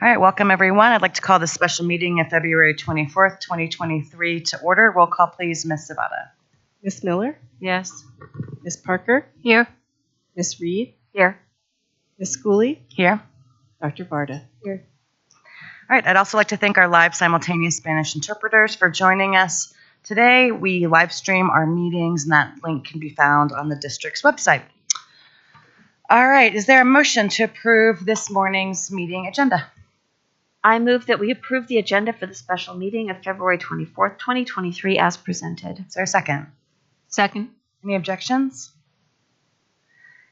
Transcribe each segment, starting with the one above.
All right, welcome everyone. I'd like to call this special meeting of February 24th, 2023 to order. Roll call, please, Ms. Zavada. Ms. Miller? Yes. Ms. Parker? Here. Ms. Reed? Here. Ms. Schooley? Here. Dr. Barta? Here. All right, I'd also like to thank our live simultaneous Spanish interpreters for joining us today. We live stream our meetings, and that link can be found on the district's website. All right, is there a motion to approve this morning's meeting agenda? I move that we approve the agenda for the special meeting of February 24th, 2023 as presented. Is there a second? Second. Any objections?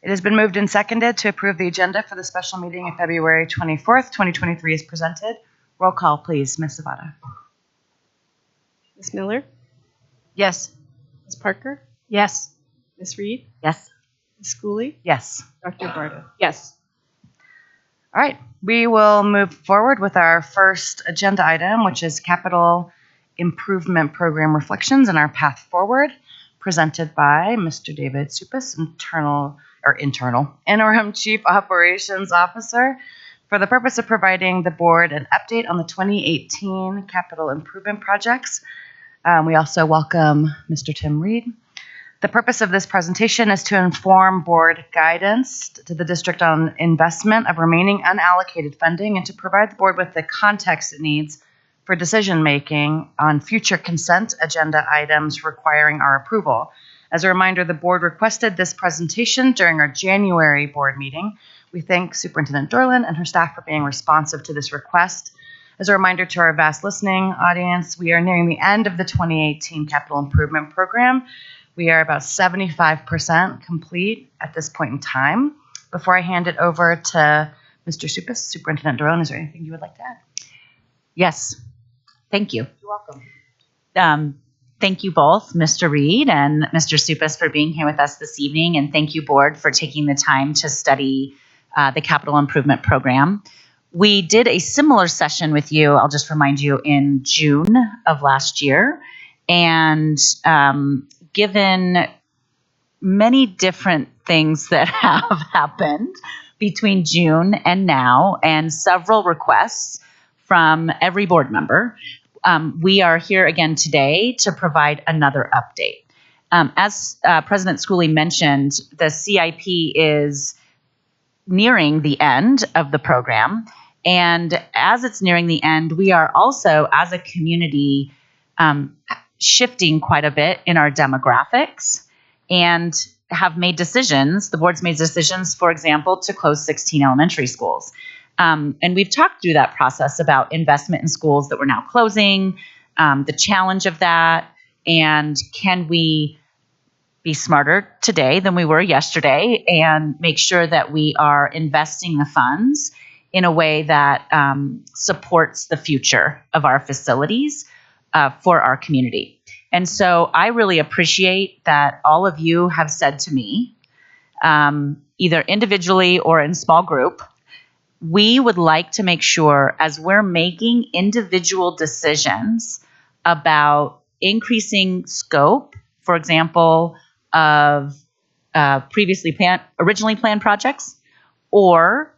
It has been moved and seconded to approve the agenda for the special meeting of February 24th, 2023 as presented. Roll call, please, Ms. Zavada. Ms. Miller? Yes. Ms. Parker? Yes. Ms. Reed? Yes. Ms. Schooley? Yes. Dr. Barta? Yes. All right, we will move forward with our first agenda item, which is Capital Improvement Program Reflections and Our Path Forward, presented by Mr. David Supis, Interim Chief Operations Officer, for the purpose of providing the board an update on the 2018 capital improvement projects. We also welcome Mr. Tim Reed. The purpose of this presentation is to inform board guidance to the district on investment of remaining unallocated funding and to provide the board with the context it needs for decision-making on future consent agenda items requiring our approval. As a reminder, the board requested this presentation during our January board meeting. We thank Superintendent Dorland and her staff for being responsive to this request. As a reminder to our vast listening audience, we are nearing the end of the 2018 capital improvement program. We are about 75% complete at this point in time. Before I hand it over to Mr. Supis, Superintendent Dorland, is there anything you would like to add? Yes, thank you. You're welcome. Thank you both, Mr. Reed and Mr. Supis, for being here with us this evening, and thank you, board, for taking the time to study the capital improvement program. We did a similar session with you, I'll just remind you, in June of last year, and given many different things that have happened between June and now, and several requests from every board member, we are here again today to provide another update. As President Schooley mentioned, the CIP is nearing the end of the program, and as it's nearing the end, we are also, as a community, shifting quite a bit in our demographics and have made decisions. The board's made decisions, for example, to close 16 elementary schools. And we've talked through that process about investment in schools that we're now closing, the challenge of that, and can we be smarter today than we were yesterday and make sure that we are investing the funds in a way that supports the future of our facilities for our community. And so I really appreciate that all of you have said to me, either individually or in small group, we would like to make sure, as we're making individual decisions about increasing scope, for example, of originally planned projects, or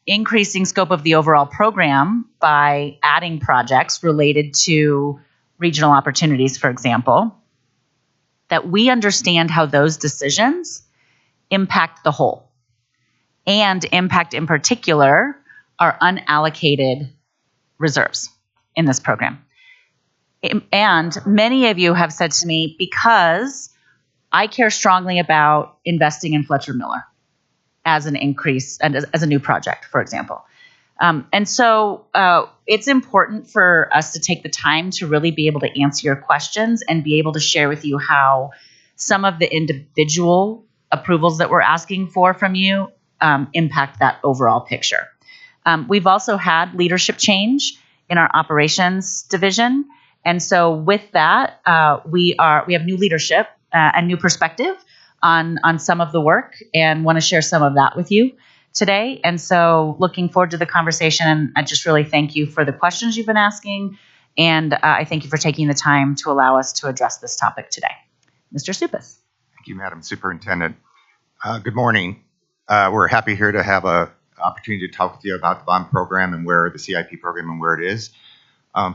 increasing scope of the overall program by adding projects related to regional opportunities, for example, that we understand how those decisions impact the whole and impact, in particular, our unallocated reserves in this program. And many of you have said to me, because I care strongly about investing in Fletcher Miller as an increase and as a new project, for example. And so it's important for us to take the time to really be able to answer your questions and be able to share with you how some of the individual approvals that we're asking for from you impact that overall picture. We've also had leadership change in our operations division. And so with that, we have new leadership and new perspective on some of the work, and want to share some of that with you today. And so looking forward to the conversation. I just really thank you for the questions you've been asking, and I thank you for taking the time to allow us to address this topic today. Mr. Supis. Thank you, Madam Superintendent. Good morning. We're happy here to have a opportunity to talk with you about the bond program and where the CIP program and where it is.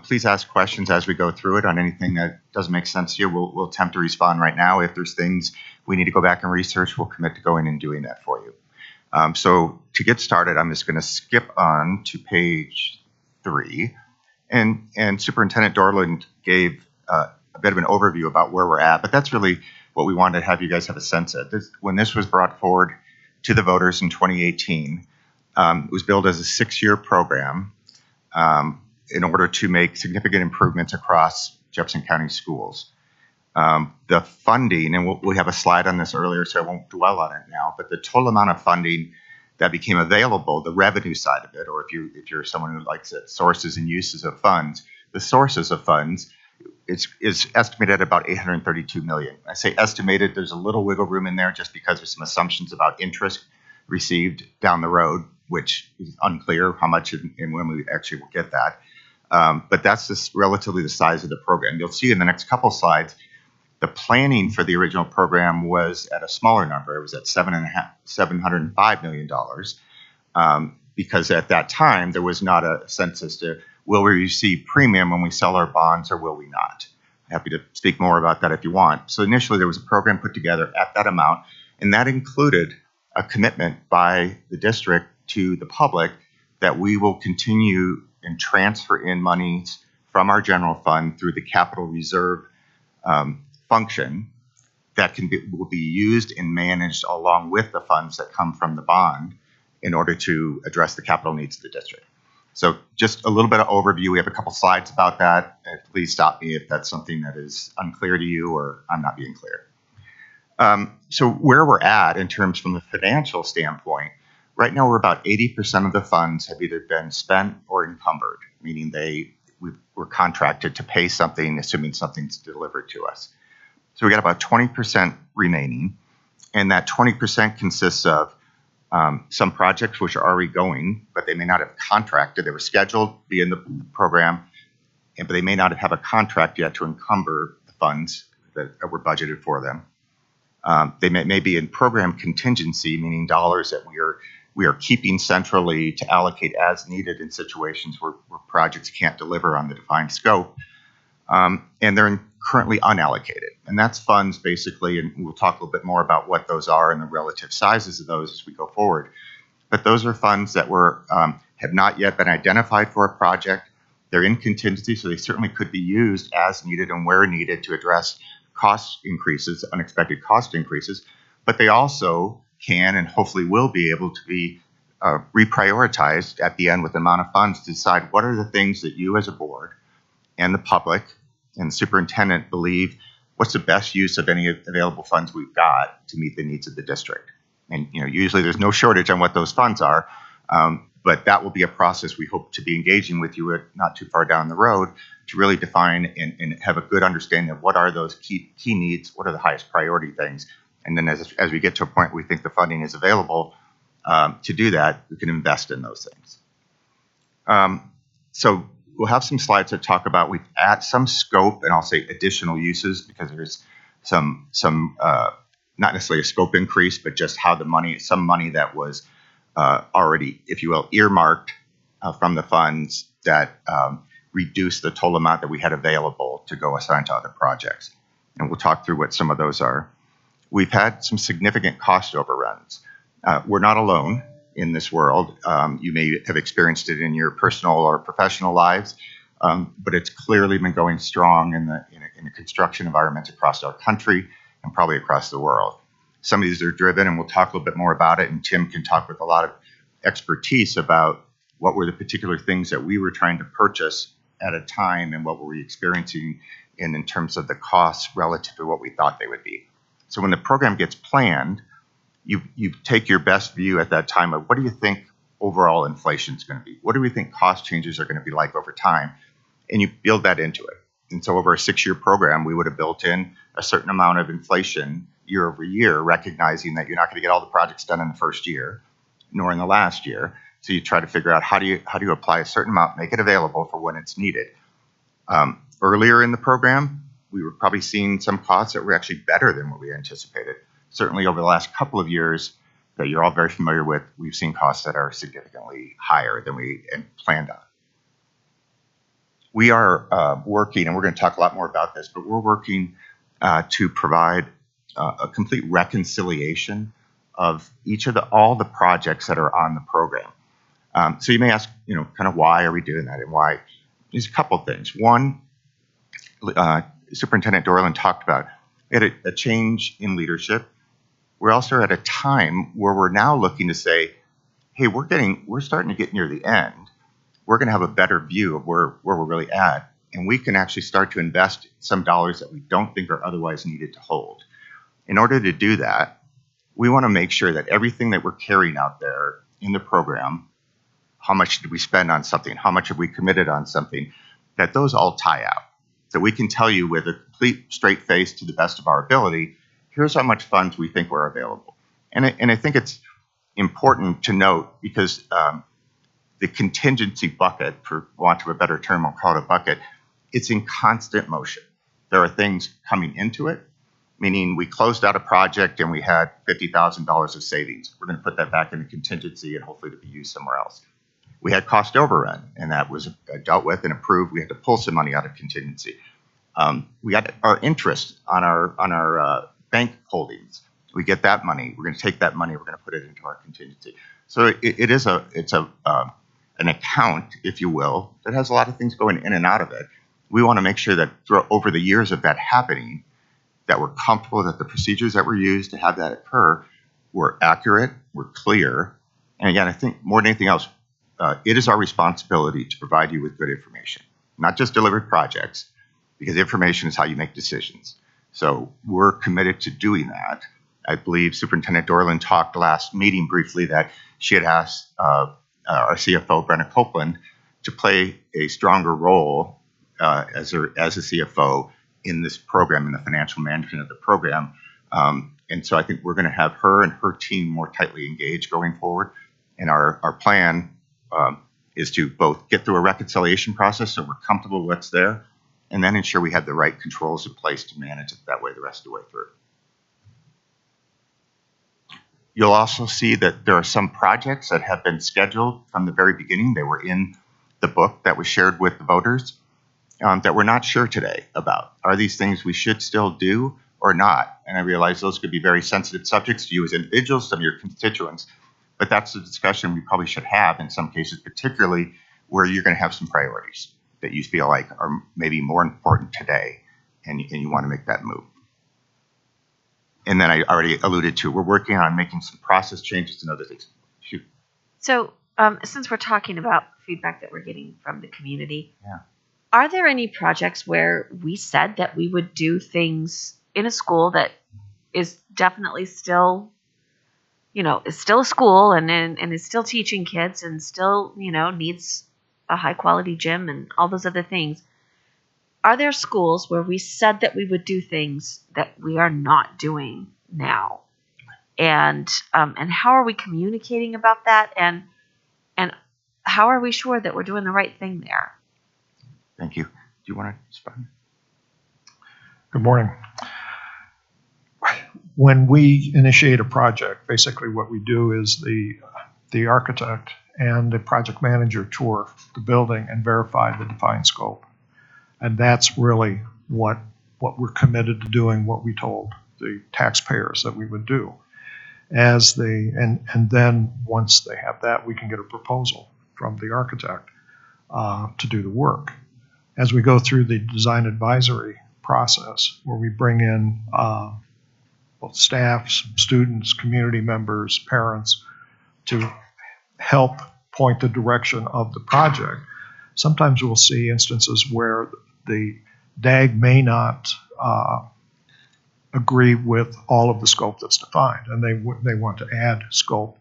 Please ask questions as we go through it on anything that doesn't make sense to you. We'll attempt to respond right now. If there's things we need to go back and research, we'll commit to going and doing that for you. So to get started, I'm just going to skip on to page 3. And Superintendent Dorland gave a bit of an overview about where we're at, but that's really what we wanted to have you guys have a sense of. When this was brought forward to the voters in 2018, it was billed as a 6-year program in order to make significant improvements across Jefferson County schools. The funding, and we have a slide on this earlier, so I won't dwell on it now, but the total amount of funding that became available, the revenue side of it, or if you're someone who likes it, sources and uses of funds, the sources of funds is estimated at about $832 million. I say estimated, there's a little wiggle room in there just because there's some assumptions about interest received down the road, which is unclear how much and when we actually will get that. But that's just relatively the size of the program. You'll see in the next couple slides, the planning for the original program was at a smaller number. It was at $705 million, because at that time there was not a sense as to will we receive premium when we sell our bonds or will we not. Happy to speak more about that if you want. So initially there was a program put together at that amount, and that included a commitment by the district to the public that we will continue and transfer in monies from our general fund through the capital reserve function that will be used and managed along with the funds that come from the bond in order to address the capital needs of the district. So just a little bit of overview. We have a couple slides about that. Please stop me if that's something that is unclear to you or I'm not being clear. So where we're at in terms from the financial standpoint, right now we're about 80% of the funds have either been spent or encumbered, meaning we're contracted to pay something, assuming something's delivered to us. So we got about 20% remaining, and that 20% consists of some projects which are already going, but they may not have contracted. They were scheduled to be in the program, but they may not have a contract yet to encumber the funds that were budgeted for them. They may be in program contingency, meaning dollars that we are keeping centrally to allocate as needed in situations where projects can't deliver on the defined scope. And they're currently unallocated. And that's funds basically, and we'll talk a little bit more about what those are and the relative sizes of those as we go forward. But those are funds that have not yet been identified for a project. They're in contingency, so they certainly could be used as needed and where needed to address cost increases, unexpected cost increases. But they also can and hopefully will be able to be reprioritized at the end with the amount of funds to decide what are the things that you as a board and the public and the superintendent believe what's the best use of any available funds we've got to meet the needs of the district. And usually there's no shortage on what those funds are, but that will be a process we hope to be engaging with you at not too far down the road to really define and have a good understanding of what are those key needs, what are the highest priority things. And then as we get to a point where we think the funding is available to do that, we can invest in those things. So we'll have some slides that talk about we've added some scope, and I'll say additional uses because there's some not necessarily a scope increase, but just how some money that was already, if you will, earmarked from the funds that reduced the total amount that we had available to go assign to other projects. And we'll talk through what some of those are. We've had some significant cost overruns. We're not alone in this world. You may have experienced it in your personal or professional lives, but it's clearly been going strong in the construction environments across our country and probably across the world. Some of these are driven, and we'll talk a little bit more about it, and Tim can talk with a lot of expertise about what were the particular things that we were trying to purchase at a time and what were we experiencing in terms of the costs relative to what we thought they would be. So when the program gets planned, you take your best view at that time of what do you think overall inflation is going to be? What do we think cost changes are going to be like over time? And you build that into it. And so over a 6-year program, we would have built in a certain amount of inflation year over year, recognizing that you're not going to get all the projects done in the first year, nor in the last year. So you try to figure out how do you apply a certain amount, make it available for when it's needed. Earlier in the program, we were probably seeing some costs that were actually better than what we anticipated. Certainly over the last couple of years, that you're all very familiar with. We've seen costs that are significantly higher than we planned on. We are working, and we're going to talk a lot more about this, but we're working to provide a complete reconciliation of all the projects that are on the program. So you may ask, kind of why are we doing that, and why? There's a couple things. One, Superintendent Dorland talked about we had a change in leadership. We're also at a time where we're now looking to say, hey, we're starting to get near the end. We're going to have a better view of where we're really at, and we can actually start to invest some dollars that we don't think are otherwise needed to hold. In order to do that, we want to make sure that everything that we're carrying out there in the program, how much did we spend on something, how much have we committed on something, that those all tie out. That we can tell you with a complete straight face to the best of our ability, here's how much funds we think were available. And I think it's important to note because the contingency bucket, for want of a better term, I'll call it a bucket, it's in constant motion. There are things coming into it, meaning we closed out a project and we had $50,000 of savings. We're going to put that back into contingency and hopefully to be used somewhere else. We had cost overrun, and that was dealt with and approved. We had to pull some money out of contingency. We got our interest on our bank holdings. We get that money. We're going to take that money. We're going to put it into our contingency. So it's an account, if you will, that has a lot of things going in and out of it. We want to make sure that over the years of that happening, that we're comfortable that the procedures that were used to have that occur were accurate, were clear. And again, I think more than anything else, it is our responsibility to provide you with good information, not just delivered projects, because information is how you make decisions. So we're committed to doing that. I believe Superintendent Dorland talked last meeting briefly that she had asked our CFO, Brenna Copeland, to play a stronger role as a CFO in this program, in the financial management of the program. And so I think we're going to have her and her team more tightly engaged going forward. And our plan is to both get through a reconciliation process so we're comfortable with what's there, and then ensure we have the right controls in place to manage it that way the rest of the way through. You'll also see that there are some projects that have been scheduled from the very beginning. They were in the book that was shared with the voters that we're not sure today about. Are these things we should still do or not? And I realize those could be very sensitive subjects to you as individuals, some of your constituents, but that's the discussion we probably should have in some cases, particularly where you're going to have some priorities that you feel like are maybe more important today, and you want to make that move. And then I already alluded to, we're working on making some process changes and other things. Shoot. So since we're talking about feedback that we're getting from the community, Yeah. Are there any projects where we said that we would do things in a school that is definitely still, is still a school and is still teaching kids and still, needs a high quality gym and all those other things? Are there schools where we said that we would do things that we are not doing now? And how are we communicating about that? And how are we sure that we're doing the right thing there? Thank you. Do you want to respond? Good morning. When we initiate a project, basically what we do is the architect and the project manager tour the building and verify the defined scope. And that's really what we're committed to doing, what we told the taxpayers that we would do. And then once they have that, we can get a proposal from the architect to do the work. As we go through the design advisory process, where we bring in both staff, students, community members, parents, to help point the direction of the project, sometimes we'll see instances where the DAG may not agree with all of the scope that's defined, and they want to add scope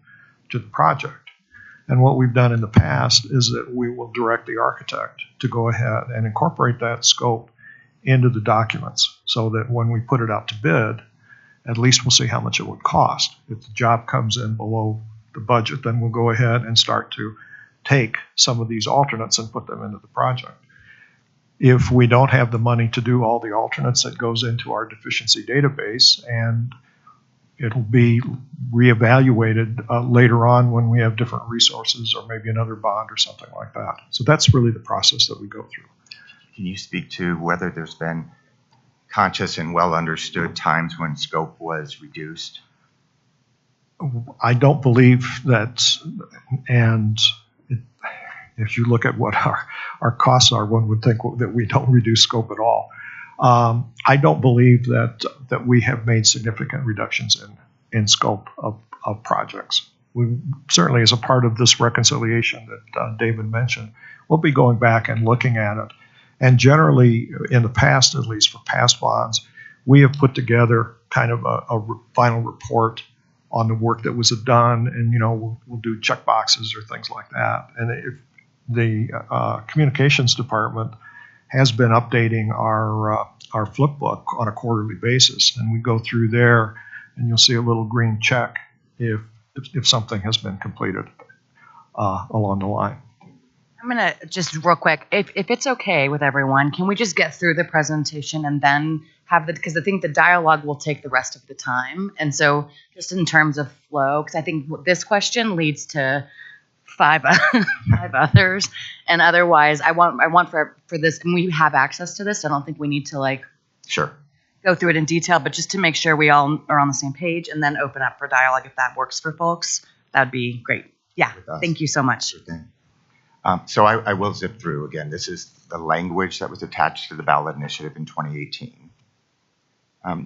to the project. And what we've done in the past is that we will direct the architect to go ahead and incorporate that scope into the documents so that when we put it out to bid, at least we'll see how much it would cost. If the job comes in below the budget, then we'll go ahead and start to take some of these alternates and put them into the project. If we don't have the money to do all the alternates, that goes into our deficiency database, and it'll be reevaluated later on when we have different resources or maybe another bond or something like that. So that's really the process that we go through. Can you speak to whether there's been conscious and well understood times when scope was reduced? I don't believe that, and if you look at what our costs are, one would think that we don't reduce scope at all. I don't believe that we have made significant reductions in scope of projects. We certainly, as a part of this reconciliation that David mentioned, we'll be going back and looking at it. And generally, in the past, at least for past bonds, we have put together kind of a final report on the work that was done, and we'll do check boxes or things like that. And if the communications department has been updating our flip book on a quarterly basis, and we go through there, and you'll see a little green check if something has been completed along the line. I'm going to just real quick, if it's okay with everyone, can we just get through the presentation and then have because I think the dialogue will take the rest of the time. And so just in terms of flow, because I think this question leads to five others. And otherwise, I want for this, and we have access to this. I don't think we need to Sure. go through it in detail, but just to make sure we all are on the same page and then open up for dialogue if that works for folks, that'd be great. Yeah, thank you so much. Sure thing. So I will zip through again. This is the language that was attached to the ballot initiative in 2018.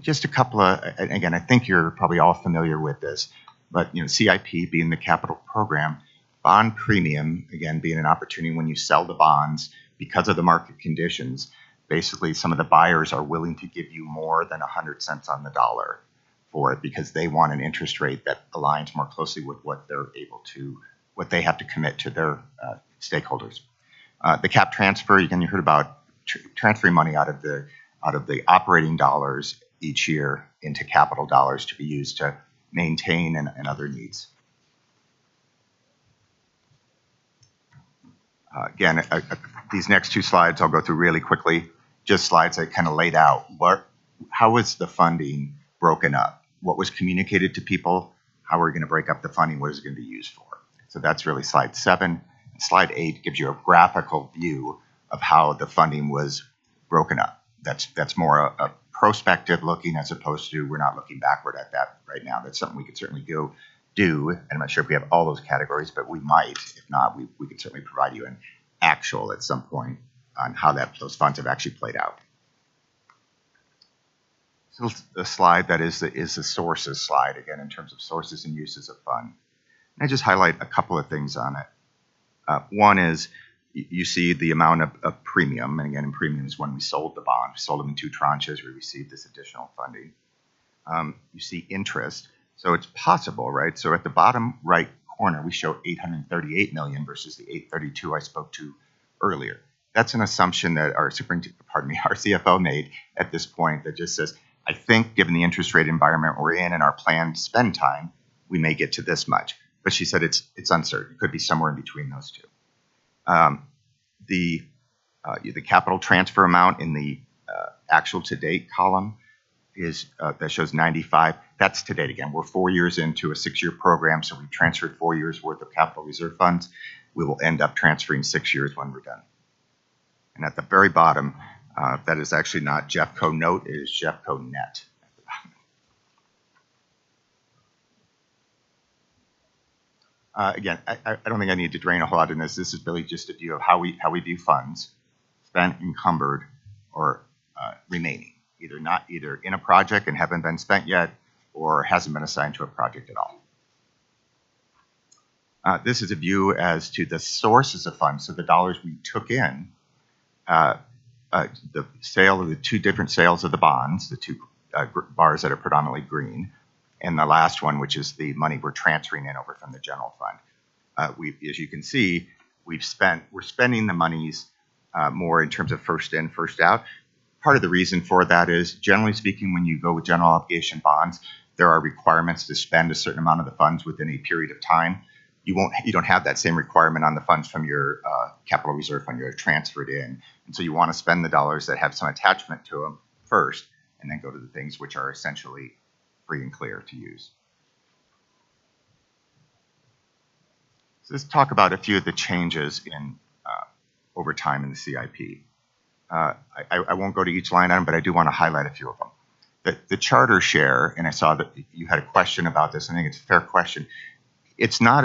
Just a couple of, again, I think you're probably all familiar with this, but CIP being the capital program, bond premium, again, being an opportunity when you sell the bonds because of the market conditions, basically some of the buyers are willing to give you more than 100 cents on the dollar for it because they want an interest rate that aligns more closely with what they have to commit to their stakeholders. The cap transfer, again, you heard about transferring money out of the operating dollars each year into capital dollars to be used to maintain and other needs. Again, these next two slides I'll go through really quickly. Just slides that kind of laid out how was the funding broken up? What was communicated to people? How are we going to break up the funding? What is it going to be used for? So that's really slide 7. Slide 8 gives you a graphical view of how the funding was broken up. That's more a prospective looking as opposed to we're not looking backward at that right now. That's something we could certainly go do. And I'm not sure if we have all those categories, but we might. If not, we could certainly provide you an actual at some point on how those funds have actually played out. So the slide that is the sources slide, again, in terms of sources and uses of fund. And I just highlight a couple of things on it. One is you see the amount of premium, and again, in premium is when we sold the bond. We sold them in 2 tranches. We received this additional funding. You see interest. So it's possible, right? So at the bottom right corner, we show $838 million versus the $832 I spoke to earlier. That's an assumption that our CFO made at this point that just says, I think given the interest rate environment we're in and our planned spend time, we may get to this much. But she said it's uncertain. It could be somewhere in between those two. The capital transfer amount in the actual to date column is that shows 95. That's to date again. We're 4 years into a 6-year program, so we transferred 4 years worth of capital reserve funds. We will end up transferring 6 years when we're done. And at the very bottom, that is actually not Jeffco note, it is Jeffco net. Again, I don't think I need to drain a whole lot in this. This is really just a view of how we view funds, spent, encumbered, or remaining. Either in a project and haven't been spent yet, or hasn't been assigned to a project at all. This is a view as to the sources of funds, so the dollars we took in, the sale of the 2 different sales of the bonds, the 2 bars that are predominantly green, and the last one, which is the money we're transferring in over from the general fund. As you can see, we're spending the monies more in terms of first in, first out. Part of the reason for that is, generally speaking, when you go with general obligation bonds, there are requirements to spend a certain amount of the funds within a period of time. You don't have that same requirement on the funds from your capital reserve fund you're transferred in. And so you want to spend the dollars that have some attachment to them first, and then go to the things which are essentially free and clear to use. So let's talk about a few of the changes in over time in the CIP. I won't go to each line item, but I do want to highlight a few of them. The charter share, and I saw that you had a question about this. I think it's a fair question. It's not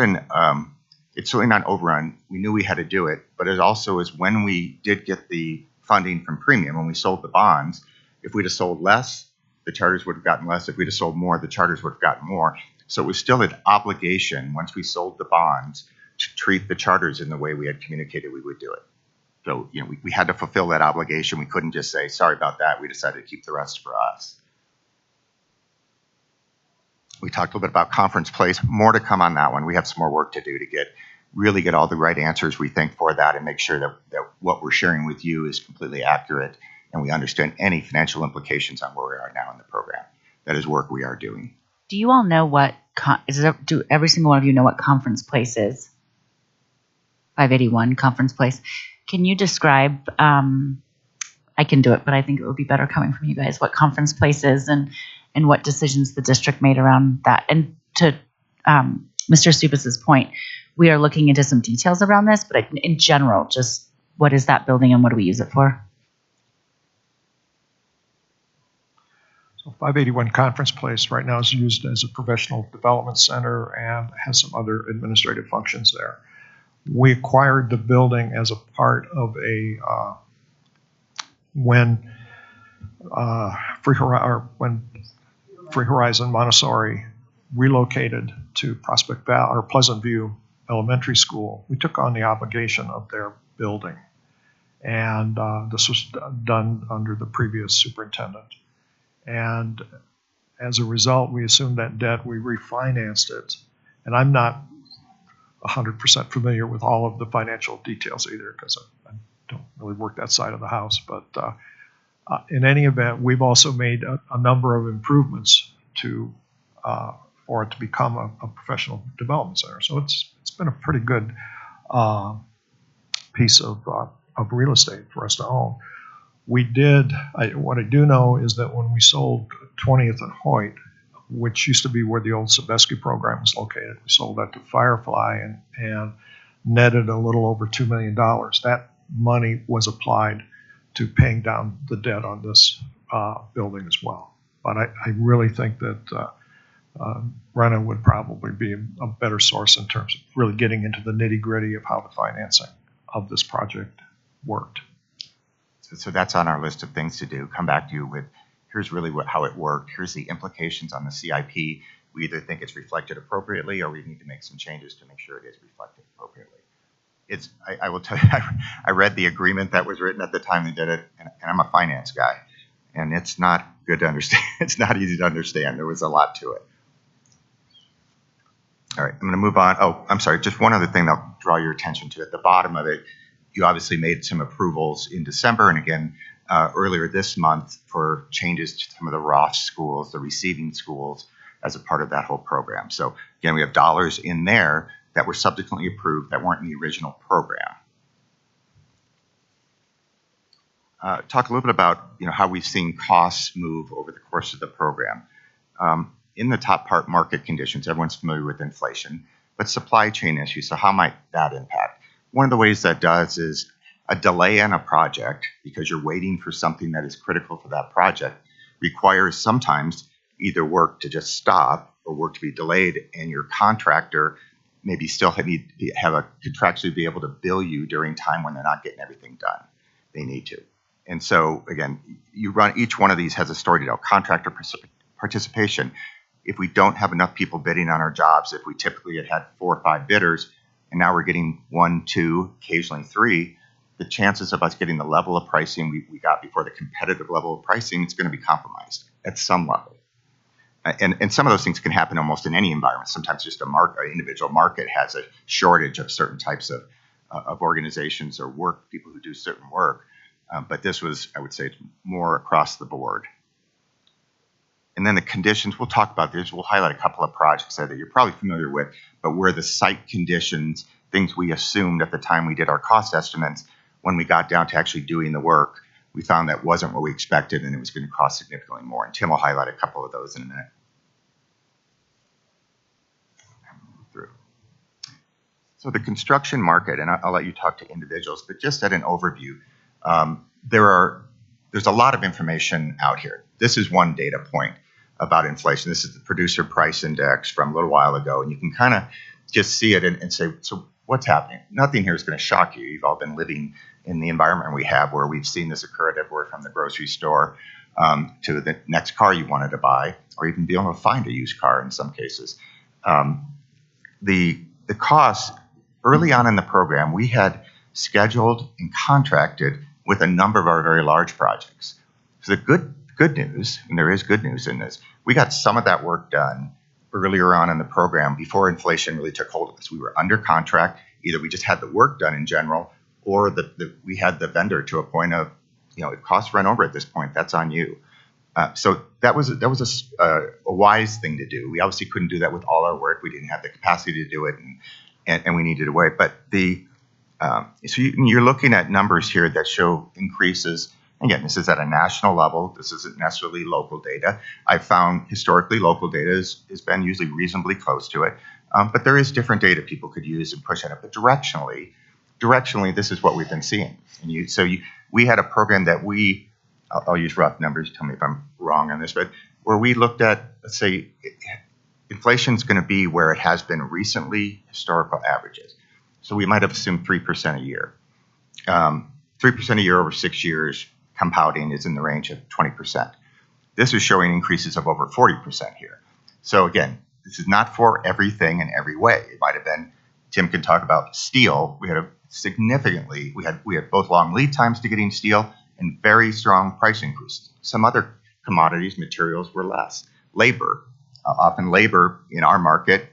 it's certainly not overrun. We knew we had to do it, but it also is when we did get the funding from premium, when we sold the bonds, if we'd have sold less, the charters would have gotten less. If we'd have sold more, the charters would have gotten more. So it was still an obligation once we sold the bonds to treat the charters in the way we had communicated we would do it. So, we had to fulfill that obligation. We couldn't just say, sorry about that. We decided to keep the rest for us. We talked a little bit about Conference Place. More to come on that one. We have some more work to do to really get all the right answers, we think, for that and make sure that what we're sharing with you is completely accurate and we understand any financial implications on where we are now in the program. That is work we are doing. Do you all know what, do every single one of you know what Conference Place is? 581 Conference Place. Can you describe, I can do it, but I think it would be better coming from you guys, what Conference Place is and what decisions the district made around that. And to Mr. Stupas's point, we are looking into some details around this, but in general, just what is that building and what do we use it for? So 581 Conference Place right now is used as a professional development center and has some other administrative functions there. We acquired the building as a part of when Free Horizon Montessori relocated to Prospect Valley or Pleasant View Elementary School. We took on the obligation of their building, and this was done under the previous superintendent. And as a result, we assumed that debt. We refinanced it, and I'm not 100% familiar with all of the financial details either because I don't really work that side of the house. But in any event, we've also made a number of improvements for it to become a professional development center. So it's been a pretty good piece of real estate for us to own. We did. What I do know is that when we sold 20th and Hoyt, which used to be where the old Sebesky program was located, we sold that to Firefly and netted a little over $2 million. That money was applied to paying down the debt on this building as well. But I really think that Brennan would probably be a better source in terms of really getting into the nitty-gritty of how the financing of this project worked. So that's on our list of things to do. Come back to you with, here's really how it worked. Here's the implications on the CIP. We either think it's reflected appropriately or we need to make some changes to make sure it is reflected appropriately. I will tell you, I read the agreement that was written at the time they did it, and I'm a finance guy, and it's not good to understand. It's not easy to understand. There was a lot to it. All right, I'm going to move on. Oh, I'm sorry. Just one other thing I'll draw your attention to. At the bottom of it, you obviously made some approvals in December and again earlier this month for changes to some of the ROF schools, the receiving schools, as a part of that whole program. So again, we have dollars in there that were subsequently approved that weren't in the original program. Talk a little bit about how we've seen costs move over the course of the program. In the top part, market conditions, everyone's familiar with inflation, but supply chain issues, so how might that impact? One of the ways that does is a delay on a project, because you're waiting for something that is critical for that project, requires sometimes either work to just stop or work to be delayed, and your contractor maybe still contractually be able to bill you during time when they're not getting everything done they need to. And so, again, each one of these has a story to tell. Contractor participation. If we don't have enough people bidding on our jobs, if we typically had 4 or 5 bidders, and now we're getting 1, 2, occasionally 3, the chances of us getting the level of pricing we got before, the competitive level of pricing, it's going to be compromised at some level. And some of those things can happen almost in any environment. Sometimes just an individual market has a shortage of certain types of organizations or people who do certain work. But this was, I would say, more across the board. And then the conditions, we'll talk about this. We'll highlight a couple of projects that you're probably familiar with, but where the site conditions, things we assumed at the time we did our cost estimates, when we got down to actually doing the work, we found that wasn't what we expected and it was going to cost significantly more. And Tim will highlight a couple of those in a minute. So the construction market, and I'll let you talk to individuals, but just at an overview, there's a lot of information out here. This is one data point about inflation. This is the producer price index from a little while ago, and you can kind of just see it and say, so what's happening? Nothing here is going to shock you. You've all been living in the environment we have where we've seen this occur everywhere from the grocery store to the next car you wanted to buy, or even being able to find a used car in some cases. The costs early on in the program, we had scheduled and contracted with a number of our very large projects. So the good news, and there is good news in this, we got some of that work done earlier on in the program before inflation really took hold of us. We were under contract. Either we just had the work done in general, or we had the vendor to a point of, if costs run over at this point, that's on you. So that was a wise thing to do. We obviously couldn't do that with all our work. We didn't have the capacity to do it, and we needed a way. But so you're looking at numbers here that show increases. Again, this is at a national level. This isn't necessarily local data. I've found historically local data has been usually reasonably close to it. But there is different data people could use and push it up. But directionally, this is what we've been seeing. And we had a program that I'll use rough numbers. Tell me if I'm wrong on this, but where we looked at, let's say, inflation is going to be where it has been recently, historical averages. So we might have assumed 3% a year. 3% a year over 6 years, compounding is in the range of 20%. This is showing increases of over 40% here. So again, this is not for everything in every way. It might have been, Tim can talk about steel. We had both long lead times to getting steel and very strong price increases. Some other commodities, materials were less. Labor, often labor in our market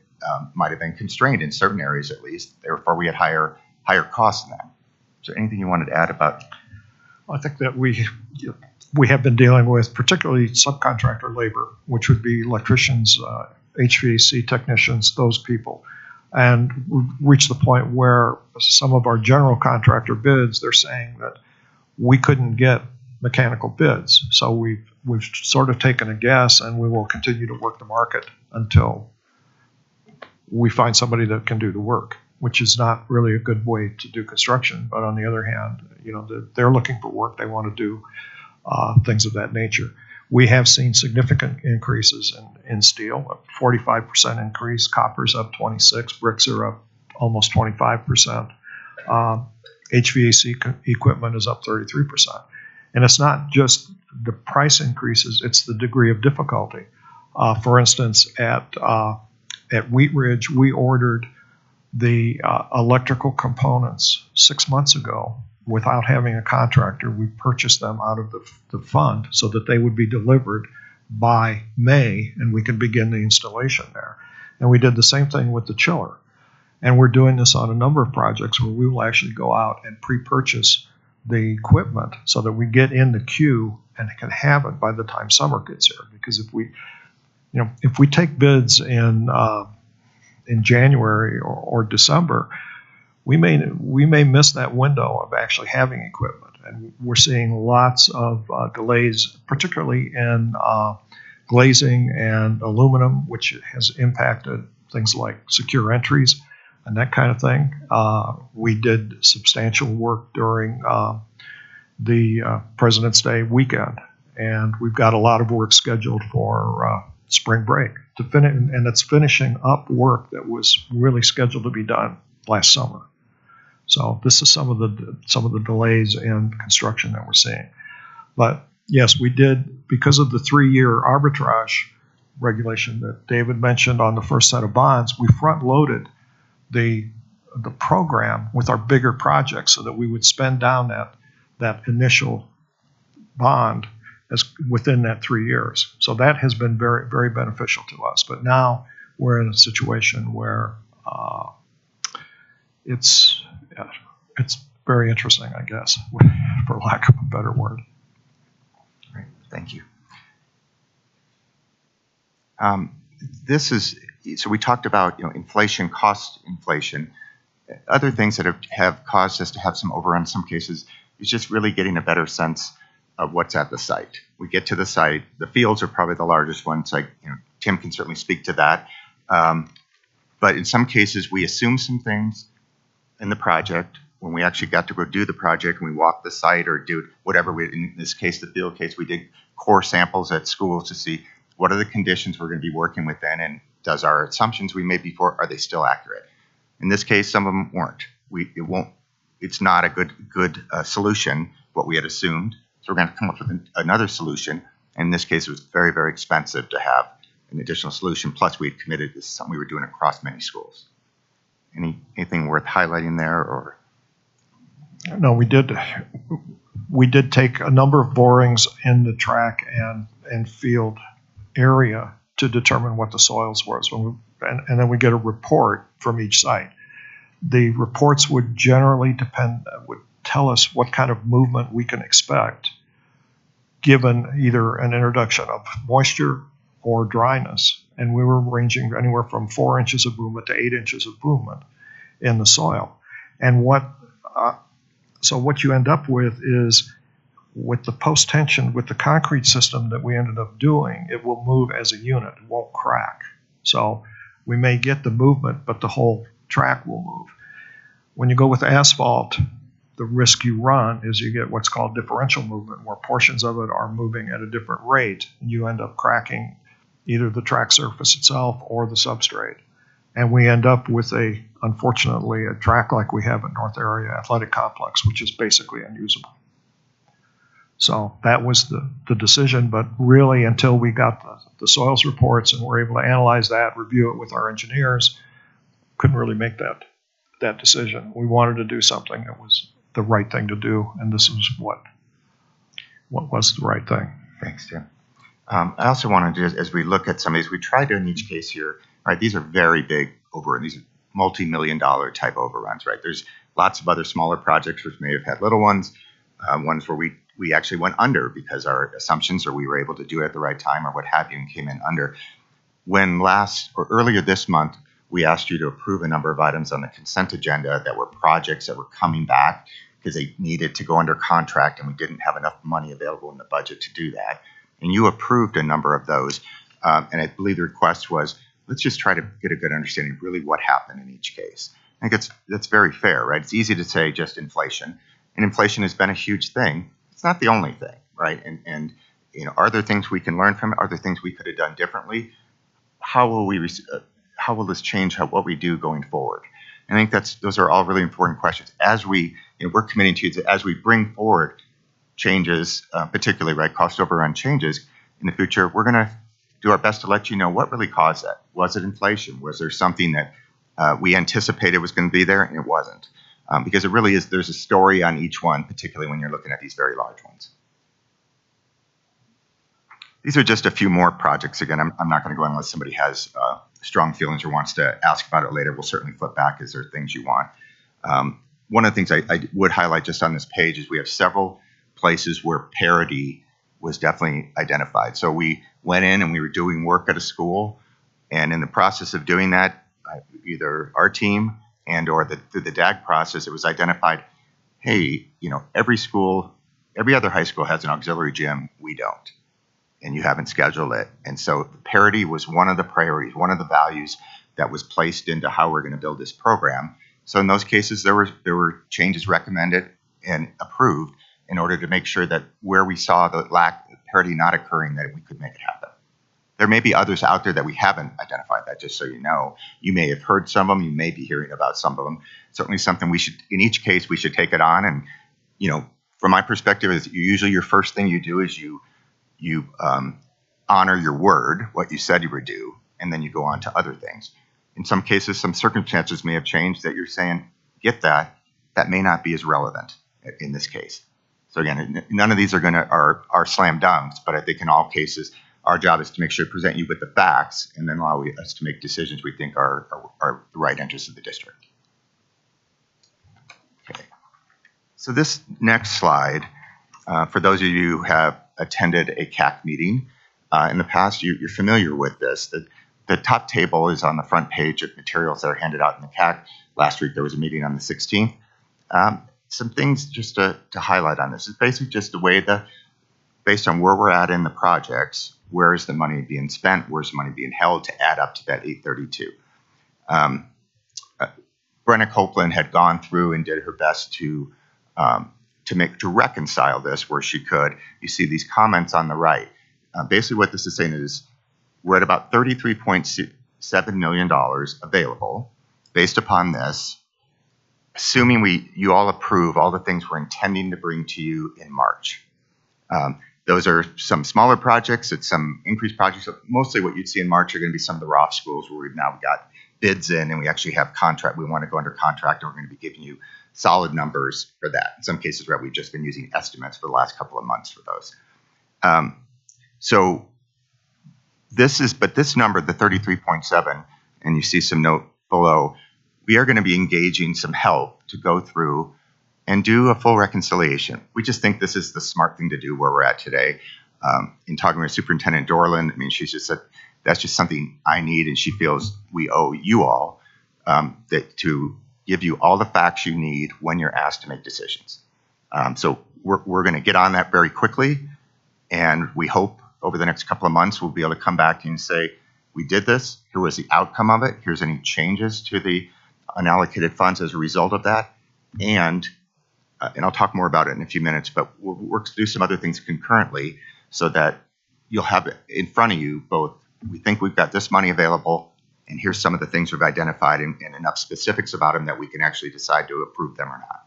might have been constrained in certain areas at least. Therefore, we had higher costs than that. Is there anything you wanted to add about? I think that we have been dealing with particularly subcontractor labor, which would be electricians, HVAC technicians, those people. And we've reached the point where some of our general contractor bids, they're saying that we couldn't get mechanical bids. So we've sort of taken a guess, and we will continue to work the market until we find somebody that can do the work, which is not really a good way to do construction. But on the other hand, they're looking for work. They want to do things of that nature. We have seen significant increases in steel, a 45% increase. Copper's up 26%. Bricks are up almost 25%. HVAC equipment is up 33%. And it's not just the price increases, it's the degree of difficulty. For instance, at Wheat Ridge, we ordered the electrical components 6 months ago without having a contractor. We purchased them out of the fund so that they would be delivered by May, and we could begin the installation there. And we did the same thing with the chiller. And we're doing this on a number of projects where we will actually go out and pre-purchase the equipment so that we get in the queue and can have it by the time summer gets here. Because if we take bids in January or December, we may miss that window of actually having equipment. And we're seeing lots of delays, particularly in glazing and aluminum, which has impacted things like secure entries and that kind of thing. We did substantial work during the President's Day weekend, and we've got a lot of work scheduled for spring break to finish, and it's finishing up work that was really scheduled to be done last summer. So this is some of the delays in construction that we're seeing. But yes, we did, because of the 3-year arbitrage regulation that David mentioned on the first set of bonds, we front-loaded the program with our bigger projects so that we would spend down that initial bond as within that 3 years. So that has been very, very beneficial to us. But now we're in a situation where it's very interesting, I guess, for lack of a better word. Great, thank you. So we talked about inflation, cost inflation. Other things that have caused us to have some overrun in some cases is just really getting a better sense of what's at the site. We get to the site. The fields are probably the largest ones. Tim can certainly speak to that. But in some cases, we assume some things. in the project, when we actually got to go do the project and we walked the site or do whatever we, in this case, the field case, we did core samples at schools to see what are the conditions we're going to be working within, and does our assumptions we made before, are they still accurate? In this case, some of them weren't. It's not a good solution, what we had assumed. So we're going to come up with another solution. And in this case, it was very, very expensive to have an additional solution. Plus, we had committed this is something we were doing across many schools. Anything worth highlighting there, or? No, we did take a number of borings in the track and field area to determine what the soils was. And then we get a report from each site. The reports would generally would tell us what kind of movement we can expect given either an introduction of moisture or dryness. And we were ranging anywhere from 4 inches of movement to 8 inches of movement in the soil. And so what you end up with is, with the post-tension, with the concrete system that we ended up doing, it will move as a unit. It won't crack. So we may get the movement, but the whole track will move. When you go with asphalt, the risk you run is you get what's called differential movement, where portions of it are moving at a different rate, and you end up cracking either the track surface itself or the substrate. And we end up with unfortunately, a track like we have at North Area Athletic Complex, which is basically unusable. So that was the decision, but really until we got the soils reports and were able to analyze that, review it with our engineers, couldn't really make that decision. We wanted to do something that was the right thing to do, and this is what was the right thing. Thanks, Tim. I also wanted to, as we look at some of these, we tried to, in each case here, right, these are very big these are multi-million-dollar type overruns, right? There's lots of other smaller projects which may have had little ones where we actually went under because our assumptions, or we were able to do it at the right time or what have you, and came in under. When earlier this month, we asked you to approve a number of items on the consent agenda that were projects that were coming back because they needed to go under contract and we didn't have enough money available in the budget to do that. And you approved a number of those. And I believe the request was, let's just try to get a good understanding of really what happened in each case. I think that's very fair, right? It's easy to say just inflation. And inflation has been a huge thing. It's not the only thing, right? And are there things we can learn from it? Are there things we could have done differently? How will this change what we do going forward? And I think those are all really important questions. As we're committing to, as we bring forward changes, particularly, right, cost overrun changes in the future, we're going to do our best to let you know what really caused that. Was it inflation? Was there something that we anticipated was going to be there and it wasn't? Because it really is, there's a story on each one, particularly when you're looking at these very large ones. These are just a few more projects. Again, I'm not going to go unless somebody has strong feelings or wants to ask about it later. We'll certainly flip back as there are things you want. One of the things I would highlight just on this page is we have several places where parity was definitely identified. So we went in and we were doing work at a school, and in the process of doing that, either our team or through the DAG process, it was identified, hey, every other high school has an auxiliary gym, we don't, and you haven't scheduled it. And so parity was one of the priorities, one of the values that was placed into how we're going to build this program. So in those cases, there were changes recommended and approved in order to make sure that where we saw the lack of parity not occurring, that we could make it happen. There may be others out there that we haven't identified that, just so you know. You may have heard some of them. You may be hearing about some of them. Certainly something in each case, we should take it on. And, from my perspective, is usually your first thing you do is you honor your word, what you said you would do, and then you go on to other things. In some cases, some circumstances may have changed that you're saying, get that may not be as relevant in this case. So again, none of these are slam dunks, but I think in all cases, our job is to make sure to present you with the facts and then allow us to make decisions we think are the right interests of the district. Okay. So this next slide, for those of you who have attended a CAC meeting in the past, you're familiar with this. The top table is on the front page of materials that are handed out in the CAC. Last week there was a meeting on the 16th. Some things just to highlight on this is basically just the way based on where we're at in the projects, where is the money being spent, where's the money being held to add up to that 832. Brenna Copeland had gone through and did her best to reconcile this where she could. You see these comments on the right. Basically, what this is saying is we're at about $33.7 million available based upon this, assuming you all approve all the things we're intending to bring to you in March. Those are some smaller projects. It's some increased projects. Mostly what you'd see in March are going to be some of the ROF schools where we've now got bids in and we actually have contract. We want to go under contract and we're going to be giving you solid numbers for that. In some cases, right, we've just been using estimates for the last couple of months for those. So this number, the 33.7, and you see some note below, we are going to be engaging some help to go through and do a full reconciliation. We just think this is the smart thing to do where we're at today. In talking with Superintendent Dorland, I mean, she just said, that's just something I need, and she feels we owe you all that to give you all the facts you need when you're asked to make decisions. So we're going to get on that very quickly, and we hope over the next couple of months we'll be able to come back to you and say, we did this, here was the outcome of it, here's any changes to the unallocated funds as a result of that, and I'll talk more about it in a few minutes, but we'll work to do some other things concurrently so that you'll have in front of you both, we think we've got this money available, and here's some of the things we've identified and enough specifics about them that we can actually decide to approve them or not.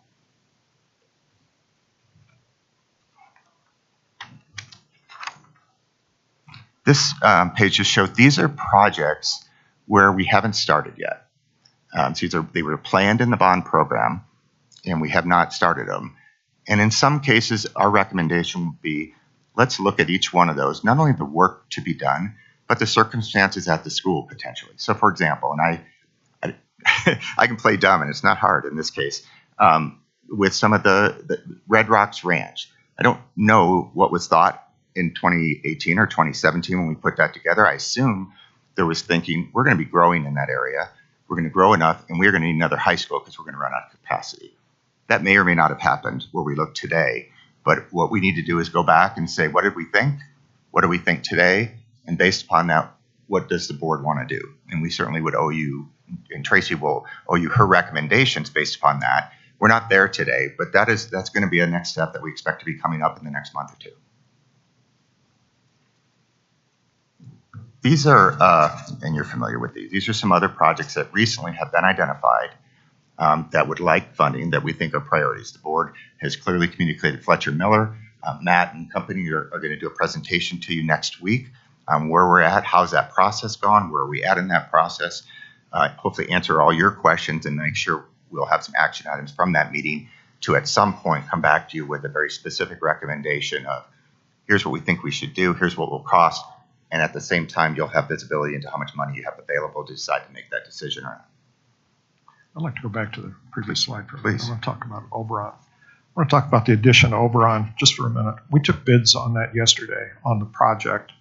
This page just shows these are projects where we haven't started yet. So they were planned in the bond program, and we have not started them. And in some cases, our recommendation would be, let's look at each one of those, not only the work to be done, but the circumstances at the school potentially. So for example, and I can play dumb, and it's not hard in this case, with some of the Red Rocks Ranch. I don't know what was thought in 2018 or 2017 when we put that together. I assume there was thinking, we're going to be growing in that area. We're going to grow enough, and we're going to need another high school because we're going to run out of capacity. That may or may not have happened where we look today, but what we need to do is go back and say, what did we think? What do we think today? And based upon that, what does the board want to do? And we certainly would owe you, and Tracy will owe you her recommendations based upon that. We're not there today, but that's going to be a next step that we expect to be coming up in the next month or two. These are, and you're familiar with these are some other projects that recently have been identified that would like funding that we think are priorities. The board has clearly communicated. Fletcher Miller, Matt and company are going to do a presentation to you next week on where we're at, how's that process gone, where are we at in that process, hopefully answer all your questions and make sure we'll have some action items from that meeting to at some point come back to you with a very specific recommendation of here's what we think we should do, here's what will cost, and at the same time you'll have visibility into how much money you have available to decide to make that decision or not. I'd like to go back to the previous slide for a Please. minute. I want to talk about Oberon. I want to talk about the addition of Oberon just for a minute. We took bids on that yesterday on the project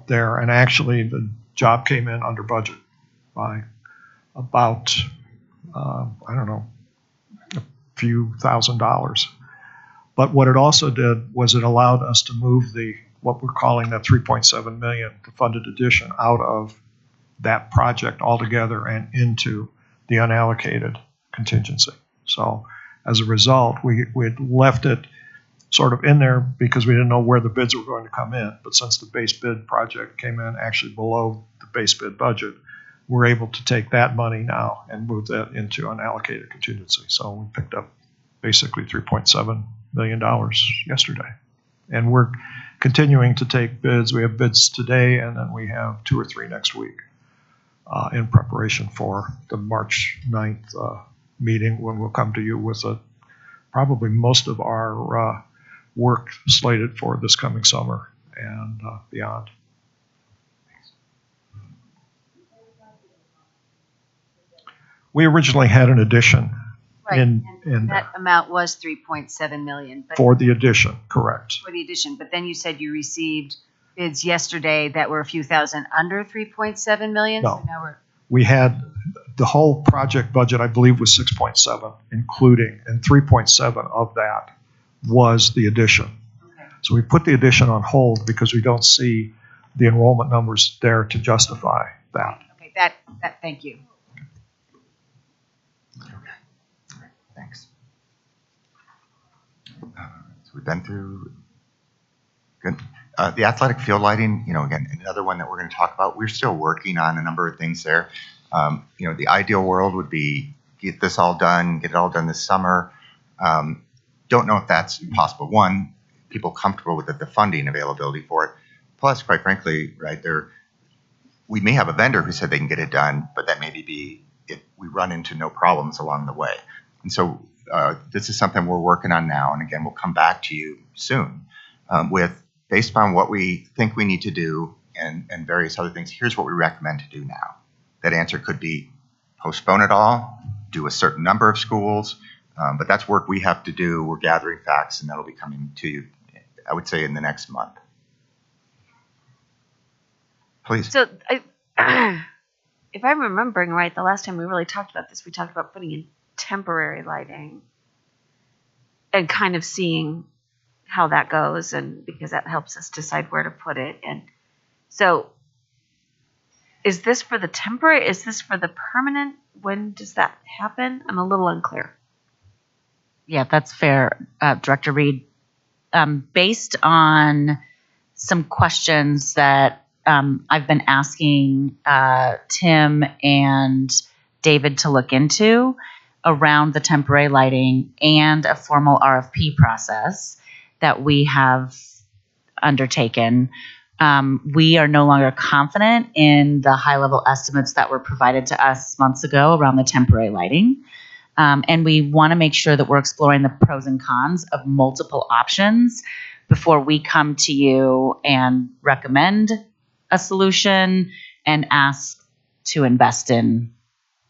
there, and actually the job came in under budget by about, I don't know, a few $1,000s. But what it also did was it allowed us to move what we're calling that $3.7 million, the funded addition, out of that project altogether and into the unallocated contingency. So as a result, we had left it sort of in there because we didn't know where the bids were going to come in. But since the base bid project came in actually below the base bid budget, we're able to take that money now and move that into unallocated contingency. So we picked up basically $3.7 million yesterday. And we're continuing to take bids. We have bids today, and then we have 2 or 3 next week in preparation for the March 9th meeting when we'll come to you with probably most of our work slated for this coming summer and beyond. We originally had an addition Right, in that amount was 3.7 million, but for the addition, correct. for the addition, but then you said you received bids yesterday that were a few thousand under 3.7 million? No. So now we're, We had the whole project budget, I believe, was 6.7, including, and 3.7 of that was the addition. okay. So we put the addition on hold because we don't see the enrollment numbers there to justify that. Okay, that, thank you. we've been through. Good. The athletic field lighting, again, another one that we're going to talk about. We're still working on a number of things there. The ideal world would be get it all done this summer. Don't know if that's possible. One, people comfortable with the funding availability for it. Plus, quite frankly, right there, we may have a vendor who said they can get it done, but that maybe be if we run into no problems along the way. And so this is something we're working on now. And again, we'll come back to you soon with based upon what we think we need to do and various other things. Here's what we recommend to do now. That answer could be postpone it all, do a certain number of schools, but that's work we have to do. We're gathering facts, and that'll be coming to you, I would say, in the next month. Please. So, if I'm remembering right, the last time we really talked about this, we talked about putting in temporary lighting and kind of seeing how that goes, and because that helps us decide where to put it. And so, is this for the temporary? Is this for the permanent? When does that happen? I'm a little unclear. Yeah, that's fair, Director Reed. Based on some questions that I've been asking Tim and David to look into around the temporary lighting and a formal RFP process that we have undertaken, we are no longer confident in the high-level estimates that were provided to us months ago around the temporary lighting. And we want to make sure that we're exploring the pros and cons of multiple options before we come to you and recommend a solution and ask to invest in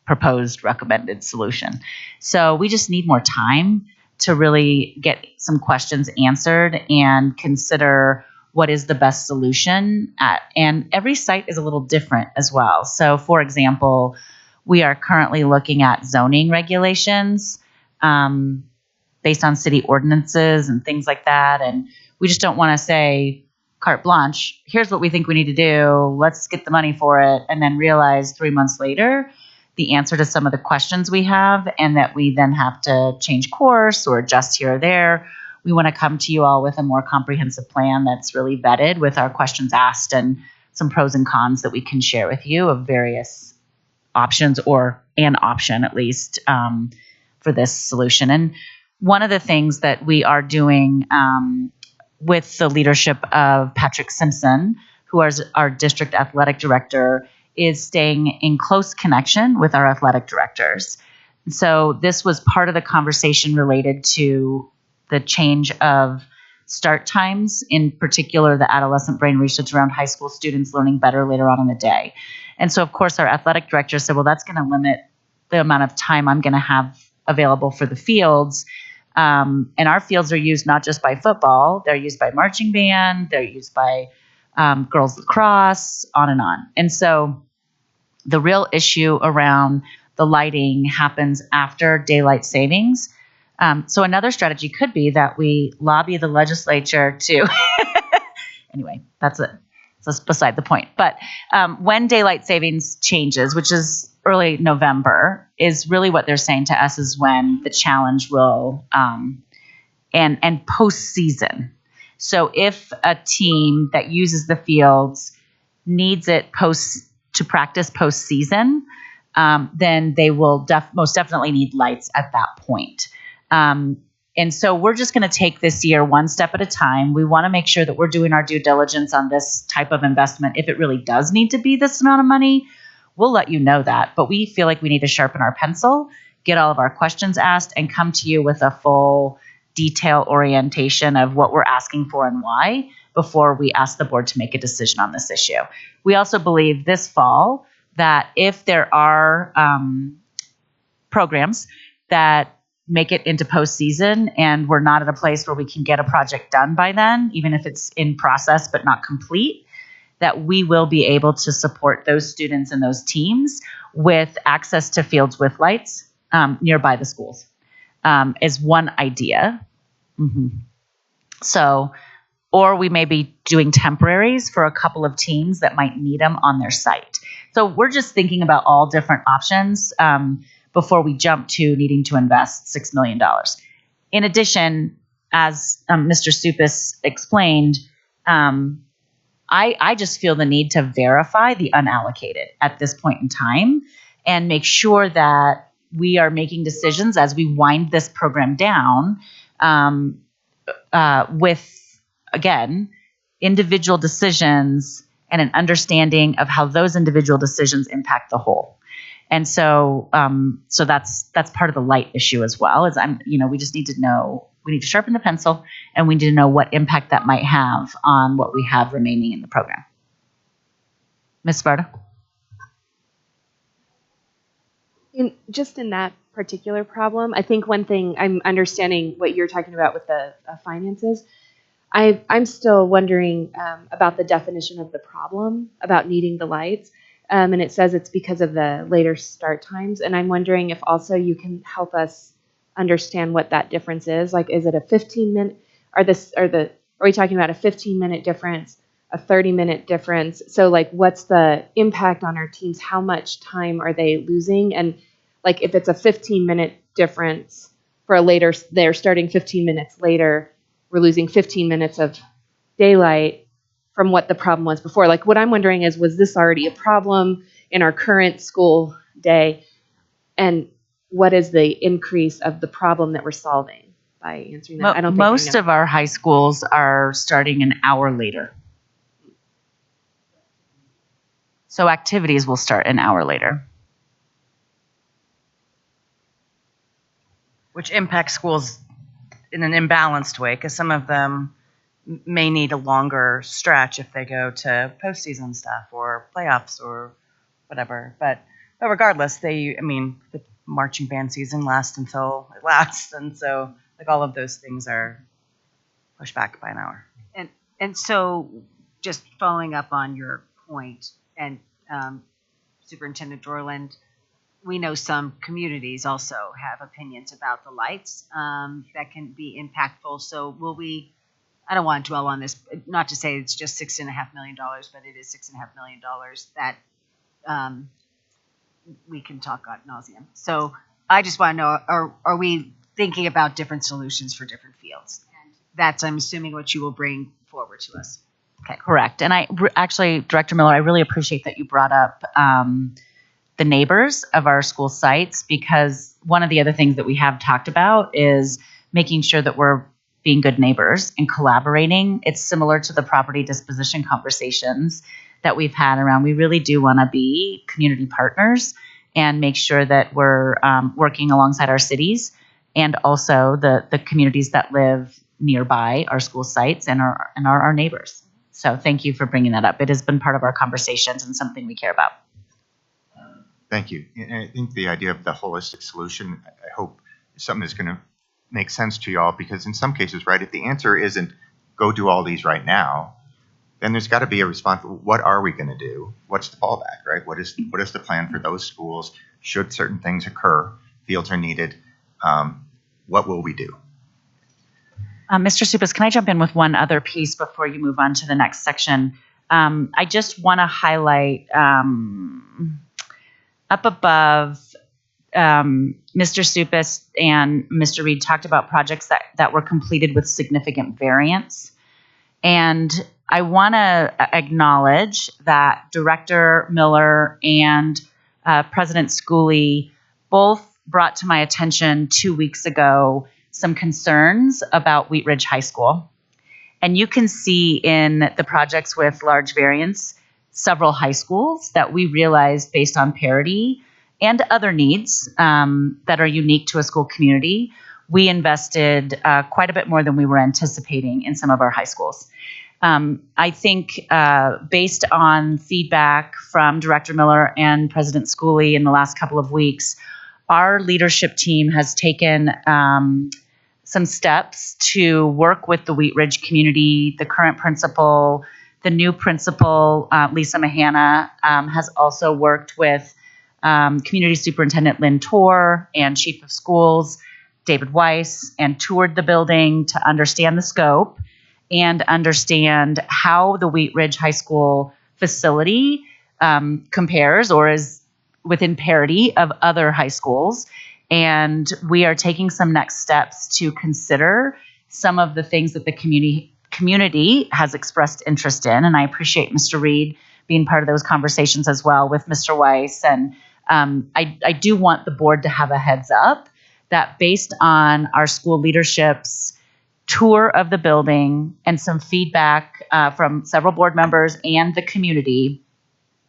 proposed recommended solution. So we just need more time to really get some questions answered and consider what is the best solution. And every site is a little different as well. So for example, we are currently looking at zoning regulations based on city ordinances and things like that. And we just don't want to say carte blanche, here's what we think we need to do, let's get the money for it, and then realize 3 months later the answer to some of the questions we have, and that we then have to change course or adjust here or there. We want to come to you all with a more comprehensive plan that's really vetted with our questions asked and some pros and cons that we can share with you of various options, or an option at least, for this solution. And one of the things that we are doing with the leadership of Patrick Simpson, who is our district athletic director, is staying in close connection with our athletic directors. So this was part of the conversation related to the change of start times, in particular the adolescent brain research around high school students learning better later on in the day. And so, of course, our athletic director said, well, that's going to limit the amount of time I'm going to have available for the fields. And our fields are used not just by football, they're used by marching band, they're used by girls lacrosse, on and on. And so the real issue around the lighting happens after daylight savings. So another strategy could be that we lobby the legislature to, anyway, that's beside the point. But when daylight savings changes, which is early November, is really what they're saying to us is when the challenge will, and postseason. So if a team that uses the fields needs it to practice postseason, then they will most definitely need lights at that point. And so we're just going to take this year one step at a time. We want to make sure that we're doing our due diligence on this type of investment. If it really does need to be this amount of money, we'll let you know that. But we feel like we need to sharpen our pencil, get all of our questions asked, and come to you with a full detail orientation of what we're asking for and why before we ask the board to make a decision on this issue. We also believe this fall that if there are programs that make it into postseason and we're not at a place where we can get a project done by then, even if it's in process but not complete, that we will be able to support those students and those teams with access to fields with lights nearby the schools, is one idea. Mm-hmm. So, or we may be doing temporaries for a couple of teams that might need them on their site. So we're just thinking about all different options before we jump to needing to invest $6 million. In addition, as Mr. Supis explained, I just feel the need to verify the unallocated at this point in time and make sure that we are making decisions as we wind this program down with, again, individual decisions and an understanding of how those individual decisions impact the whole. And so, so that's part of the light issue as well. Is we just need to know, we need to sharpen the pencil, and we need to know what impact that might have on what we have remaining in the program. Ms. Sparta? Just in that particular problem, I think one thing I'm understanding what you're talking about with the finances. I'm still wondering about the definition of the problem about needing the lights. And it says it's because of the later start times. And I'm wondering if also you can help us understand what that difference is. Like, is it a 15-minute? Are we talking about a 15-minute difference, a 30-minute difference? So, like, what's the impact on our teams? How much time are they losing? And like, if it's a 15-minute difference for a later, they're starting 15 minutes later, we're losing 15 minutes of daylight from what the problem was before. Like, what I'm wondering is, was this already a problem in our current school day? And what is the increase of the problem that we're solving by answering that? I don't think most of our high schools are starting an hour later. So activities will start an hour later. Which impacts schools in an imbalanced way, because some of them may need a longer stretch if they go to postseason stuff or playoffs or whatever. But regardless, the marching band season lasts until it lasts, and so like all of those things are pushed back by an hour. And so, just following up on your point, and Superintendent Dorland, we know some communities also have opinions about the lights that can be impactful. So will we, I don't want to dwell on this, not to say it's just $6.5 million, but it is $6.5 million that we can talk ad nauseum. So I just want to know, are we thinking about different solutions for different fields? And that's, I'm assuming, what you will bring forward to us. Okay, correct. And actually, Director Miller, I really appreciate that you brought up the neighbors of our school sites, because one of the other things that we have talked about is making sure that we're being good neighbors and collaborating. It's similar to the property disposition conversations that we've had around. We really do want to be community partners and make sure that we're working alongside our cities and also the communities that live nearby our school sites and are our neighbors. So thank you for bringing that up. It has been part of our conversations and something we care about. Thank you. And I think the idea of the holistic solution, I hope, is something that's going to make sense to y'all, because in some cases, right, if the answer isn't go do all these right now, then there's got to be a response. What are we going to do? What's the fallback, right? What is the plan for those schools should certain things occur, fields are needed? What will we do? Mr. Supis, can I jump in with one other piece before you move on to the next section? I just want to highlight up above, Mr. Supis and Mr. Reed talked about projects that were completed with significant variance. And I want to acknowledge that Director Miller and President Schooley both brought to my attention 2 weeks ago some concerns about Wheat Ridge High School. And you can see in the projects with large variance, several high schools that we realized based on parity and other needs that are unique to a school community, we invested quite a bit more than we were anticipating in some of our high schools. I think based on feedback from Director Miller and President Schooley in the last couple of weeks, our leadership team has taken some steps to work with the Wheat Ridge community. The current principal, the new principal, Lisa Mahana, has also worked with Community Superintendent Lynn Torr and Chief of Schools David Weiss, and toured the building to understand the scope and understand how the Wheat Ridge High School facility compares or is within parity of other high schools. And we are taking some next steps to consider some of the things that the community has expressed interest in. And I appreciate Mr. Reed being part of those conversations as well with Mr. Weiss. And I do want the board to have a heads up that based on our school leadership's tour of the building and some feedback from several board members and the community,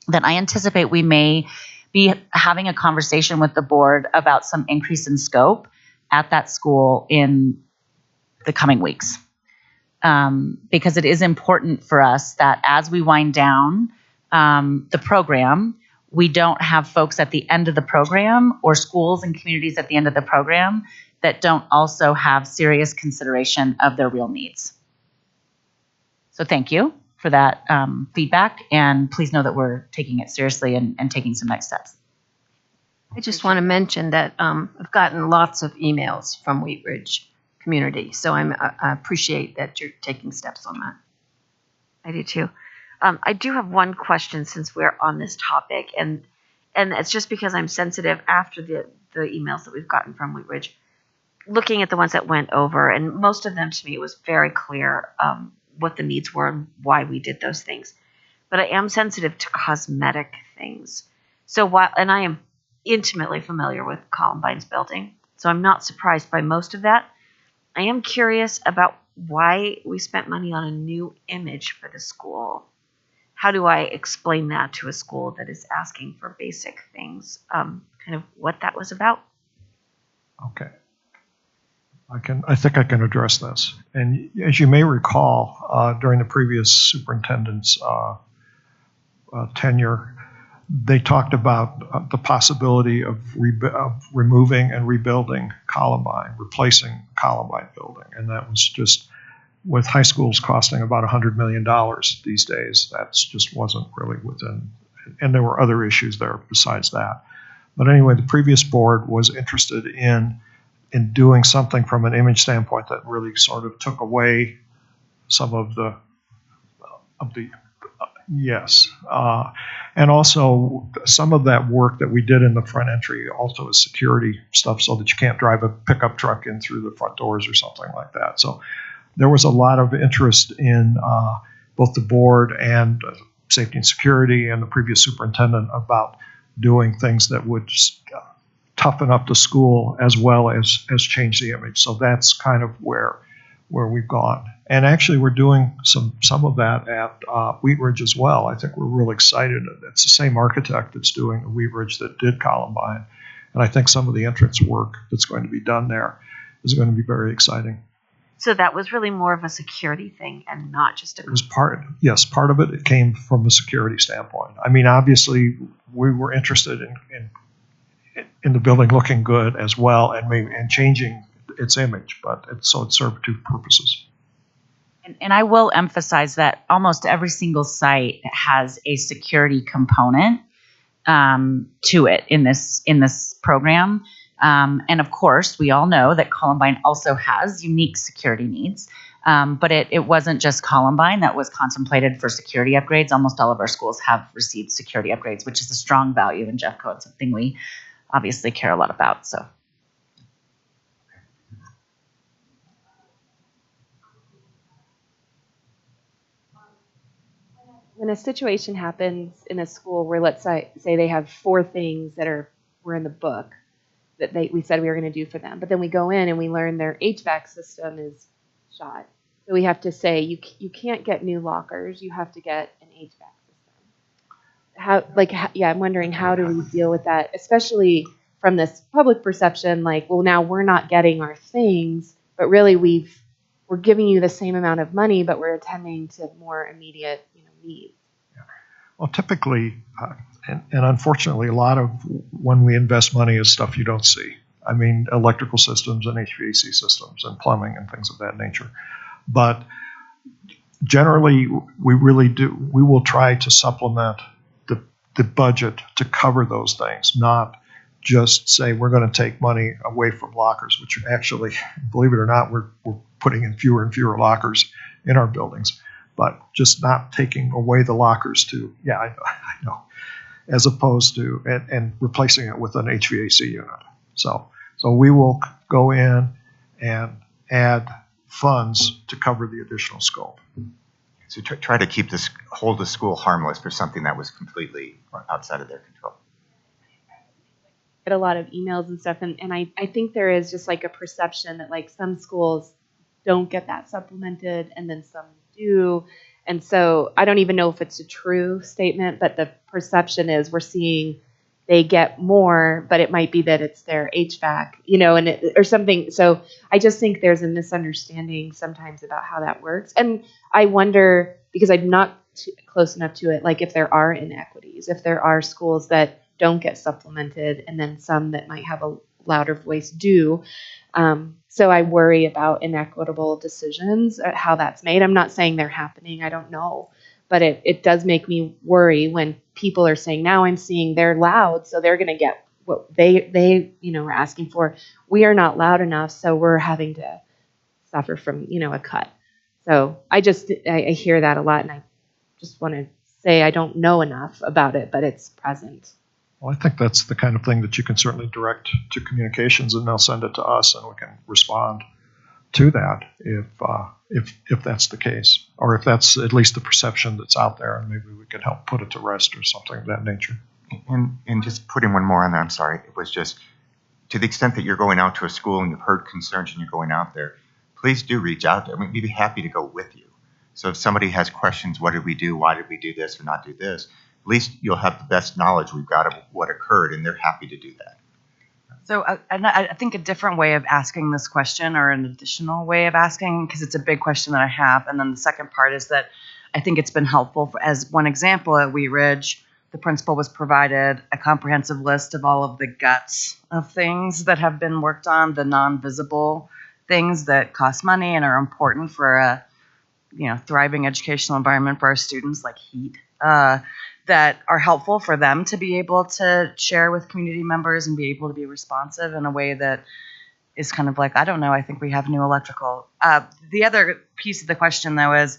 that I anticipate we may be having a conversation with the board about some increase in scope at that school in the coming weeks. Because it is important for us that as we wind down the program, we don't have folks at the end of the program or schools and communities at the end of the program that don't also have serious consideration of their real needs. So thank you for that feedback, and please know that we're taking it seriously and taking some next steps. I just want to mention that I've gotten lots of emails from Wheat Ridge community, so I appreciate that you're taking steps on that. I do too. I do have one question since we're on this topic, and it's just because I'm sensitive after the emails that we've gotten from Wheat Ridge, looking at the ones that went over, and most of them to me it was very clear what the needs were and why we did those things. But I am sensitive to cosmetic things. So and I am intimately familiar with Columbine's building, so I'm not surprised by most of that. I am curious about why we spent money on a new image for the school. How do I explain that to a school that is asking for basic things? Kind of what that was about. Okay. I think I can address this. And as you may recall, during the previous superintendent's tenure, they talked about the possibility of removing and rebuilding Columbine, replacing Columbine building. And that was just, with high schools costing about $100 million these days, that just wasn't really within, and there were other issues there besides that. But anyway, the previous board was interested in doing something from an image standpoint that really sort of took away some of the yes. And also some of that work that we did in the front entry also is security stuff, so that you can't drive a pickup truck in through the front doors or something like that. So there was a lot of interest in both the board and safety and security and the previous superintendent about doing things that would toughen up the school as well as change the image. So that's kind of where we've gone. And actually, we're doing some of that at Wheat Ridge as well. I think we're really excited. It's the same architect that's doing the Wheat Ridge that did Columbine. And I think some of the entrance work that's going to be done there is going to be very exciting. So that was really more of a security thing and not just It was part of it. It came from a security standpoint. I mean, obviously, we were interested in the building looking good as well, and changing its image, but it served two purposes. And I will emphasize that almost every single site has a security component to it in this program. And of course, we all know that Columbine also has unique security needs. But it wasn't just Columbine that was contemplated for security upgrades. Almost all of our schools have received security upgrades, which is a strong value in Jeffco. It's something we obviously care a lot about. So. When a situation happens in a school where, let's say they have 4 things that were in the book that we said we were going to do for them, but then we go in and we learn their HVAC system is shot. So we have to say, you can't get new lockers, you have to get an HVAC system. I'm wondering, how do we deal with that, especially from this public perception, like, well, now we're not getting our things, but really we're giving you the same amount of money, but we're attending to more immediate needs. Yeah. Well, typically, and unfortunately, a lot of when we invest money is stuff you don't see. I mean, electrical systems and HVAC systems and plumbing and things of that nature. But generally, we will try to supplement the budget to cover those things, not just say we're going to take money away from lockers, which actually, believe it or not, we're putting in fewer and fewer lockers in our buildings, but just not taking away the lockers I know, as opposed to, and replacing it with an HVAC unit. So we will go in and add funds to cover the additional scope. So try to hold the school harmless for something that was completely outside of their control. Get a lot of emails and stuff, and I think there is just like a perception that like some schools don't get that supplemented and then some do. And so I don't even know if it's a true statement, but the perception is we're seeing they get more, but it might be that it's their HVAC, or something. So I just think there's a misunderstanding sometimes about how that works. And I wonder, because I'm not close enough to it, like if there are inequities, if there are schools that don't get supplemented and then some that might have a louder voice do. So I worry about inequitable decisions, how that's made. I'm not saying they're happening. I don't know. But it does make me worry when people are saying, now I'm seeing they're loud, so they're going to get what they are asking for. We are not loud enough, so we're having to suffer from, a cut. So I hear that a lot, and I just want to say I don't know enough about it, but it's present. Well, I think that's the kind of thing that you can certainly direct to communications, and they'll send it to us, and we can respond to that if that's the case, or if that's at least the perception that's out there, and maybe we could help put it to rest or something of that nature. And just putting one more on that, I'm sorry, it was just to the extent that you're going out to a school and you've heard concerns and you're going out there, please do reach out. We'd be happy to go with you. So if somebody has questions, what did we do? Why did we do this or not do this? At least you'll have the best knowledge we've got of what occurred, and they're happy to do that. So I think a different way of asking this question, or an additional way of asking, because it's a big question that I have. And then the second part is that I think it's been helpful. As one example, at Wheat Ridge, the principal was provided a comprehensive list of all of the guts of things that have been worked on, the non-visible things that cost money and are important for a thriving educational environment for our students, like heat. That are helpful for them to be able to share with community members and be able to be responsive in a way that is kind of like, I don't know, I think we have new electrical. The other piece of the question, though, is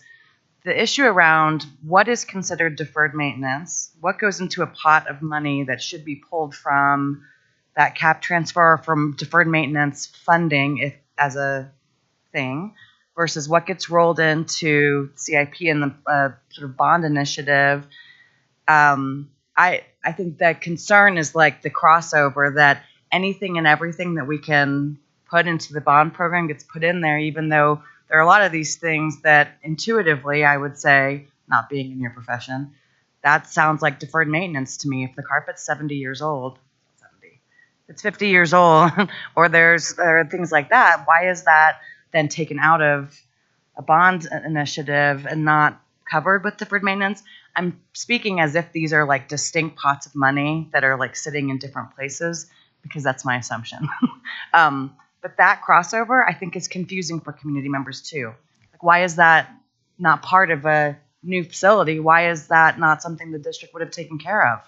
the issue around what is considered deferred maintenance, what goes into a pot of money that should be pulled from that cap transfer or from deferred maintenance funding as a thing, versus what gets rolled into CIP and the sort of bond initiative. I think the concern is like the crossover, that anything and everything that we can put into the bond program gets put in there, even though there are a lot of these things that intuitively I would say, not being in your profession, that sounds like deferred maintenance to me. If the carpet's 70 years old, it's 50 years old, or there are things like that, why is that then taken out of a bond initiative and not covered with deferred maintenance? I'm speaking as if these are like distinct pots of money that are like sitting in different places, because that's my assumption. But that crossover, I think, is confusing for community members too. Like, why is that not part of a new facility? Why is that not something the district would have taken care of?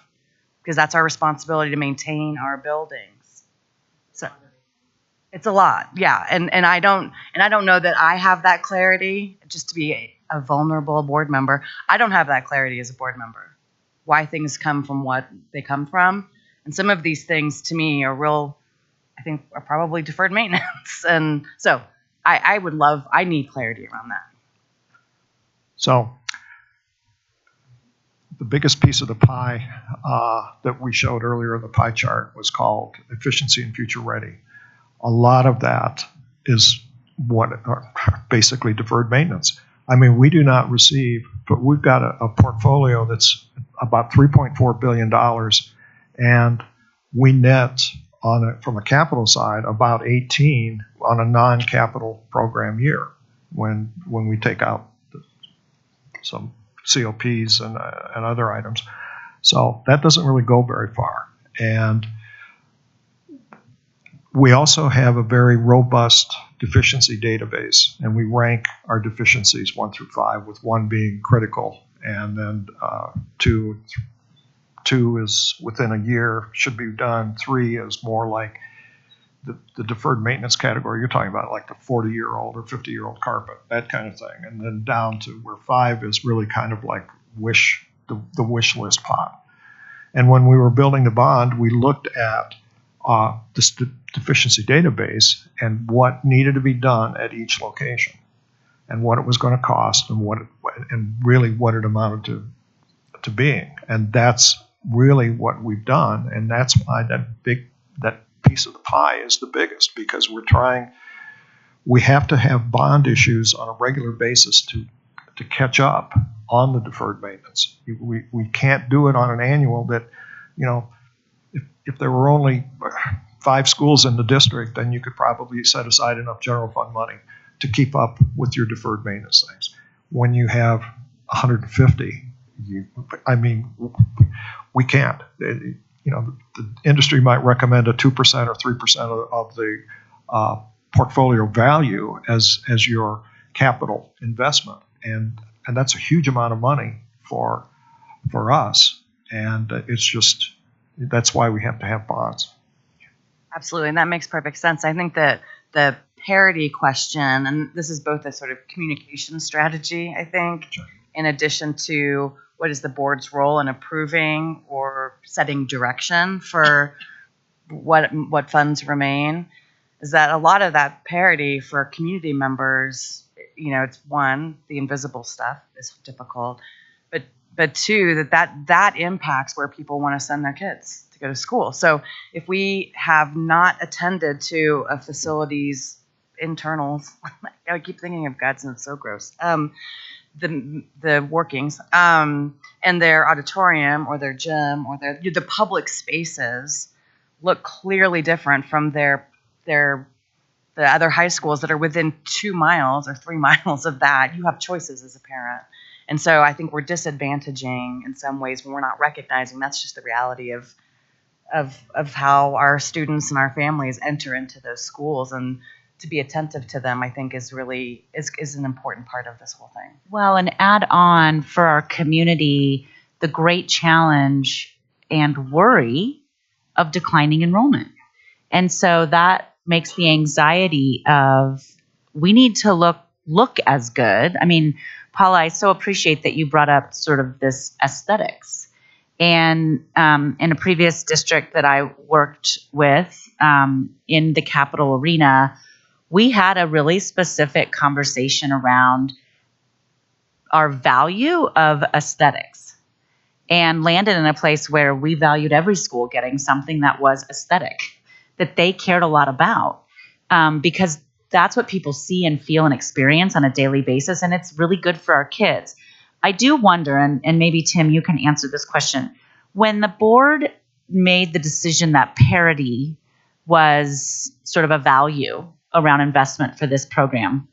Because that's our responsibility to maintain our buildings. So it's a lot, yeah. And I don't know that I have that clarity. Just to be a vulnerable board member, I don't have that clarity as a board member. Why things come from what they come from, and some of these things to me are probably deferred maintenance. And so I need clarity around that. So the biggest piece of the pie that we showed earlier in the pie chart was called efficiency and future ready. A lot of that is what are basically deferred maintenance. I mean, we do not receive, but we've got a portfolio that's about $3.4 billion, and we net from a capital side about 18 on a non-capital program year when we take out some COPs and other items. So that doesn't really go very far. And we also have a very robust deficiency database, and we rank our deficiencies 1 through 5, with 1 being critical, and then 2 is within a year, should be done. 3 is more like the deferred maintenance category you're talking about, like the 40-year-old or 50-year-old carpet, that kind of thing. And then down to where 5 is really kind of like the wish list pot. And when we were building the bond, we looked at deficiency database and what needed to be done at each location, and what it was going to cost, and really what it amounted to being. And that's really what we've done, and that's why that piece of the pie is the biggest, because we have to have bond issues on a regular basis to catch up on the deferred maintenance. We can't do it on an annual that, if there were only 5 schools in the district, then you could probably set aside enough general fund money to keep up with your deferred maintenance things. When you have 150, we can't. The industry might recommend a 2% or 3% of the portfolio value as your capital investment, and that's a huge amount of money for us, and that's why we have to have bonds. Absolutely, and that makes perfect sense. I think that the parity question, and this is both a sort of communication strategy, I think, in addition to what is the board's role in approving or setting direction for what funds remain, is that a lot of that parity for community members, it's one, the invisible stuff is difficult, but two, that impacts where people want to send their kids to go to school. So if we have not attended to a facility's internals, I keep thinking of guts and it's so gross, the workings, and their auditorium or their gym or the public spaces look clearly different from the other high schools that are within 2 miles or 3 miles of that. You have choices as a parent. And so I think we're disadvantaging in some ways when we're not recognizing that's just the reality of how our students and our families enter into those schools, and to be attentive to them, I think is an important part of this whole thing. Well, and add on for our community the great challenge and worry of declining enrollment. And so that makes the anxiety of we need to look as good. I mean, Paula, I so appreciate that you brought up sort of this aesthetics. And in a previous district that I worked with in the Capital Arena, we had a really specific conversation around our value of aesthetics, and landed in a place where we valued every school getting something that was aesthetic, that they cared a lot about, because that's what people see and feel and experience on a daily basis, and it's really good for our kids. I do wonder, and maybe Tim, you can answer this question. When the board made the decision that parity was sort of a value around investment for this program,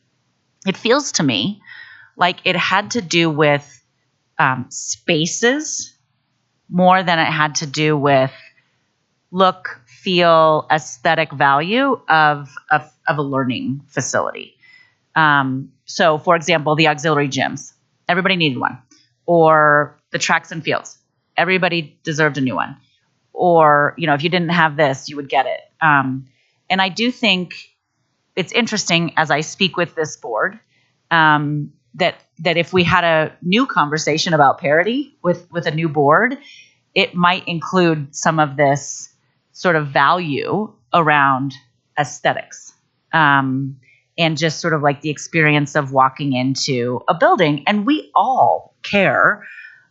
it feels to me like it had to do with spaces more than it had to do with look, feel, aesthetic value of a learning facility. So, for example, the auxiliary gyms, everybody needed one. Or the tracks and fields, everybody deserved a new one. Or, if you didn't have this, you would get it. And I do think it's interesting as I speak with this board, that if we had a new conversation about parity with a new board, it might include some of this sort of value around aesthetics, and just sort of like the experience of walking into a building. And we all care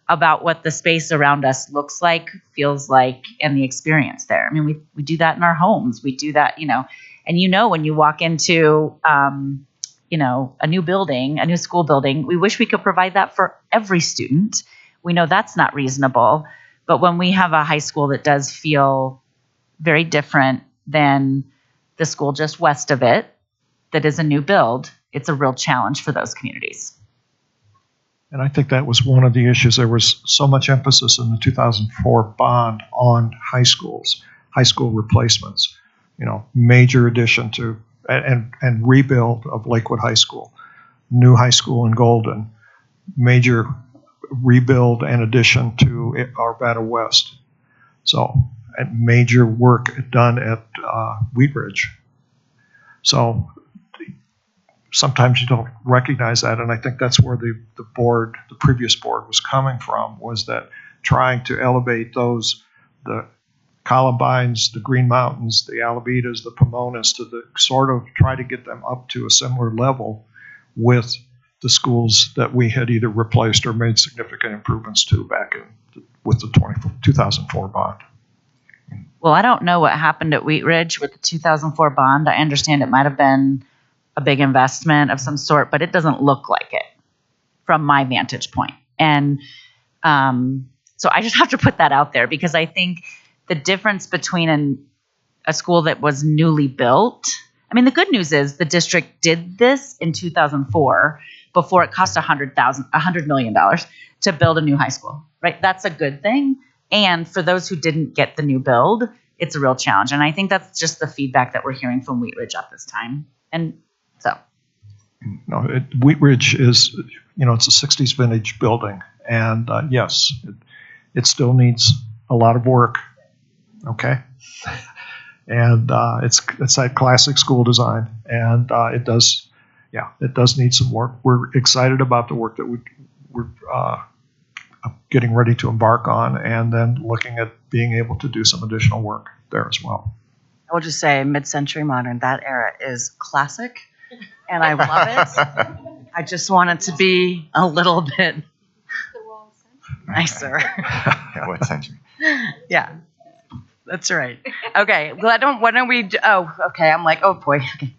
about what the space around us looks like, feels like, and the experience there. I mean, we do that in our homes. We do that, and when you walk into, a new building, a new school building, we wish we could provide that for every student. We know that's not reasonable. But when we have a high school that does feel very different than the school just west of it, that is a new build, it's a real challenge for those communities. And I think that was one of the issues. There was so much emphasis in the 2004 bond on high schools, high school replacements, major addition to and rebuild of Lakewood High School, new high school in Golden, major rebuild and addition to Arvada West. So, major work done at Wheat Ridge. So, sometimes you don't recognize that, and I think that's where the previous board was coming from, was that trying to elevate the Columbines, the Green Mountains, the Alavitas, the Pomonas, to sort of try to get them up to a similar level with the schools that we had either replaced or made significant improvements to back with the 2004 bond. Well, I don't know what happened at Wheat Ridge with the 2004 bond. I understand it might have been a big investment of some sort, but it doesn't look like it from my vantage point. And so I just have to put that out there, because I think the difference between a school that was newly built, I mean, the good news is the district did this in 2004 before it cost $100 million to build a new high school, right? That's a good thing. And for those who didn't get the new build, it's a real challenge. And I think that's just the feedback that we're hearing from Wheat Ridge at this time. And so. No, Wheat Ridge is, it's a 60s vintage building. And yes, it still needs a lot of work. Okay. And it's that classic school design. And it does need some work. We're excited about the work that we're getting ready to embark on, and then looking at being able to do some additional work there as well. I will just say, mid-century modern, that era is classic, and I love it. I just want it to be a little bit nicer. Yeah, what century? Yeah, that's right. Okay, well, why don't we, okay, I'm like, oh boy. Okay.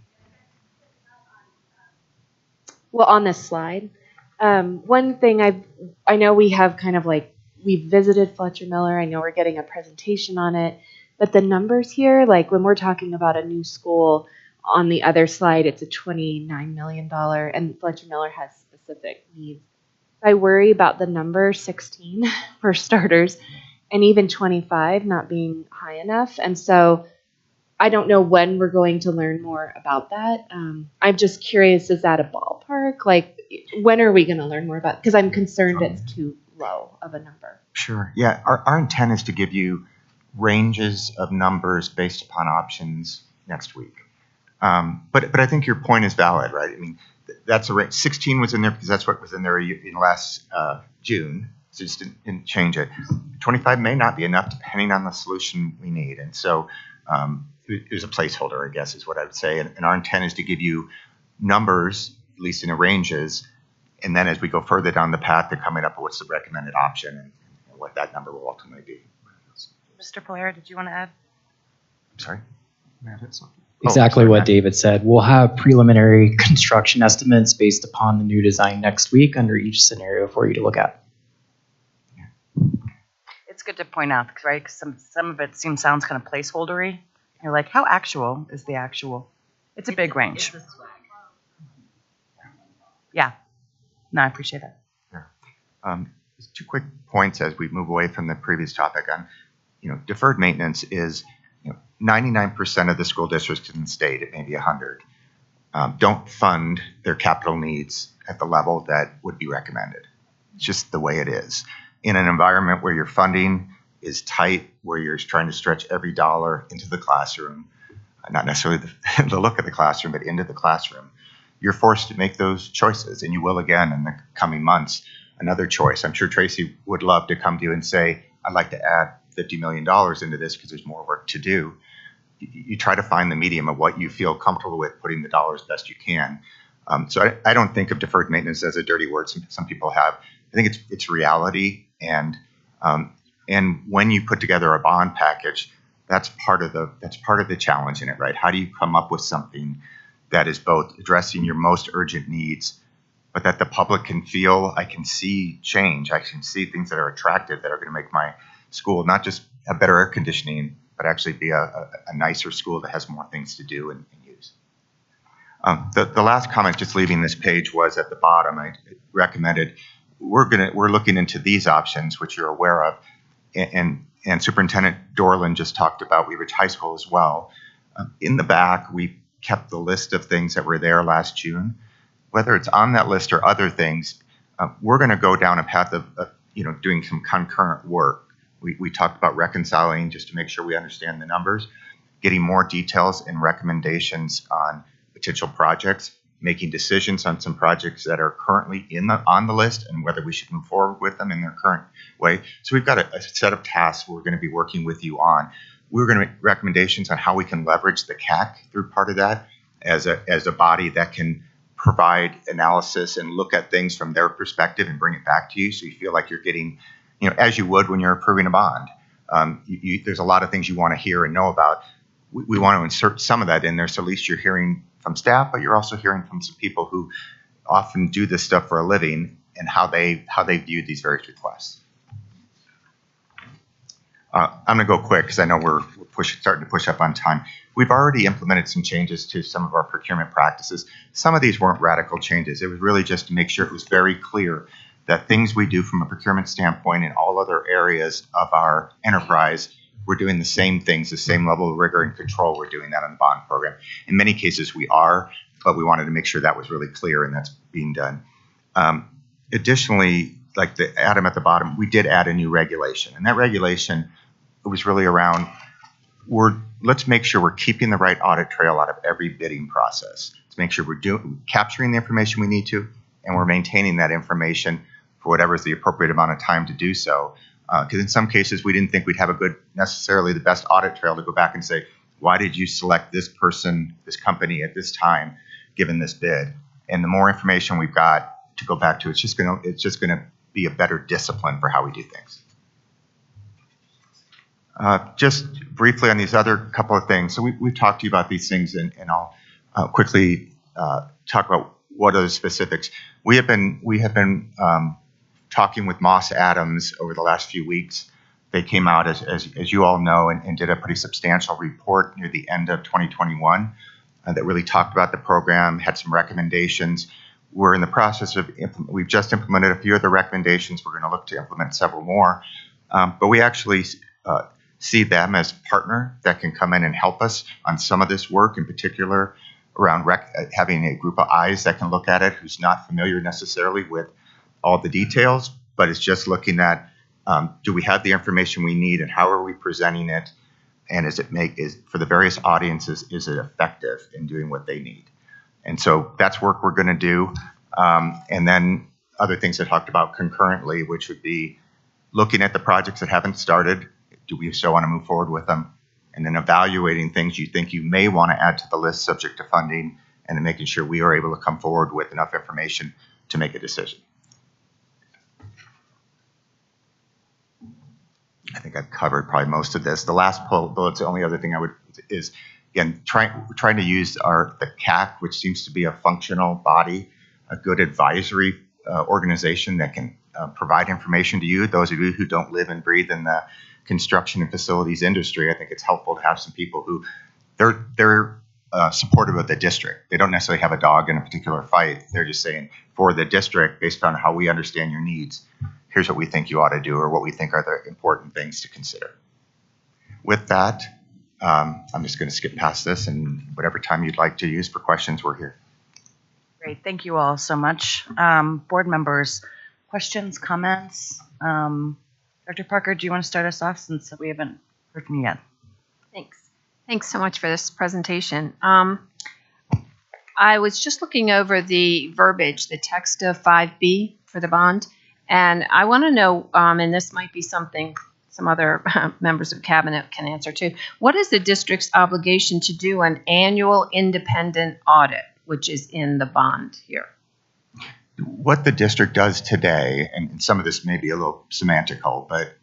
Well, on this slide, one thing I know we have kind of like, we've visited Fletcher Miller. I know we're getting a presentation on it, but the numbers here, like when we're talking about a new school, on the other slide, it's a $29 million, and Fletcher Miller has specific needs. I worry about the number 16 for starters, and even 25 not being high enough. And so I don't know when we're going to learn more about that. I'm just curious, is that a ballpark? Like, when are we going to learn more about it? Because I'm concerned it's too low of a number. Sure. Yeah, our intent is to give you ranges of numbers based upon options next week. But I think your point is valid, right? I mean, that's a range. 16 was in there because that's what was in there in last June. So just didn't change it. 25 may not be enough depending on the solution we need. And so it was a placeholder, I guess, is what I would say. And our intent is to give you numbers, at least in the ranges. And then as we go further down the path, to coming up with what's the recommended option and what that number will ultimately be. Mr. Polera, did you want to add? I'm sorry? May I add something? Exactly what David said. We'll have preliminary construction estimates based upon the new design next week under each scenario for you to look at. It's good to point out, right? Because some of it sounds kind of placeholdery. You're like, how actual is the actual? It's a big range. It's a swag. Yeah. No, I appreciate that. Yeah. Just 2 quick points as we move away from the previous topic on, deferred maintenance is, 99% of the school districts in the state, it may be 100, don't fund their capital needs at the level that would be recommended. It's just the way it is. In an environment where your funding is tight, where you're trying to stretch every dollar into the classroom, not necessarily the look of the classroom, but into the classroom, you're forced to make those choices, and you will again in the coming months. Another choice. I'm sure Tracy would love to come to you and say, I'd like to add $50 million into this because there's more work to do. You try to find the medium of what you feel comfortable with putting the dollars best you can. So I don't think of deferred maintenance as a dirty word some people have. I think it's reality, and when you put together a bond package, that's part of the challenge in it, right? How do you come up with something that is both addressing your most urgent needs, but that the public can feel, I can see change, I can see things that are attractive that are going to make my school not just have better air conditioning, but actually be a nicer school that has more things to do and use. The last comment, just leaving this page, was at the bottom. I recommended we're looking into these options, which you're aware of, and Superintendent Dorland just talked about Wheat Ridge High School as well. In the back, we kept the list of things that were there last June. Whether it's on that list or other things, we're going to go down a path of doing some concurrent work. We talked about reconciling just to make sure we understand the numbers, getting more details and recommendations on potential projects, making decisions on some projects that are currently on the list and whether we should move forward with them in their current way. So we've got a set of tasks we're going to be working with you on. we're going to make recommendations on how we can leverage the CAC through part of that as a body that can provide analysis and look at things from their perspective and bring it back to you, so you feel like you're getting, as you would when you're approving a bond. There's a lot of things you want to hear and know about. We want to insert some of that in there, so at least you're hearing from staff, but you're also hearing from some people who often do this stuff for a living and how they view these various requests. I'm going to go quick because I know we're starting to push up on time. We've already implemented some changes to some of our procurement practices. Some of these weren't radical changes. It was really just to make sure it was very clear that things we do from a procurement standpoint in all other areas of our enterprise, we're doing the same things, the same level of rigor and control. We're doing that on the bond program. In many cases we are, but we wanted to make sure that was really clear and that's being done. Additionally, like the atom at the bottom, we did add a new regulation, and that regulation was really around let's make sure we're keeping the right audit trail out of every bidding process. Let's make sure we're capturing the information we need to, and we're maintaining that information for whatever is the appropriate amount of time to do so. Because in some cases, we didn't think we'd have necessarily the best audit trail to go back and say, why did you select this person, this company at this time, given this bid? And the more information we've got to go back to, it's just gonna be a better discipline for how we do things. Just briefly on these other couple of things. So we've talked to you about these things, and I'll quickly talk about what are the specifics. We have been talking with Moss Adams over the last few weeks. They came out, as you all know, and did a pretty substantial report near the end of 2021 that really talked about the program, had some recommendations. We're in the process of we've just implemented a few of the recommendations. We're going to look to implement several more, but we actually see them as a partner that can come in and help us on some of this work, in particular around having a group of eyes that can look at it, who's not familiar necessarily with all the details, but is just looking at, do we have the information we need, and how are we presenting it, and is for the various audiences, is it effective in doing what they need? And so that's work we're going to do. And then other things I talked about concurrently, which would be looking at the projects that haven't started. Do we still want to move forward with them? And then evaluating things you think you may want to add to the list subject to funding, and then making sure we are able to come forward with enough information to make a decision. I think I've covered probably most of this. The last bullet's the only other thing I would is, again, trying to use the CAC, which seems to be a functional body, a good advisory organization that can provide information to you. Those of you who don't live and breathe in the construction and facilities industry, I think it's helpful to have some people who they're supportive of the district. They don't necessarily have a dog in a particular fight. They're just saying, for the district, based on how we understand your needs, here's what we think you ought to do, or what we think are the important things to consider. With that, I'm just going to skip past this, and whatever time you'd like to use for questions, we're here. Great. Thank you all so much. Board members, questions, comments? Dr. Parker, do you want to start us off since we haven't heard from you yet? Thanks. Thanks so much for this presentation. I was just looking over the verbiage, the text of 5B for the bond, and I want to know, and this might be something some other members of cabinet can answer too, what is the district's obligation to do an annual independent audit, which is in the bond here? What the district does today, and some of this may be a little semantical, but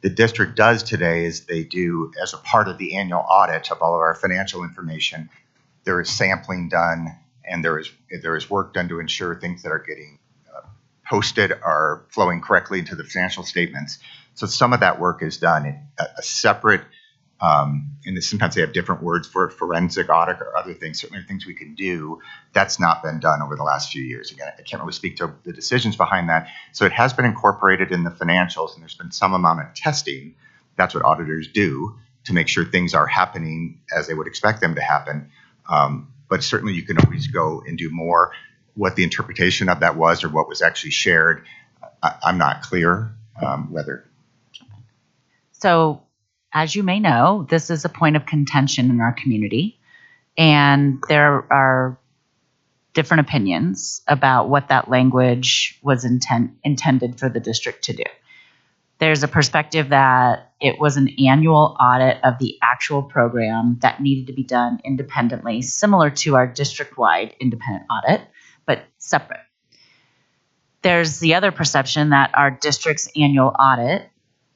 the district does today is they do, as a part of the annual audit of all of our financial information, there is sampling done, and there is work done to ensure things that are getting posted are flowing correctly into the financial statements. So some of that work is done. A separate, and sometimes they have different words for it, forensic audit or other things, certainly things we can do. That's not been done over the last few years. Again, I can't really speak to the decisions behind that. So it has been incorporated in the financials, and there's been some amount of testing. That's what auditors do to make sure things are happening as they would expect them to happen. But certainly you can always go and do more. What the interpretation of that was, or what was actually shared, I'm not clear whether. So, as you may know, this is a point of contention in our community, and there are different opinions about what that language was intended for the district to do. There's a perspective that it was an annual audit of the actual program that needed to be done independently, similar to our district-wide independent audit, but separate. There's the other perception that our district's annual audit,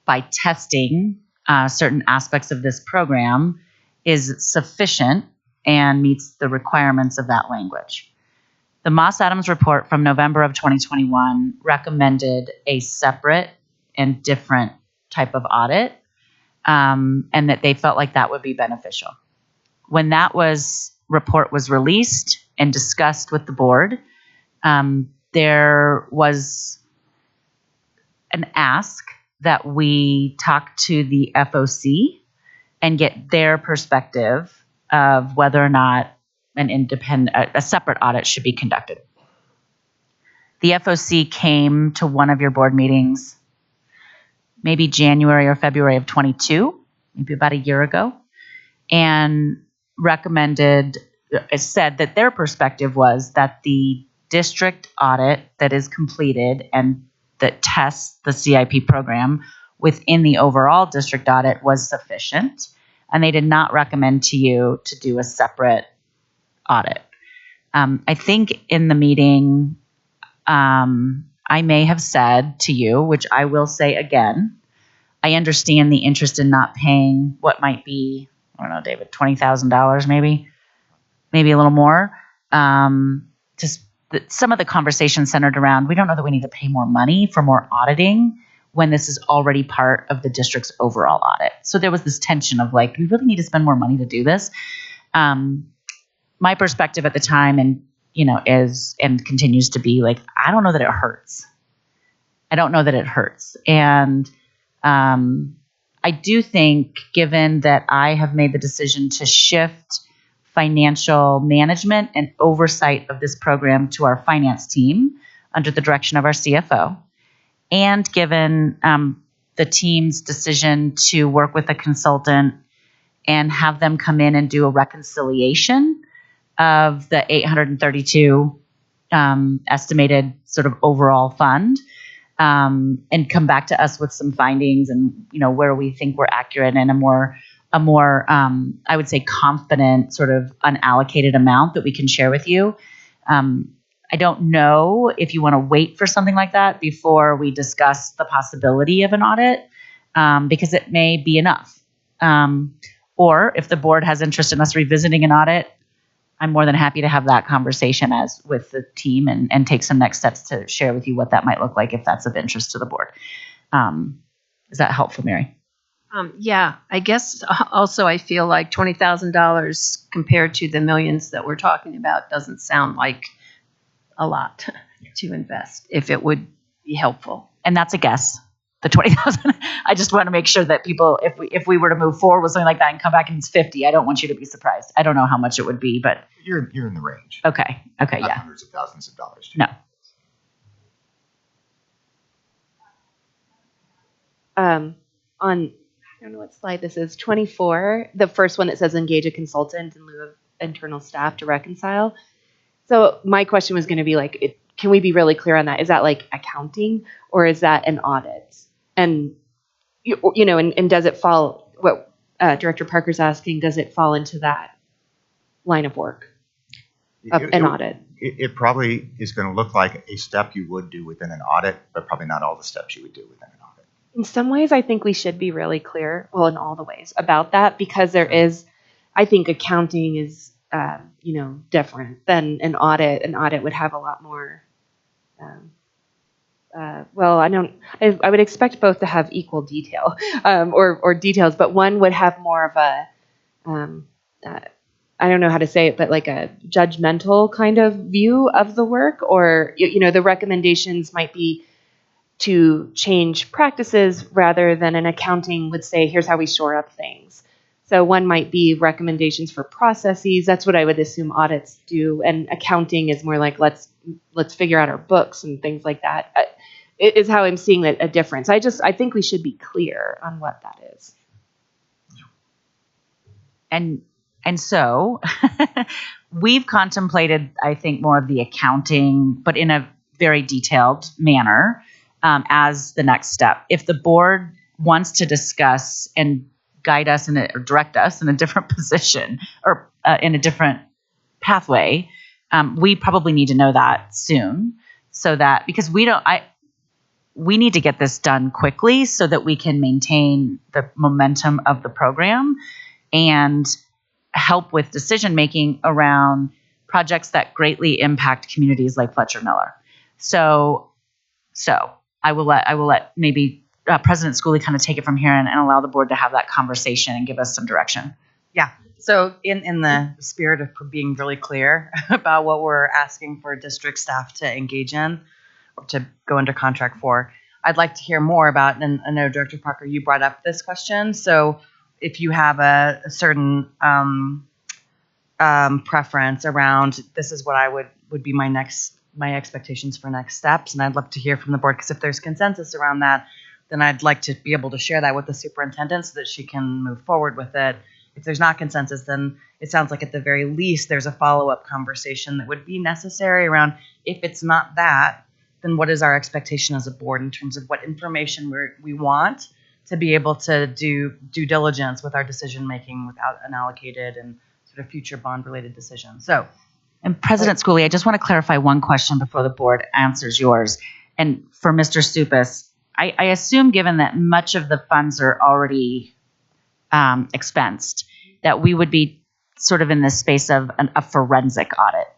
by testing certain aspects of this program, is sufficient and meets the requirements of that language. The Moss Adams report from November of 2021 recommended a separate and different type of audit, and that they felt like that would be beneficial. When that report was released and discussed with the board, there was an ask that we talk to the FOC and get their perspective of whether or not a separate audit should be conducted. The FOC came to one of your board meetings, maybe January or February of 22, maybe about a year ago, and said that their perspective was that the district audit that is completed and that tests the CIP program within the overall district audit was sufficient, and they did not recommend to you to do a separate audit. I think in the meeting, I may have said to you, which I will say again, I understand the interest in not paying what might be, I don't know, David, $20,000 maybe a little more. Some of the conversation centered around, we don't know that we need to pay more money for more auditing when this is already part of the district's overall audit. So there was this tension of like, we really need to spend more money to do this. My perspective at the time is and continues to be like, I don't know that it hurts. And I do think, given that I have made the decision to shift financial management and oversight of this program to our finance team under the direction of our CFO, and given the team's decision to work with a consultant and have them come in and do a reconciliation of the 832 estimated sort of overall fund, and come back to us with some findings and where we think we're accurate and a more I would say confident sort of unallocated amount that we can share with you. I don't know if you want to wait for something like that before we discuss the possibility of an audit, because it may be enough. Or if the board has interest in us revisiting an audit, I'm more than happy to have that conversation with the team and take some next steps to share with you what that might look like if that's of interest to the board. Is that helpful, Mary? Yeah, I guess also I feel like $20,000 compared to the millions that we're talking about doesn't sound like a lot to invest if it would be helpful. And that's a guess. The 20,000. I just want to make sure that people, if we were to move forward with something like that and come back and it's 50, I don't want you to be surprised. I don't know how much it would be, but You're in the range. Okay, Not yeah. hundreds of thousands of dollars. No. On, I don't know what slide this is, 24, the first one that says engage a consultant in lieu of internal staff to reconcile. So my question was going to be like, can we be really clear on that? Is that like accounting or is that an audit? And, and does it fall, what Director Parker's asking, does it fall into that line of work of an audit? It probably is going to look like a step you would do within an audit, but probably not all the steps you would do within an audit. In some ways, I think we should be really clear, well, in all the ways, about that, because there is, I think accounting is, different than an audit. An audit would have a lot more, I would expect both to have equal detail, or details, but one would have more of a, I don't know how to say it, but like a judgmental kind of view of the work, or, the recommendations might be to change practices rather than an accounting would say, here's how we shore up things. So one might be recommendations for processes. That's what I would assume audits do. And accounting is more like, let's figure out our books and things like that. It is how I'm seeing a difference. I think we should be clear on what that is. And so we've contemplated, I think, more of the accounting, but in a very detailed manner. as the next step. If the board wants to discuss and guide us or direct us in a different position or in a different pathway, we probably need to know that soon, so that because we need to get this done quickly so that we can maintain the momentum of the program and help with decision making around projects that greatly impact communities like Fletcher Miller. So I will let maybe President Schooley kind of take it from here and allow the board to have that conversation and give us some direction. Yeah. So in the spirit of being really clear about what we're asking for district staff to engage in or to go under contract for, I'd like to hear more about, and I know Director Parker, you brought up this question. So if you have a certain preference around this is what I would be my expectations for next steps, and I'd love to hear from the board, because if there's consensus around that, then I'd like to be able to share that with the superintendent so that she can move forward with it. If there's not consensus, then it sounds like at the very least there's a follow-up conversation that would be necessary around, if it's not that, then what is our expectation as a board in terms of what information we want to be able to do due diligence with our decision making without an allocated and sort of future bond related decisions. So, and President Schooley, I just want to clarify one question before the board answers yours. And for Mr. Stupas, I assume, given that much of the funds are already expensed, that we would be sort of in this space of a forensic audit.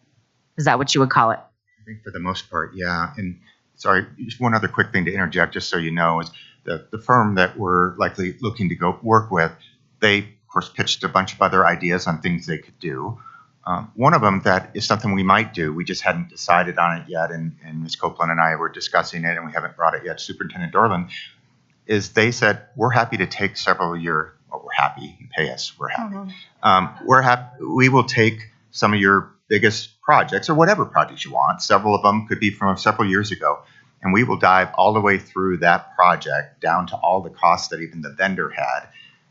Is that what you would call it? I think for the most part, yeah. And sorry, just one other quick thing to interject, just so you know, is the firm that we're likely looking to go work with, they, of course, pitched a bunch of other ideas on things they could do. One of them that is something we might do, we just hadn't decided on it yet, and Ms. Copeland and I were discussing it, and we haven't brought it yet, Superintendent Dorland, is they said, we're happy to take several of your, well, we're happy, you pay us, we're happy. We're happy, we will take some of your biggest projects, or whatever projects you want, several of them could be from several years ago, and we will dive all the way through that project down to all the costs that even the vendor had,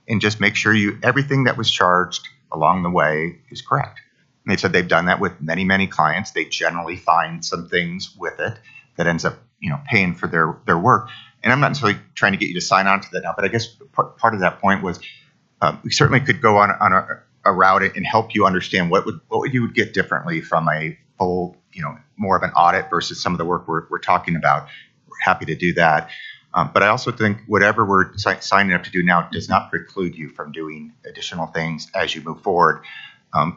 and just make sure everything that was charged along the way is correct. And they said they've done that with many, many clients. They generally find some things with it that ends up, paying for their work. And I'm not necessarily trying to get you to sign on to that now, but I guess part of that point was we certainly could go on a route and help you understand what you would get differently from a full, more of an audit versus some of the work we're talking about. We're happy to do that. But I also think whatever we're signing up to do now does not preclude you from doing additional things as you move forward.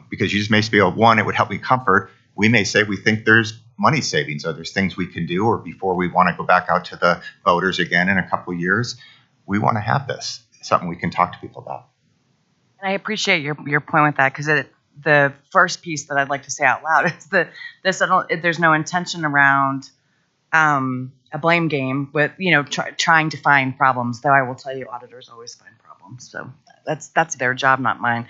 Because you just may feel, one, it would help me comfort. We may say we think there's money savings, or there's things we can do, or before we want to go back out to the voters again in a couple of years, we want to have this, something we can talk to people about. and I appreciate your point with that, because the first piece that I'd like to say out loud is that there's no intention around a blame game with trying to find problems. Though I will tell you, auditors always find problems, so that's their job, not mine.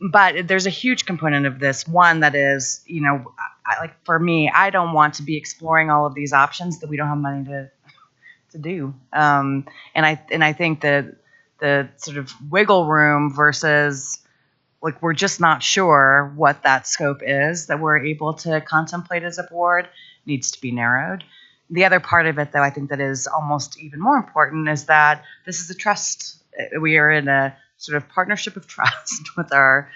But there's a huge component of this. One that is, for me, I don't want to be exploring all of these options that we don't have money to do. And I think that the sort of wiggle room versus we're just not sure what that scope is that we're able to contemplate as a board needs to be narrowed. The other part of it, though, I think that is almost even more important is that this is a trust. We are in a sort of partnership of trust with our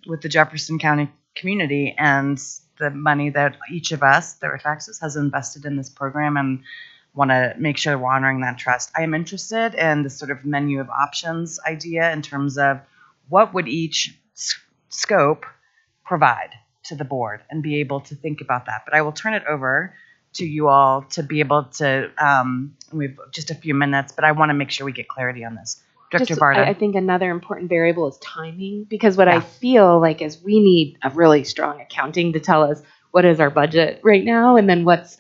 with the Jefferson County community, and the money that each of us, their taxes, has invested in this program, and want to make sure we're honoring that trust. I am interested in the sort of menu of options idea in terms of what would each scope provide to the board, and be able to think about that. But I will turn it over to you all to be able to, we've just a few minutes, but I want to make sure we get clarity on this. Director Barta. I think another important variable is timing, because what I feel like is we need a really strong accounting to tell us what is our budget right now, and then what's,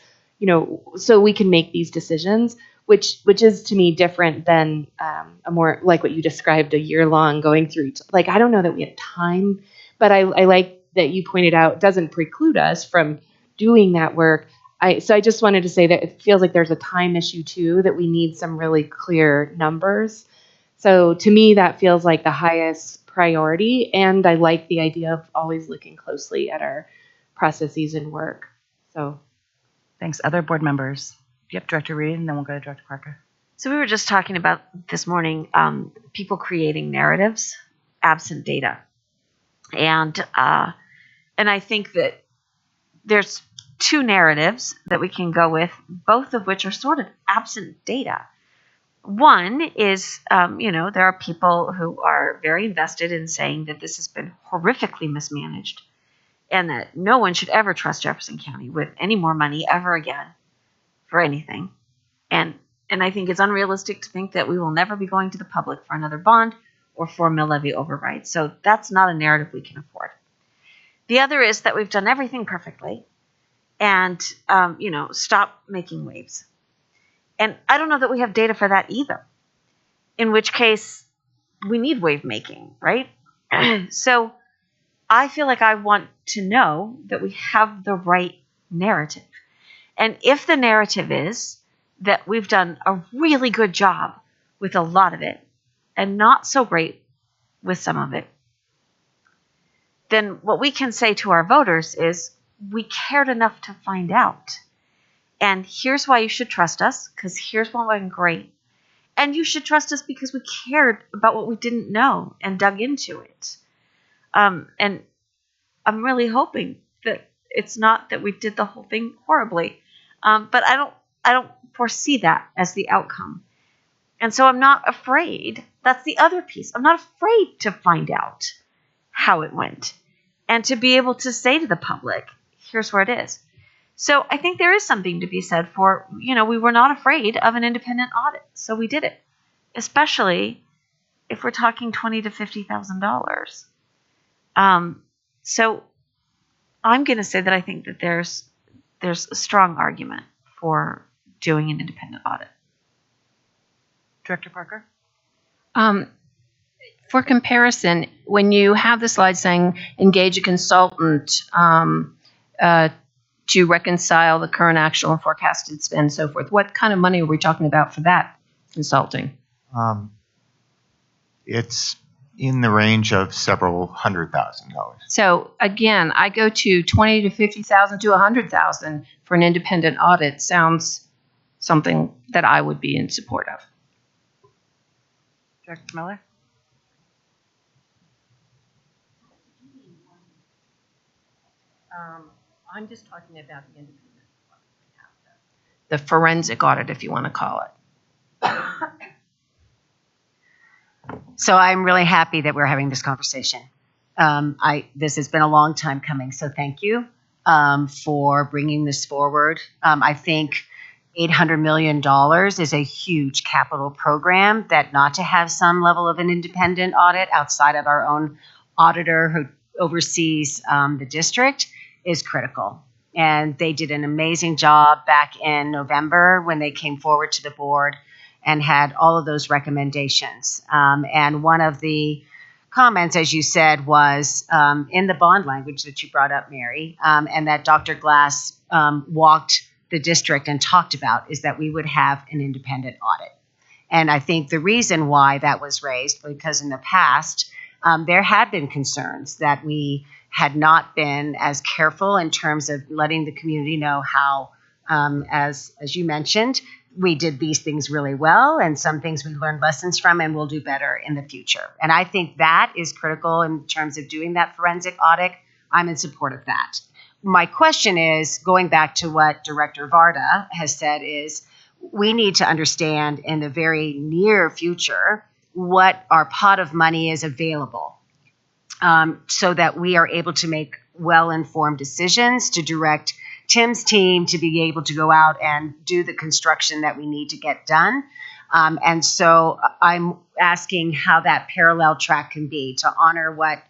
so we can make these decisions, which is to me different than a more like what you described, a year-long going through. I don't know that we have time, but I like that you pointed out, doesn't preclude us from doing that work. So I just wanted to say that it feels like there's a time issue too, that we need some really clear numbers. So to me, that feels like the highest priority, and I like the idea of always looking closely at our processes and work. So Thanks. Other board members? Yep, Director Reed, and then we'll go to Director Parker. So we were just talking about this morning, people creating narratives absent data. And I think that there's two narratives that we can go with, both of which are sort of absent data. One is, there are people who are very invested in saying that this has been horrifically mismanaged and that no one should ever trust Jefferson County with any more money ever again for anything. And I think it's unrealistic to think that we will never be going to the public for another bond or for a mill levy override. So that's not a narrative we can afford. The other is that we've done everything perfectly and, stop making waves. And I don't know that we have data for that either, in which case we need wave making, right? So I feel like I want to know that we have the right narrative. And if the narrative is that we've done a really good job with a lot of it and not so great with some of it, then what we can say to our voters is we cared enough to find out. And here's why you should trust us, because here's what went great. And you should trust us because we cared about what we didn't know and dug into it. And I'm really hoping that it's not that we did the whole thing horribly. But I don't foresee that as the outcome. And so I'm not afraid. That's the other piece. I'm not afraid to find out how it went and to be able to say to the public, here's where it is. So I think there is something to be said for, we were not afraid of an independent audit. So we did it, especially if we're talking $20,000 to $50,000. So I'm going to say that I think that there's a strong argument for doing an independent audit. Director Parker? For comparison, when you have the slide saying engage a consultant to reconcile the current actual and forecasted spend and so forth, what kind of money are we talking about for that consulting? It's in the range of several $100,000. So again, I go to 20 to 50,000 to 100,000 for an independent audit. Sounds something that I would be in support of. Director Miller? I'm just talking about the independent audit. The forensic audit, if you want to call it. So I'm really happy that we're having this conversation. This has been a long time coming, so thank you for bringing this forward. I think $800 million is a huge capital program that not to have some level of an independent audit outside of our own auditor who oversees the district is critical. And they did an amazing job back in November when they came forward to the board and had all of those recommendations. And one of the comments, as you said, was in the bond language that you brought up, Mary, and that Dr. Glass walked the district and talked about is that we would have an independent audit. And I think the reason why that was raised, because in the past, there had been concerns that we had not been as careful in terms of letting the community know how, as you mentioned, we did these things really well, and some things we learned lessons from and we'll do better in the future. And I think that is critical in terms of doing that forensic audit. I'm in support of that. My question is, going back to what Director Varda has said, is we need to understand in the very near future what our pot of money is available so that we are able to make well-informed decisions to direct Tim's team to be able to go out and do the construction that we need to get done. And so I'm asking how that parallel track can be to honor what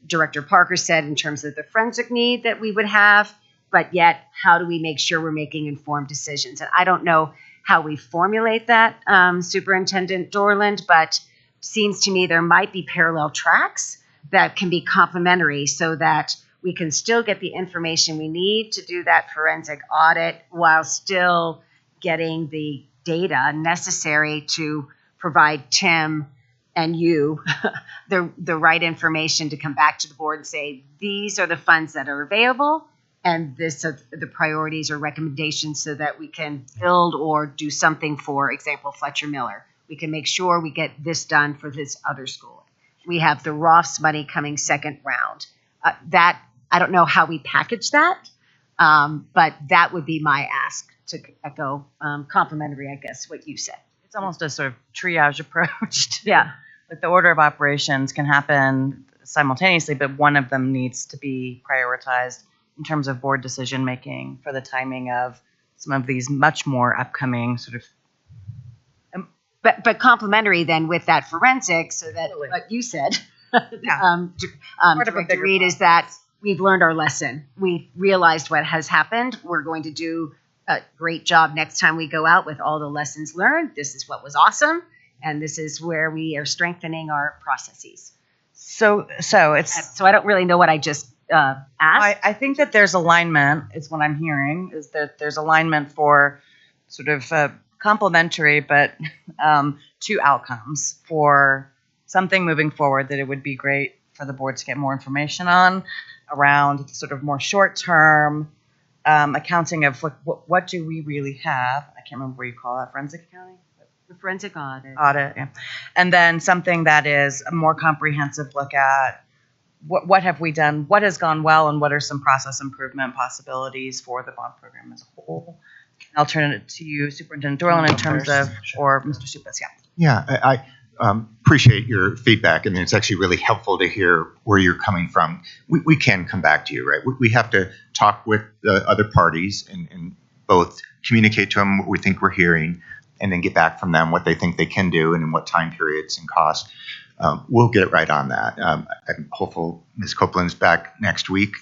Director Parker said in terms of the forensic need that we would have, but yet how do we make sure we're making informed decisions? And I don't know how we formulate that, Superintendent Dorland, but seems to me there might be parallel tracks that can be complementary so that we can still get the information we need to do that forensic audit while still getting the data necessary to provide Tim and you the right information to come back to the board and say, these are the funds that are available and this are the priorities or recommendations so that we can build or do something. For example, Fletcher Miller. We can make sure we get this done for this other school. We have the Roths money coming second round. That I don't know how we package that, but that would be my ask to echo complimentary, I guess, what you said. It's almost a sort of triage approach. Yeah. Like the order of operations can happen simultaneously, but one of them needs to be prioritized in terms of board decision making for the timing of some of these much more upcoming sort of. But complementary then with that forensic, so that Totally. what you said, Part of a Director bigger Reed, is that we've learned our lesson. We've realized what has happened. We're going to do a great job next time we go out with all the lessons learned. This is what was awesome, and this is where we are strengthening our processes. So it's. So I don't really know what I just asked. I think that there's alignment. Is what I'm hearing. Is that there's alignment for sort of complementary, but two outcomes for something moving forward that it would be great for the board to get more information on around sort of more short-term accounting of what do we really have. I can't remember what you call that, forensic accounting? The forensic audit. Yeah. And then something that is a more comprehensive look at what have we done, what has gone well, and what are some process improvement possibilities for the bond program as a whole. I'll turn it to you, Superintendent Dorland, in terms of, or Mr. Supas, yeah. Yeah, I appreciate your feedback. I mean, it's actually really helpful to hear where you're coming from. We can come back to you, right? We have to talk with the other parties and both communicate to them what we think we're hearing and then get back from them what they think they can do and in what time periods and costs. We'll get it right on that. I'm hopeful Ms. Copeland's back next week,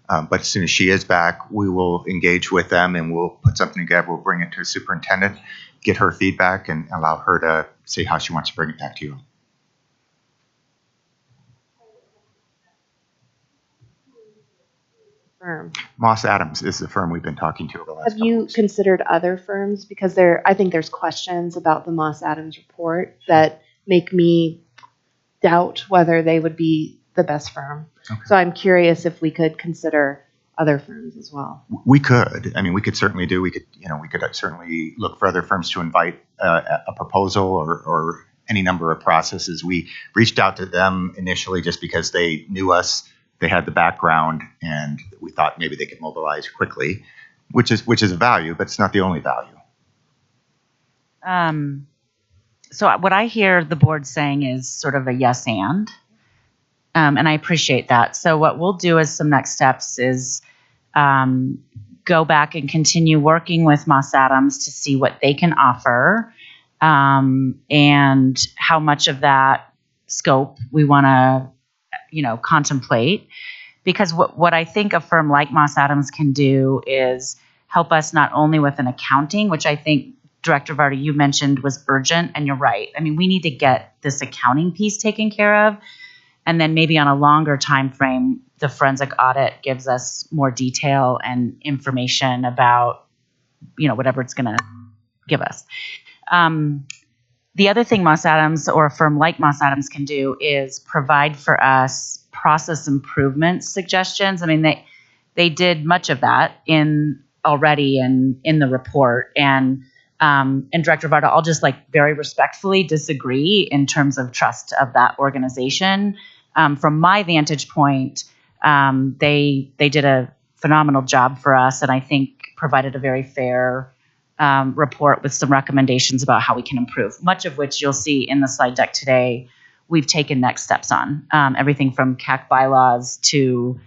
but as soon as she is back, we will engage with them and we'll put something together. We'll bring it to the superintendent, get her feedback, and allow her to say how she wants to bring it back to you. Firm. Moss Adams is the firm we've been talking to over the last Have couple you weeks. considered other firms? Because I think there's questions about the Moss Adams report that make me doubt whether they would be the best firm. Okay. So I'm curious if we could consider other firms as well. We could. I mean, we could certainly do. We could certainly look for other firms to invite a proposal or any number of processes. We reached out to them initially just because they knew us, they had the background, and we thought maybe they could mobilize quickly, which is a value, but it's not the only value. So what I hear the board saying is sort of a yes and I appreciate that. So what we'll do as some next steps is go back and continue working with Moss Adams to see what they can offer and how much of that scope we want to, contemplate. Because what I think a firm like Moss Adams can do is help us not only with an accounting, which I think Director Varda, you mentioned was urgent, and you're right. I mean, we need to get this accounting piece taken care of, and then maybe on a longer time frame, the forensic audit gives us more detail and information about, whatever it's going to give us. The other thing Moss Adams or a firm like Moss Adams can do is provide for us process improvement suggestions. I mean, they did much of that already in the report, and Director Varda, I'll just very respectfully disagree in terms of trust of that organization. From my vantage point, they did a phenomenal job for us, and I think provided a very fair report with some recommendations about how we can improve, much of which you'll see in the slide deck today. We've taken next steps on everything from CAC bylaws to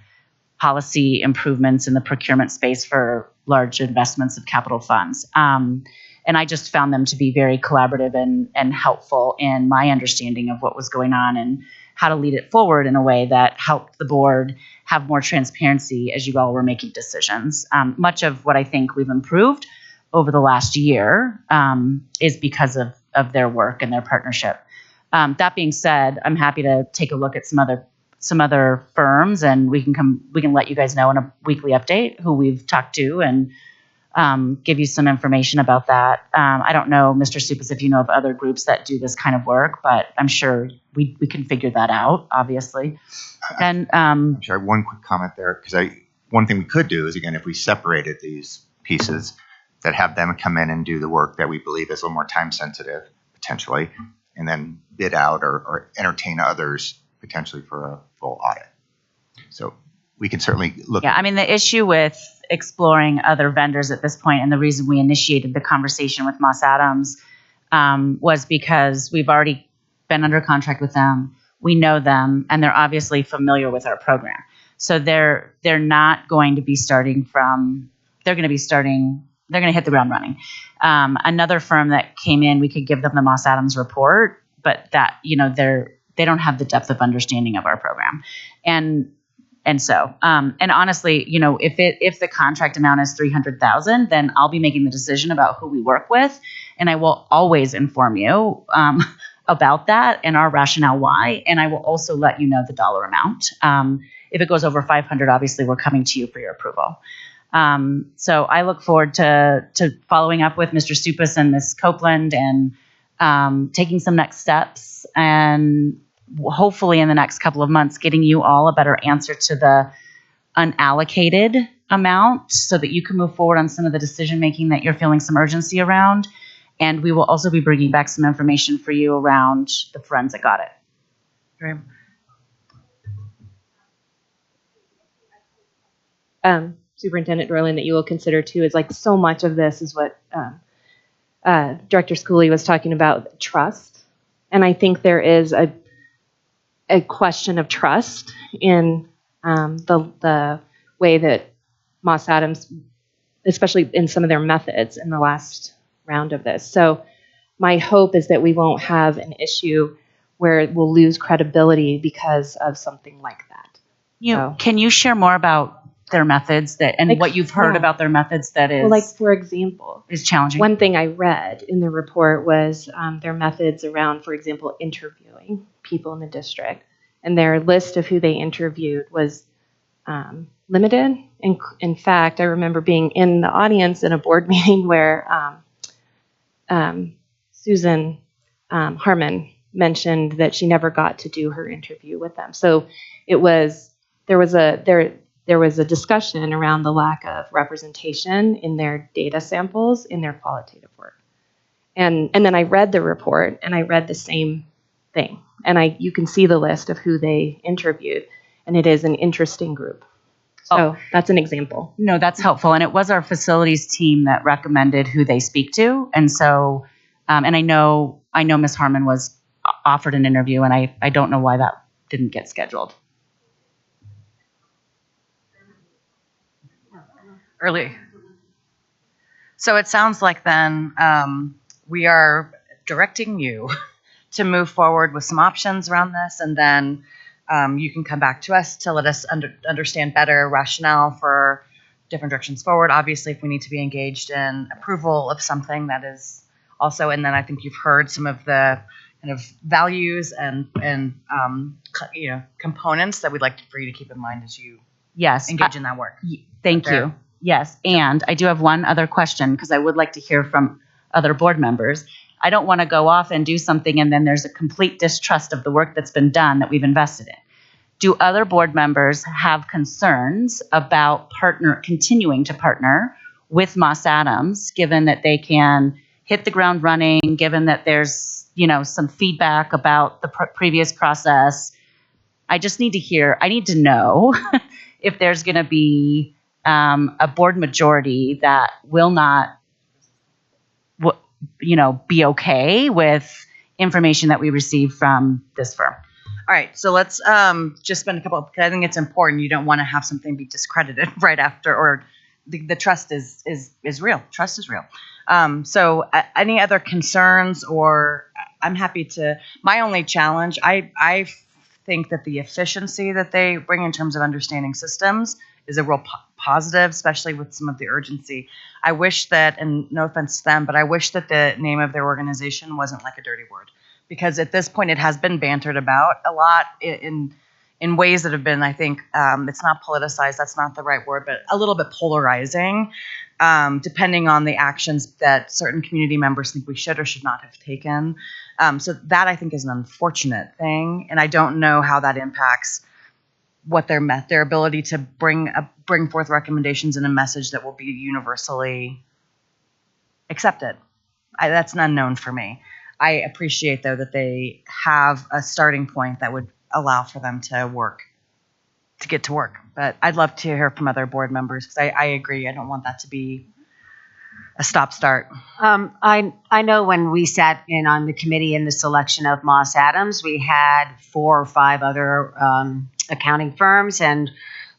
policy improvements in the procurement space for large investments of capital funds. And I just found them to be very collaborative and helpful in my understanding of what was going on and how to lead it forward in a way that helped the board have more transparency as you all were making decisions. Much of what I think we've improved over the last year is because of their work and their partnership. That being said, I'm happy to take a look at some other firms, and we can let you guys know in a weekly update who we've talked to and give you some information about that. I don't know, Mr. Supas, if you know of other groups that do this kind of work, but I'm sure we can figure that out, obviously. And I'm sorry, one quick comment there, because one thing we could do is, again, if we separated these pieces, that have them come in and do the work that we believe is a little more time sensitive, potentially, and then bid out or entertain others potentially for a full audit. So we can certainly look. Yeah, I mean, the issue with exploring other vendors at this point, and the reason we initiated the conversation with Moss Adams was because we've already been under contract with them. We know them, and they're obviously familiar with our program. So they're not going to be starting from. They're going to hit the ground running. Another firm that came in, we could give them the Moss Adams report, but that they don't have the depth of understanding of our program, and honestly, if the contract amount is $300,000, then I'll be making the decision about who we work with, and I will always inform you about that and our rationale why, and I will also let you know the dollar amount. If it goes over 500, obviously we're coming to you for your approval. So I look forward to following up with Mr. Stupas and Ms. Copeland and taking some next steps, and hopefully in the next couple of months getting you all a better answer to the unallocated amount so that you can move forward on some of the decision making that you're feeling some urgency around. And we will also be bringing back some information for you around the forensic audit. Great. Superintendent Dorland, that you will consider too is like so much of this is what Director Schooley was talking about, trust. And I think there is a question of trust in the way that Moss Adams, especially in some of their methods in the last round of this. So my hope is that we won't have an issue where we'll lose credibility because of something like that. Can you share more about their methods what you've heard about their methods that is, well, like for example, is challenging? One thing I read in the report was their methods around, for example, interviewing people in the district, and their list of who they interviewed was limited. In fact, I remember being in the audience in a board meeting where Susan Harmon mentioned that she never got to do her interview with them. So there was a discussion around the lack of representation in their data samples in their qualitative work. And then I read the report and I read the same thing. And you can see the list of who they interviewed, and it is an interesting group. So that's an example. No, that's helpful. And it was our facilities team that recommended who they speak to. And so, and I know Ms. Harmon was offered an interview, and I don't know why that didn't get scheduled. Early. So it sounds like then we are directing you to move forward with some options around this, and then you can come back to us to let us understand better rationale for different directions forward. Obviously, if we need to be engaged in approval of something, that is also, and then I think you've heard some of the kind of values and components that we'd like for you to keep in mind as you engage in that work. Thank you. Yes, and I do have one other question because I would like to hear from other board members. I don't want to go off and do something and then there's a complete distrust of the work that's been done that we've invested in. Do other board members have concerns about continuing to partner with Moss Adams, given that they can hit the ground running, given that there's some feedback about the previous process? I just need to know if there's going to be a board majority that will not, be okay with information that we receive from this firm. All right, so let's just spend because I think it's important. You don't want to have something be discredited right after, or the trust is real. Trust is real. So any other concerns, or I'm happy to. My only challenge, I think that the efficiency that they bring in terms of understanding systems is a real positive, especially with some of the urgency. I wish that, and no offense to them, but I wish that the name of their organization wasn't like a dirty word, because at this point it has been bantered about a lot in ways that have been, I think, it's not politicized, that's not the right word, but a little bit polarizing, depending on the actions that certain community members think we should or should not have taken. So that, I think, is an unfortunate thing, and I don't know how that impacts what their ability to bring forth recommendations and a message that will be universally accepted. That's an unknown for me. I appreciate, though, that they have a starting point that would allow for them to get to work. But I'd love to hear from other board members, because I agree. I don't want that to be a stop-start. I know when we sat in on the committee in the selection of Moss Adams, we had 4 or 5 other accounting firms, and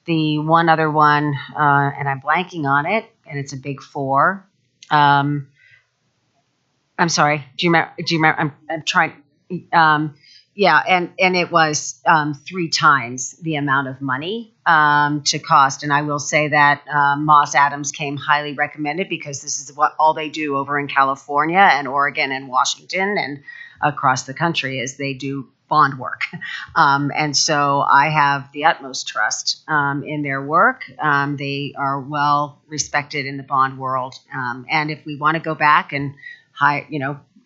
the one other one, and I'm blanking on it, and it's a big 4. I'm sorry. Do you remember? I'm trying. Yeah, and it was 3 times the amount of money to cost. And I will say that Moss Adams came highly recommended, because this is what all they do over in California and Oregon and Washington and across the country, is they do bond work. And so I have the utmost trust in their work. They are well respected in the bond world. And if we want to go back and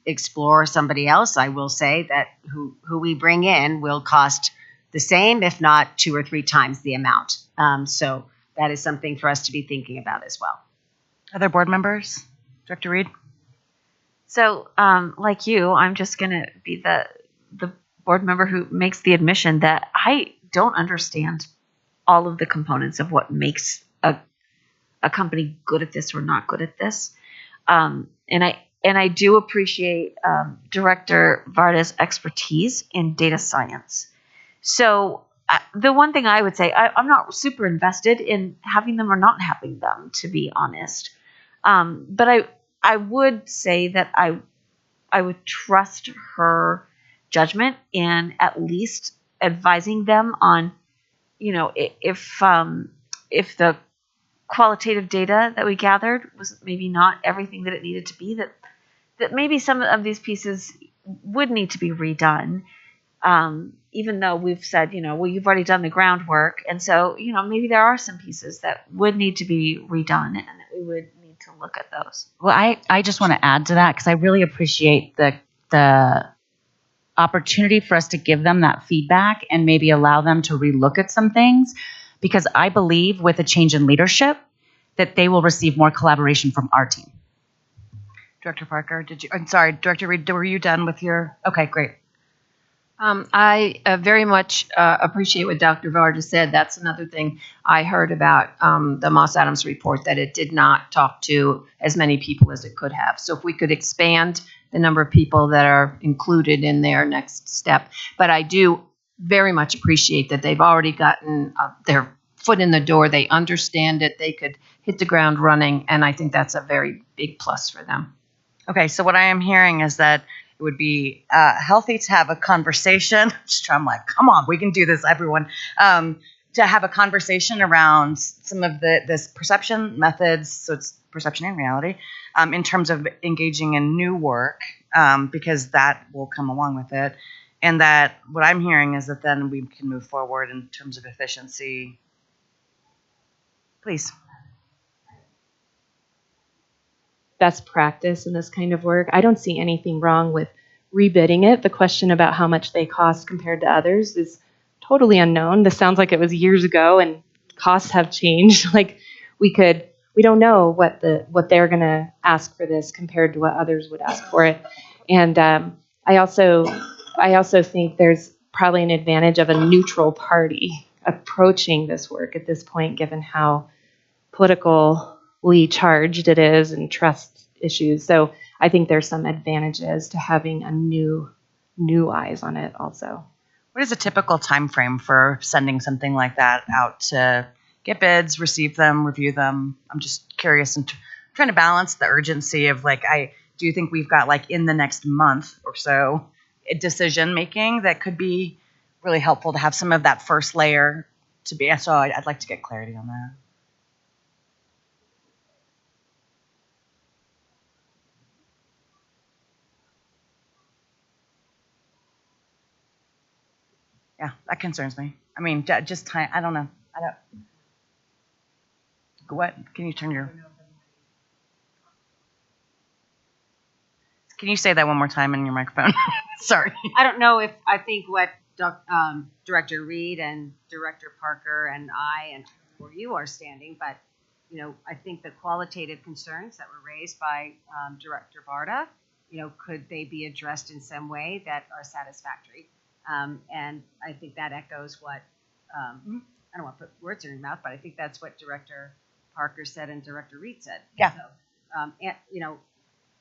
explore somebody else, I will say that who we bring in will cost the same, if not 2 or 3 times the amount. So that is something for us to be thinking about as well. Other board members? Director Reed? So, like you, I'm just going to be the board member who makes the admission that I don't understand all of the components of what makes a company good at this or not good at this. And I do appreciate Director Varda's expertise in data science. So the one thing I would say, I'm not super invested in having them or not having them, to be honest. But I would say that I would trust her judgment in at least advising them on, if the qualitative data that we gathered was maybe not everything that it needed to be, that maybe some of these pieces would need to be redone, even though we've said, well, you've already done the groundwork. And so, maybe there are some pieces that would need to be redone, and that we would need to look at those. Well, I just want to add to that, because I really appreciate the opportunity for us to give them that feedback and maybe allow them to relook at some things, because I believe with a change in leadership that they will receive more collaboration from our team. Director Parker, I'm sorry, Director Reed, were you done with your? Okay, great. I very much appreciate what Dr. Varda said. That's another thing I heard about the Moss Adams report, that it did not talk to as many people as it could have. So if we could expand the number of people that are included in their next step. But I do very much appreciate that they've already gotten their foot in the door. They understand it. They could hit the ground running. And I think that's a very big plus for them. Okay, so what I am hearing is that it would be healthy to have a conversation. I'm like, come on, we can do this, everyone. To have a conversation around some of this perception methods, so it's perception and reality, in terms of engaging in new work, because that will come along with it. And that what I'm hearing is that then we can move forward in terms of efficiency. Please. Best practice in this kind of work. I don't see anything wrong with rebidding it. The question about how much they cost compared to others is totally unknown. This sounds like it was years ago, and costs have changed. Like we don't know what they're going to ask for this compared to what others would ask for it. And I also think there's probably an advantage of a neutral party approaching this work at this point, given how politically charged it is and trust issues. So I think there's some advantages to having a new eyes on it also. What is a typical time frame for sending something like that out to get bids, receive them, review them? I'm just curious and trying to balance the urgency of I do think we've got in the next month or so a decision making that could be really helpful to have some of that first layer to be. So I'd like to get clarity on that. Yeah, that concerns me. I mean, just time. I don't know. What? Can you turn your? Can you say that one more time in your microphone? Sorry. I don't know if I think what Director Reed and Director Parker and I and where you are standing, but I think the qualitative concerns that were raised by Director Barta, could they be addressed in some way that are satisfactory? And I think that echoes what I don't want to put words in your mouth, but I think that's what Director Parker said and Director Reed said. Yeah. So,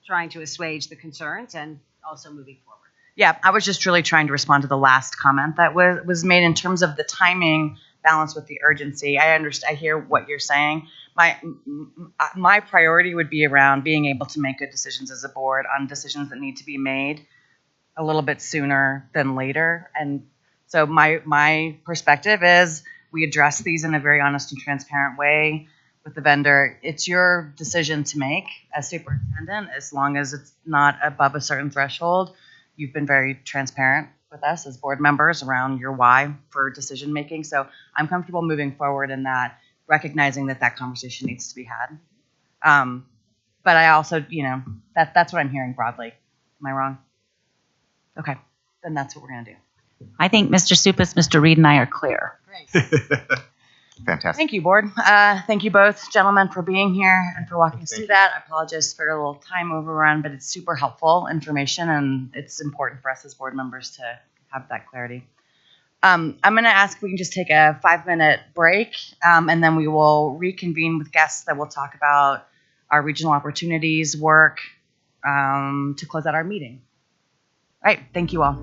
trying to assuage the concerns and also moving forward. Yeah, I was just really trying to respond to the last comment that was made in terms of the timing balance with the urgency. I understand. I hear what you're saying. My priority would be around being able to make good decisions as a board on decisions that need to be made a little bit sooner than later. And so my perspective is we address these in a very honest and transparent way with the vendor. It's your decision to make as superintendent, as long as it's not above a certain threshold. You've been very transparent with us as board members around your why for decision making. So I'm comfortable moving forward in that, recognizing that conversation needs to be had. But I also, that's what I'm hearing broadly. Am I wrong? Okay, then that's what we're going to do. I think Mr. Supas, Mr. Reed, and I are clear. Great. Fantastic. Thank you, board. Thank you both, gentlemen, for being here and for walking us Thank through you. that. I apologize for a little time overrun, but it's super helpful information, and it's important for us as board members to have that clarity. I'm going to ask if we can just take a 5-minute break, and then we will reconvene with guests that will talk about our regional opportunities work to close out our meeting. All right, thank you all.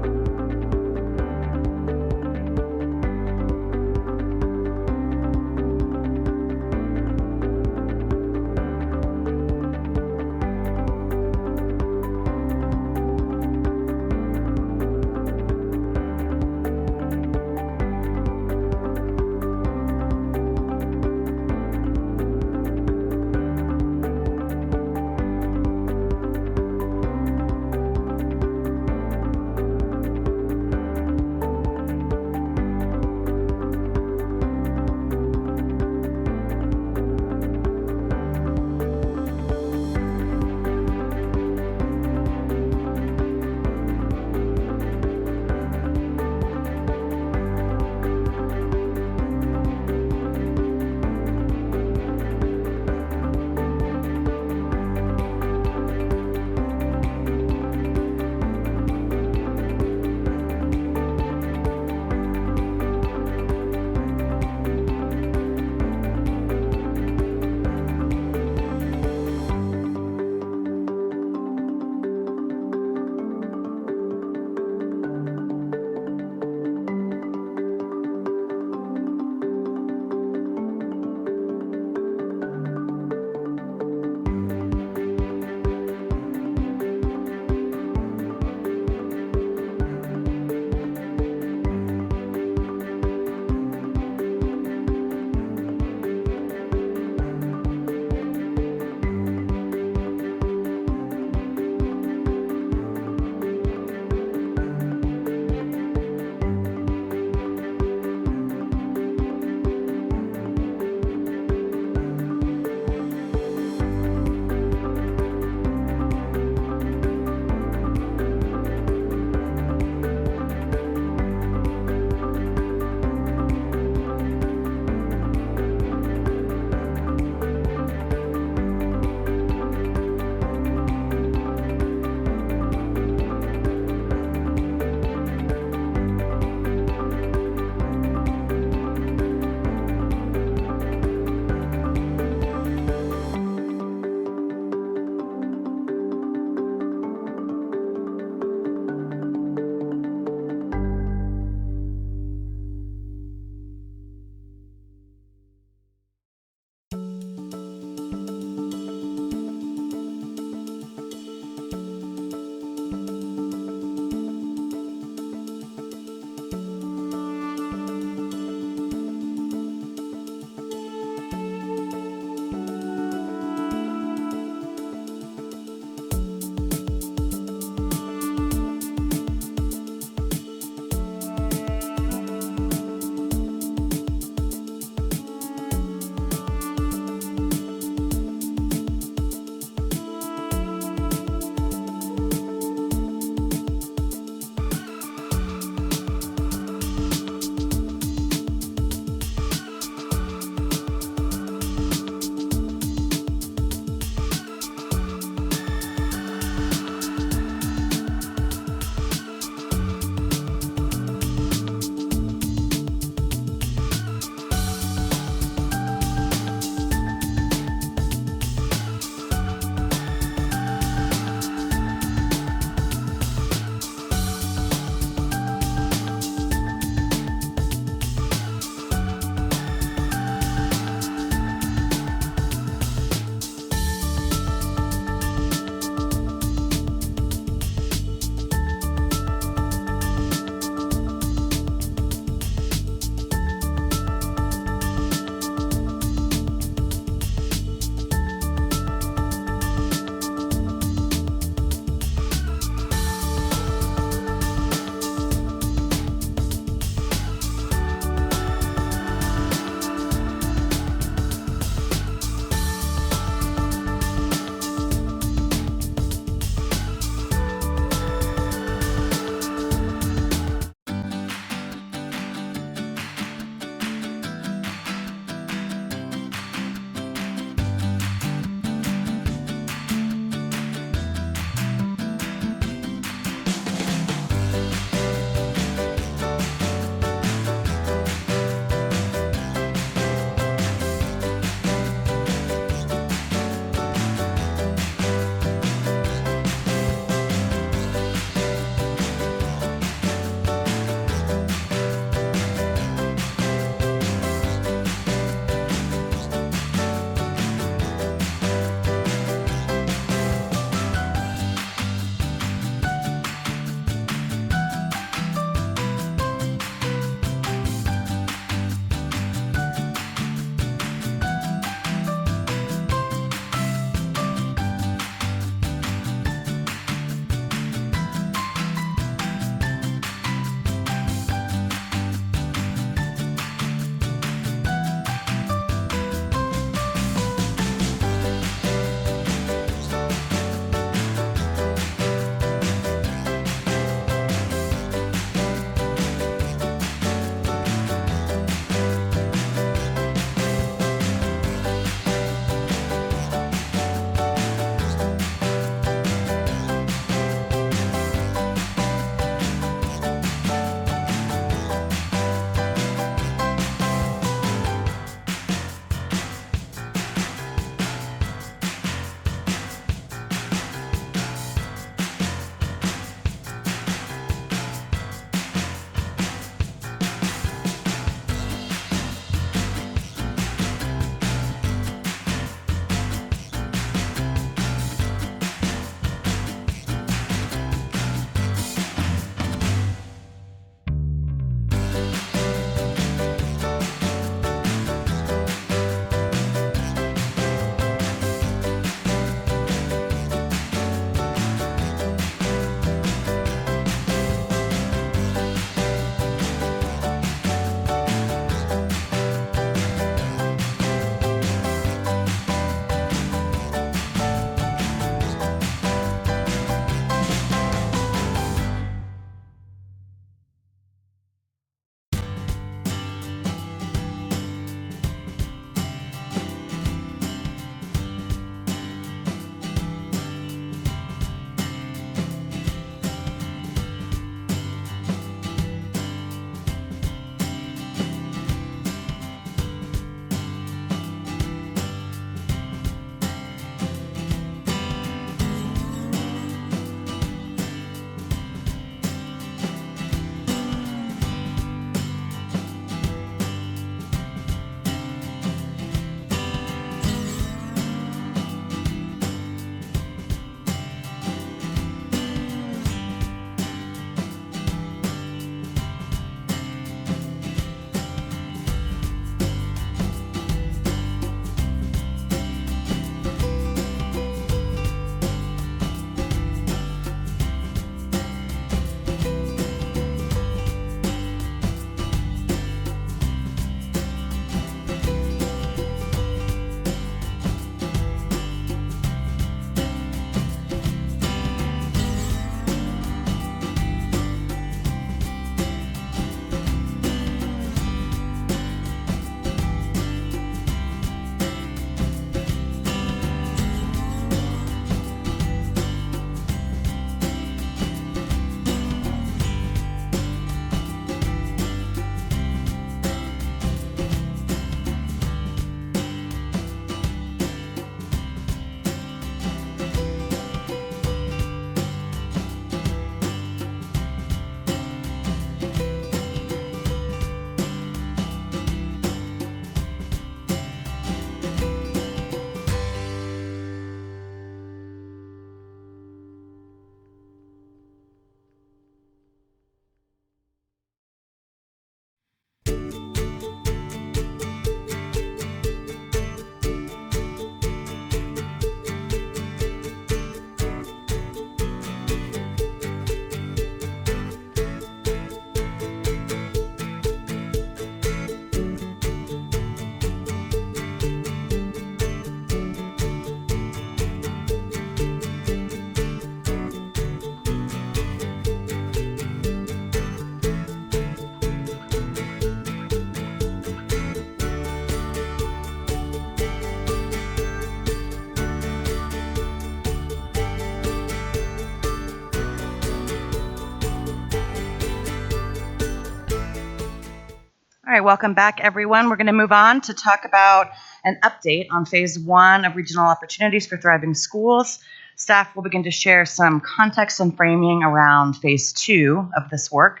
All right, welcome back, everyone. We're going to move on to talk about an update on Phase 1 of Regional Opportunities for Thriving Schools. Staff will begin to share some context and framing around Phase 2 of this work.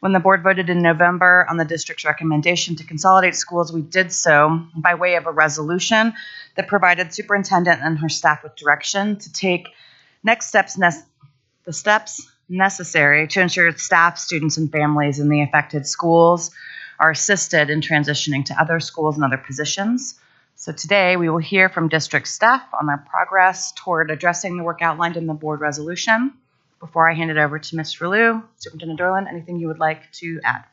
When the board voted in November on the district's recommendation to consolidate schools, we did so by way of a resolution that provided superintendent and her staff with direction to take next steps, the steps necessary to ensure staff, students, and families in the affected schools are assisted in transitioning to other schools and other positions. So today we will hear from district staff on their progress toward addressing the work outlined in the board resolution. Before I hand it over to Ms. Relu, Superintendent Dorland, anything you would like to add?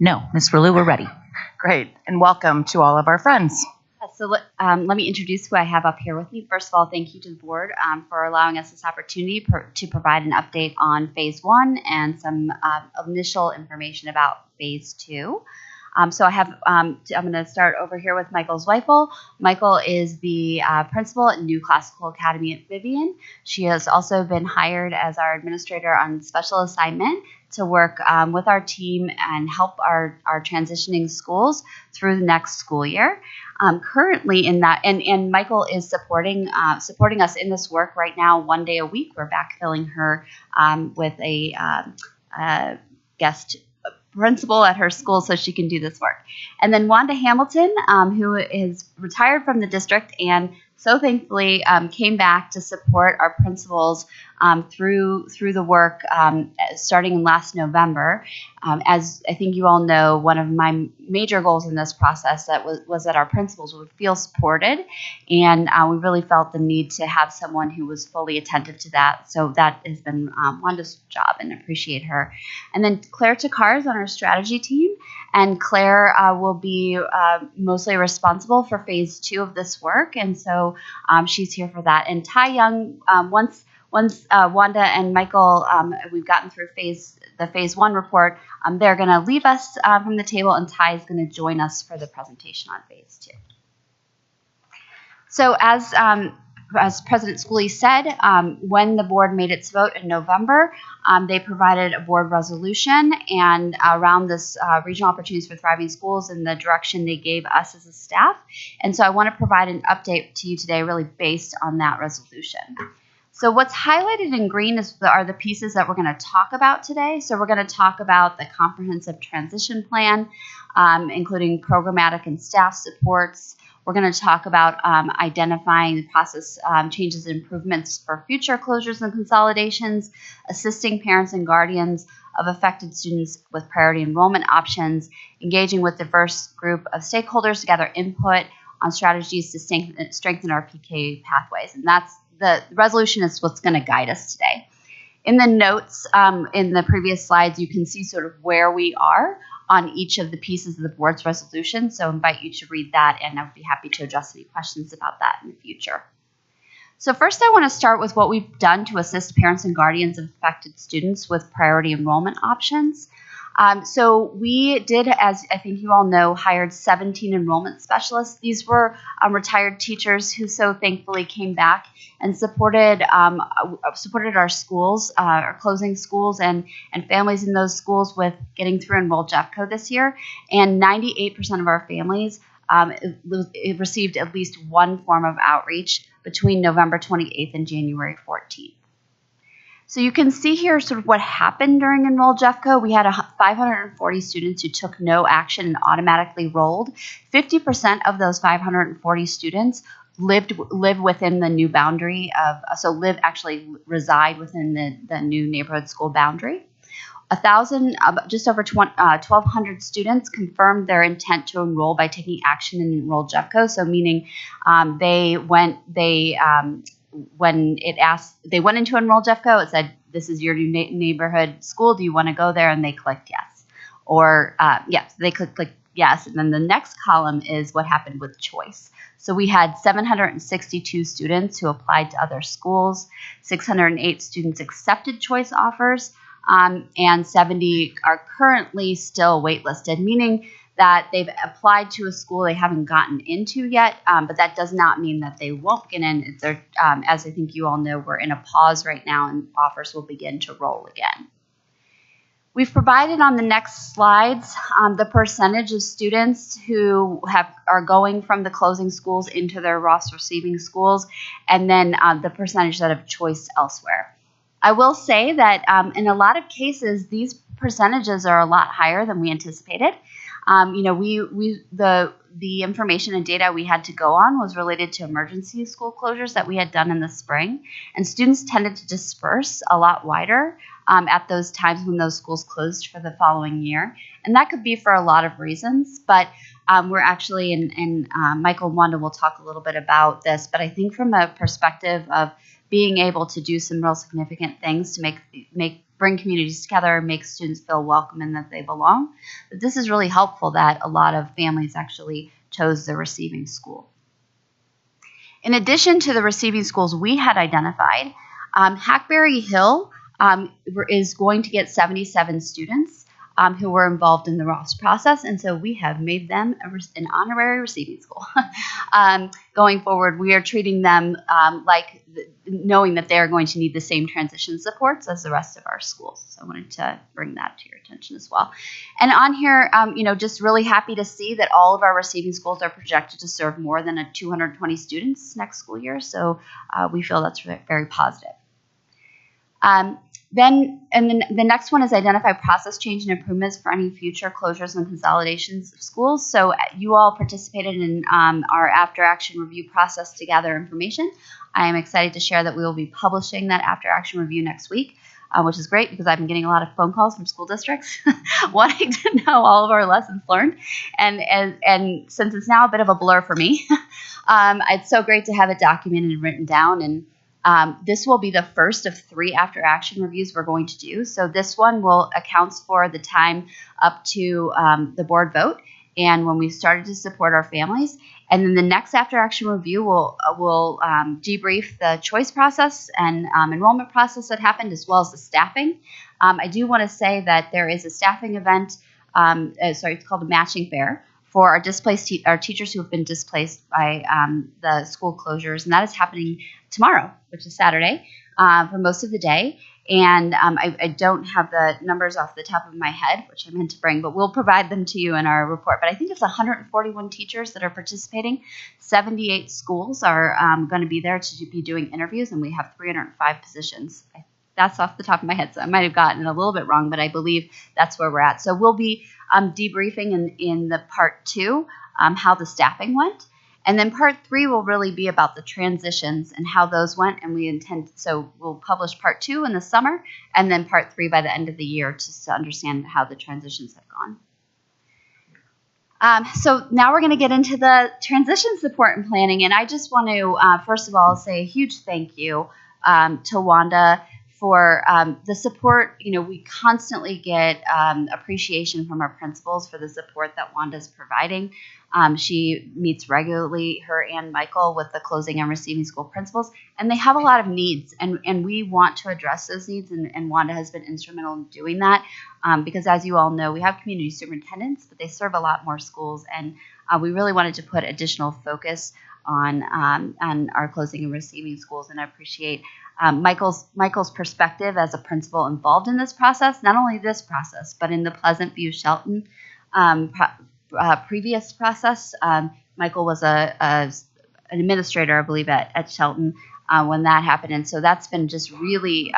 No, Ms. Relu, we're ready. Great, and welcome to all of our friends. So let me introduce who I have up here with me. First of all, thank you to the board for allowing us this opportunity to provide an update on Phase 1 and some initial information about Phase 2. So I'm going to start over here with Michael Zweifel. Michael is the principal at New Classical Academy at Vivian. She has also been hired as our administrator on special assignment to work with our team and help our transitioning schools through the next school year. Currently in that, and Michael is supporting us in this work right now 1 day a week. We're backfilling her with a guest principal at her school so she can do this work. And then Wanda Hamilton, who is retired from the district and so thankfully came back to support our principals through the work starting last November. As I think you all know, one of my major goals in this process was that our principals would feel supported, and we really felt the need to have someone who was fully attentive to that. So that has been Wanda's job, and appreciate her. And then Claire Takar is on our strategy team, and Claire will be mostly responsible for Phase 2 of this work, and so she's here for that. And Ty Young, once Wanda and Michael, we've gotten through the Phase 1 report, they're going to leave us from the table, and Ty is going to join us for the presentation on Phase 2. So as President Schooley said, when the board made its vote in November, they provided a board resolution and around this regional opportunities for thriving schools and the direction they gave us as a staff. And so I want to provide an update to you today really based on that resolution. So what's highlighted in green are the pieces that we're going to talk about today. So we're going to talk about the comprehensive transition plan, including programmatic and staff supports. We're going to talk about identifying the process changes and improvements for future closures and consolidations, assisting parents and guardians of affected students with priority enrollment options, engaging with diverse group of stakeholders to gather input on strategies to strengthen our PK pathways. And that's the resolution is what's going to guide us today. In the notes in the previous slides, you can see sort of where we are on each of the pieces of the board's resolution. So I invite you to read that, and I'd be happy to address any questions about that in the future. So first, I want to start with what we've done to assist parents and guardians of affected students with priority enrollment options. So we did, as I think you all know, hired 17 enrollment specialists. These were retired teachers who so thankfully came back and supported our schools, our closing schools, and families in those schools with getting through Enroll Jeffco this year. And 98% of our families received at least one form of outreach between November 28th and January 14th. So you can see here sort of what happened during Enroll Jeffco. We had 540 students who took no action and automatically rolled. 50% of those 540 students live within the new boundary reside within the new neighborhood school boundary. Just over 1,200 students confirmed their intent to enroll by taking action in Enroll Jeffco. So meaning they went into Enroll Jeffco, it said, this is your new neighborhood school. Do you want to go there? And they clicked yes. Or yes, they clicked yes. And then the next column is what happened with choice. So we had 762 students who applied to other schools, 608 students accepted choice offers, and 70 are currently still waitlisted, meaning that they've applied to a school they haven't gotten into yet, but that does not mean that they won't get in. As I think you all know, we're in a pause right now, and offers will begin to roll again. We've provided on the next slides the percentage of students who are going from the closing schools into their Ross receiving schools, and then the percentage that have choice elsewhere. I will say that in a lot of cases, these percentages are a lot higher than we anticipated. The information and data we had to go on was related to emergency school closures that we had done in the spring, and students tended to disperse a lot wider at those times when those schools closed for the following year. And that could be for a lot of reasons, but we're actually, and Michael and Wanda will talk a little bit about this, but I think from a perspective of being able to do some real significant things to bring communities together, make students feel welcome and that they belong, that this is really helpful that a lot of families actually chose the receiving school. In addition to the receiving schools we had identified, Hackberry Hill is going to get 77 students who were involved in the Ross process, and so we have made them an honorary receiving school. Going forward, we are treating them knowing that they are going to need the same transition supports as the rest of our schools. So I wanted to bring that to your attention as well. And on here, just really happy to see that all of our receiving schools are projected to serve more than 220 students next school year. So we feel that's very positive. Then the next one is identify process change and improvements for any future closures and consolidations of schools. So you all participated in our after action review process to gather information. I am excited to share that we will be publishing that after action review next week, which is great because I've been getting a lot of phone calls from school districts wanting to know all of our lessons learned. And since it's now a bit of a blur for me, it's so great to have it documented and written down. And this will be the first of 3 after action reviews we're going to do. So this one will accounts for the time up to the board vote and when we started to support our families. And then the next after action review will debrief the choice process and enrollment process that happened, as well as the staffing. I do want to say that there is a staffing event, it's called a matching fair, for our our teachers who have been displaced by the school closures, and that is happening tomorrow, which is Saturday, for most of the day. And I don't have the numbers off the top of my head, which I meant to bring, but we'll provide them to you in our report. But I think it's 141 teachers that are participating. 78 schools are going to be there to be doing interviews, and we have 305 positions. That's off the top of my head, so I might have gotten it a little bit wrong, but I believe that's where we're at. So we'll be debriefing in the part 2 how the staffing went. And then part 3 will really be about the transitions and how those went. And so we'll publish part 2 in the summer and then part 3 by the end of the year just to understand how the transitions have gone. So now we're going to get into the transition support and planning. And I just want to, first of all, say a huge thank you to Wanda for the support. We constantly get appreciation from our principals for the support that Wanda's providing. She meets regularly, her and Michael, with the closing and receiving school principals, and they have a lot of needs, and we want to address those needs, and Wanda has been instrumental in doing that, because as you all know, we have community superintendents, but they serve a lot more schools, and we really wanted to put additional focus on our closing and receiving schools, and I appreciate Michael's perspective as a principal involved in this process, not only this process, but in the Pleasant View Shelton previous process. Michael was an administrator, I believe, at Shelton when that happened, and so that's been just really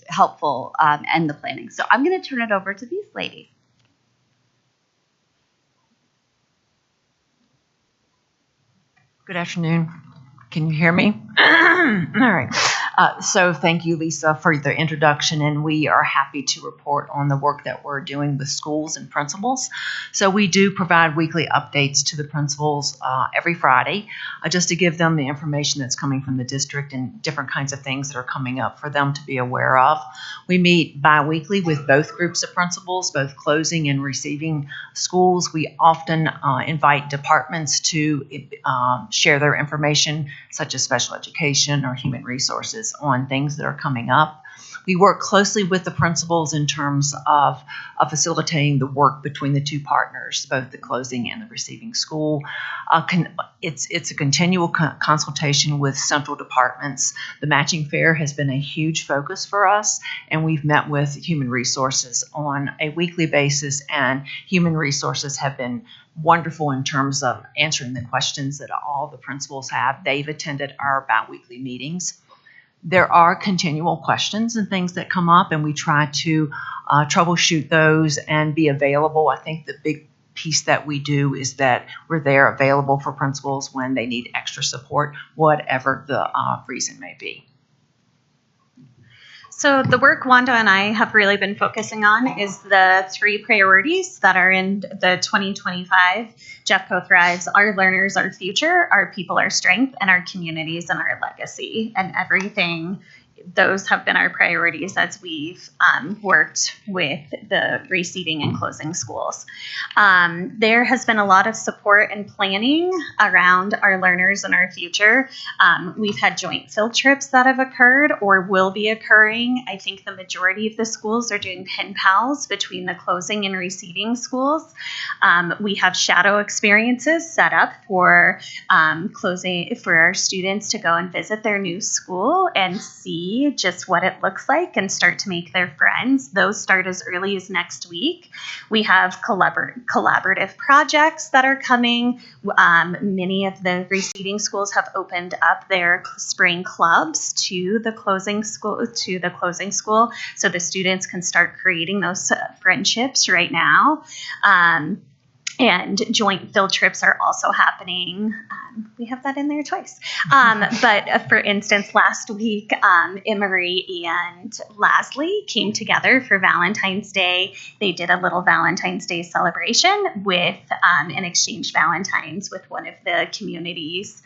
helpful in the planning. So I'm going to turn it over to these ladies. Good afternoon. Can you hear me? All right. So thank you, Lisa, for the introduction, and we are happy to report on the work that we're doing with schools and principals. So we do provide weekly updates to the principals every Friday, just to give them the information that's coming from the district and different kinds of things that are coming up for them to be aware of. We meet bi-weekly with both groups of principals, both closing and receiving schools. We often invite departments to share their information, such as special education or human resources, on things that are coming up. We work closely with the principals in terms of facilitating the work between the two partners, both the closing and the receiving school. It's a continual consultation with central departments. The matching fair has been a huge focus for us, and we've met with human resources on a weekly basis, and human resources have been wonderful in terms of answering the questions that all the principals have. They've attended our biweekly meetings. There are continual questions and things that come up, and we try to troubleshoot those and be available. I think the big piece that we do is that we're there available for principals when they need extra support, whatever the reason may be. So the work Wanda and I have really been focusing on is the 3 priorities that are in the 2025 Jeffco Thrives: our learners, our future, our people, our strength, and our communities and our legacy. And everything, those have been our priorities as we've worked with the receiving and closing schools. There has been a lot of support and planning around our learners and our future. We've had joint field trips that have occurred or will be occurring. I think the majority of the schools are doing pen pals between the closing and receiving schools. We have shadow experiences set up for closing, for our students to go and visit their new school and see just what it looks like and start to make their friends. Those start as early as next week. We have collaborative projects that are coming. Many of the receiving schools have opened up their spring clubs to the closing school, so the students can start creating those friendships right now. And joint field trips are also happening. We have that in there twice. But for instance, last week, Emery and Lasley came together for Valentine's Day. They did a little Valentine's Day celebration with and exchanged Valentines with one of the community's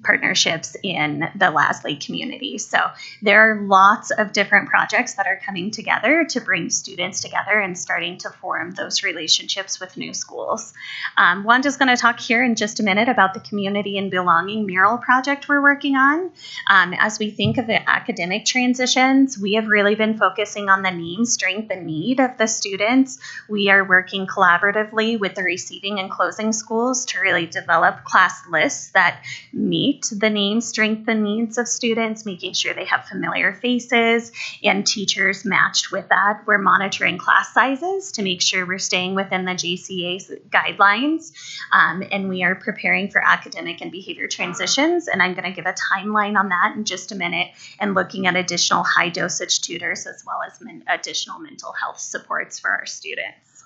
partnerships in the Lasley community. So there are lots of different projects that are coming together to bring students together and starting to form those relationships with new schools. Wanda's going to talk here in just a minute about the Community and Belonging mural project we're working on. As we think of the academic transitions, we have really been focusing on the name, strength, and need of the students. We are working collaboratively with the receiving and closing schools to really develop class lists that meet the name, strength, and needs of students, making sure they have familiar faces and teachers matched with that. We're monitoring class sizes to make sure we're staying within the JCA guidelines, and we are preparing for academic and behavior transitions, and I'm going to give a timeline on that in just a minute, and looking at additional high dosage tutors as well as additional mental health supports for our students.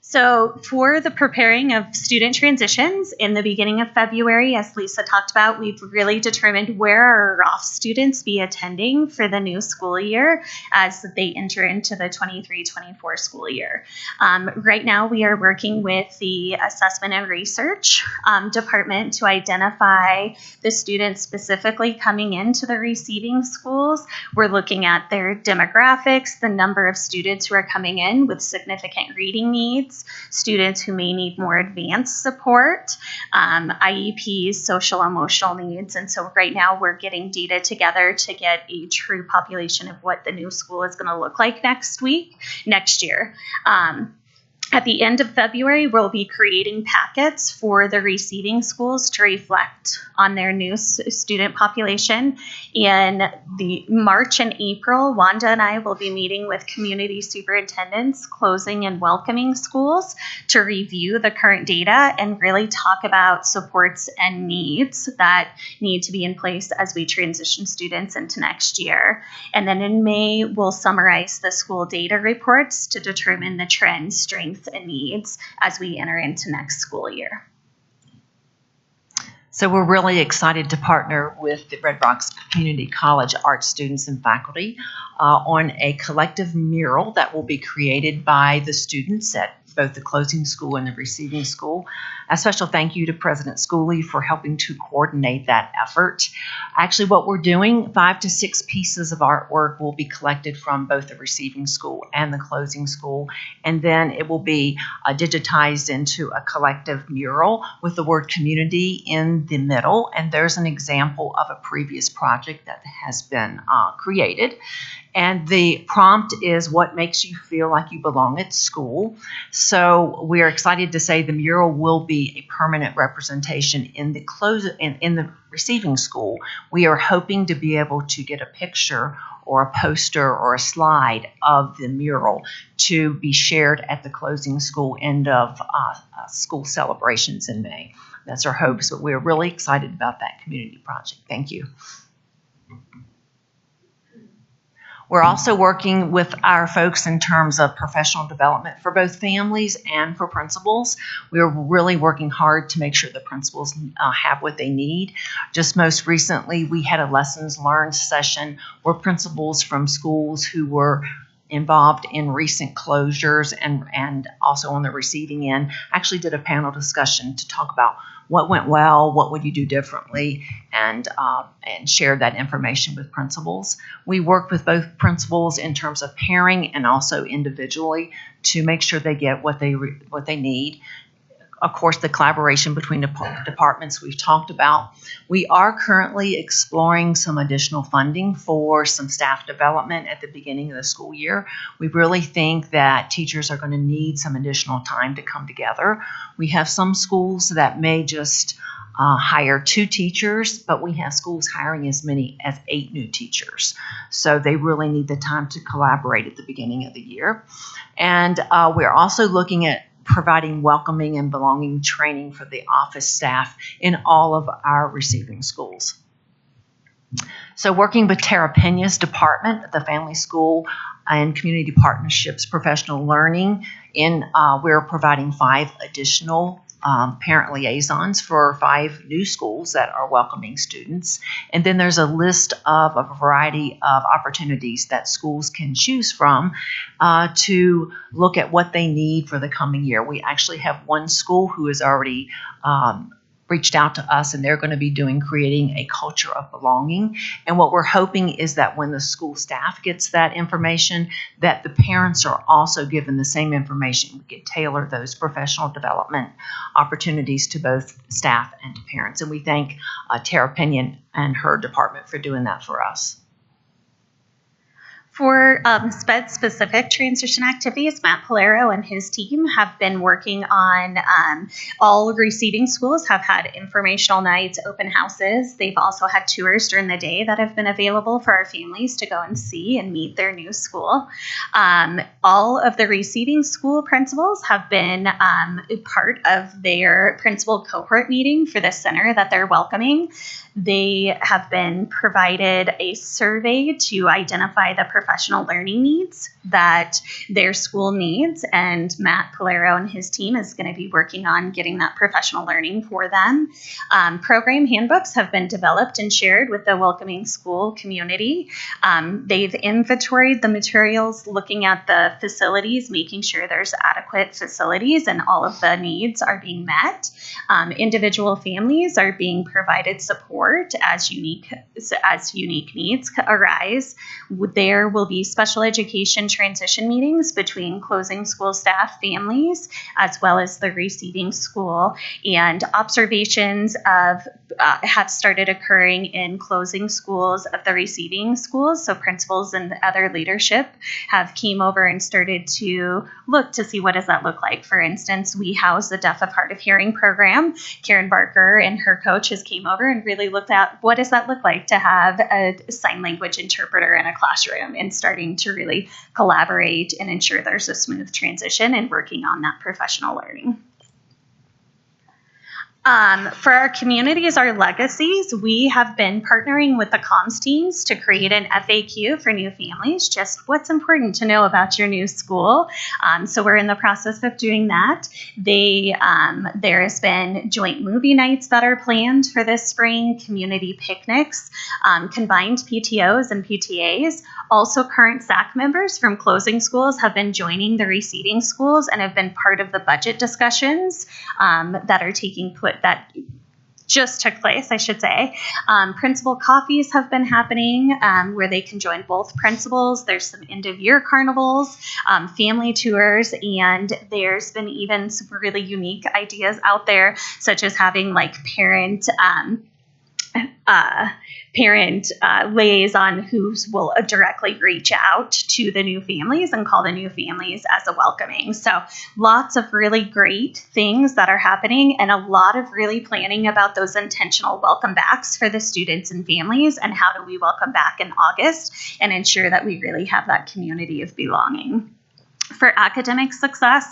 So for the preparing of student transitions in the beginning of February, as Lisa talked about, we've really determined where our Roth students be attending for the new school year as they enter into the 23-24 school year. Right now, we are working with the assessment and research department to identify the students specifically coming into the receiving schools. We're looking at their demographics, the number of students who are coming in with significant reading needs, students who may need more advanced support, IEPs, social emotional needs. And so right now we're getting data together to get a true population of what the new school is going to look like next year. At the end of February, we'll be creating packets for the receiving schools to reflect on their new student population. In the March and April, Wanda and I will be meeting with community superintendents, closing and welcoming schools to review the current data and really talk about supports and needs that need to be in place as we transition students into next year. And then in May, we'll summarize the school data reports to determine the trends, strengths, and needs as we enter into next school year. So we're really excited to partner with the Red Rocks Community College art students and faculty on a collective mural that will be created by the students at both the closing school and the receiving school. A special thank you to President Schooley for helping to coordinate that effort. Actually, what we're doing, 5 to 6 pieces of artwork will be collected from both the receiving school and the closing school, and then it will be digitized into a collective mural with the word community in the middle. And there's an example of a previous project that has been created. And the prompt is, what makes you feel like you belong at school? So we're excited to say the mural will be a permanent representation in the in the receiving school. We are hoping to be able to get a picture or a poster or a slide of the mural to be shared at the closing school end of school celebrations in May. That's our hopes, but we're really excited about that community project. Thank you. We're also working with our folks in terms of professional development for both families and for principals. We're really working hard to make sure the principals have what they need. Just most recently, we had a lessons learned session where principals from schools who were involved in recent closures and also on the receiving end actually did a panel discussion to talk about what went well, what would you do differently, and share that information with principals. We work with both principals in terms of pairing and also individually to make sure they get what they need. Of course, the collaboration between departments we've talked about. We are currently exploring some additional funding for some staff development at the beginning of the school year. We really think that teachers are going to need some additional time to come together. We have some schools that may just hire 2 teachers, but we have schools hiring as many as 8 new teachers. So they really need the time to collaborate at the beginning of the year. And we're also looking at providing welcoming and belonging training for the office staff in all of our receiving schools. So working with Tara Pena's department, the Family School and Community Partnerships Professional Learning, we're providing 5 additional parent liaisons for 5 new schools that are welcoming students. And then there's a list of a variety of opportunities that schools can choose from to look at what they need for the coming year. We actually have one school who has already reached out to us, and they're going to be creating a culture of belonging. And what we're hoping is that when the school staff gets that information, that the parents are also given the same information. We can tailor those professional development opportunities to both staff and to parents. And we thank Tara Pena and her department for doing that for us. For SPED-specific transition activities, Matt Polero and his team have been working on all receiving schools have had informational nights, open houses. They've also had tours during the day that have been available for our families to go and see and meet their new school. All of the receiving school principals have been part of their principal cohort meeting for the center that they're welcoming. They have been provided a survey to identify the professional learning needs that their school needs, and Matt Polero and his team is going to be working on getting that professional learning for them. Program handbooks have been developed and shared with the welcoming school community. They've inventoried the materials, looking at the facilities, making sure there's adequate facilities and all of the needs are being met. Individual families are being provided support as unique needs arise. There will be special education transition meetings between closing school staff, families, as well as the receiving school, and observations have started occurring in closing schools of the receiving schools. So principals and other leadership have came over and started to look to see what does that look like. For instance, we house the Deaf of Hard of Hearing program. Karen Barker and her coach has came over and really looked at what does that look like to have a sign language interpreter in a classroom, and starting to really collaborate and ensure there's a smooth transition and working on that professional learning. For our communities, our legacies, we have been partnering with the comms teams to create an FAQ for new families, just what's important to know about your new school. So we're in the process of doing that. There has been joint movie nights that are planned for this spring, community picnics, combined PTOs and PTAs. Also, current SAC members from closing schools have been joining the receiving schools and have been part of the budget discussions that are that just took place, I should say. Principal coffees have been happening where they can join both principals. There's some end of year carnivals, family tours, and there's been even some really unique ideas out there, such as having like parent liaison who will directly reach out to the new families and call the new families as a welcoming. So lots of really great things that are happening, and a lot of really planning about those intentional welcome backs for the students and families, and how do we welcome back in August and ensure that we really have that community of belonging. For academic success,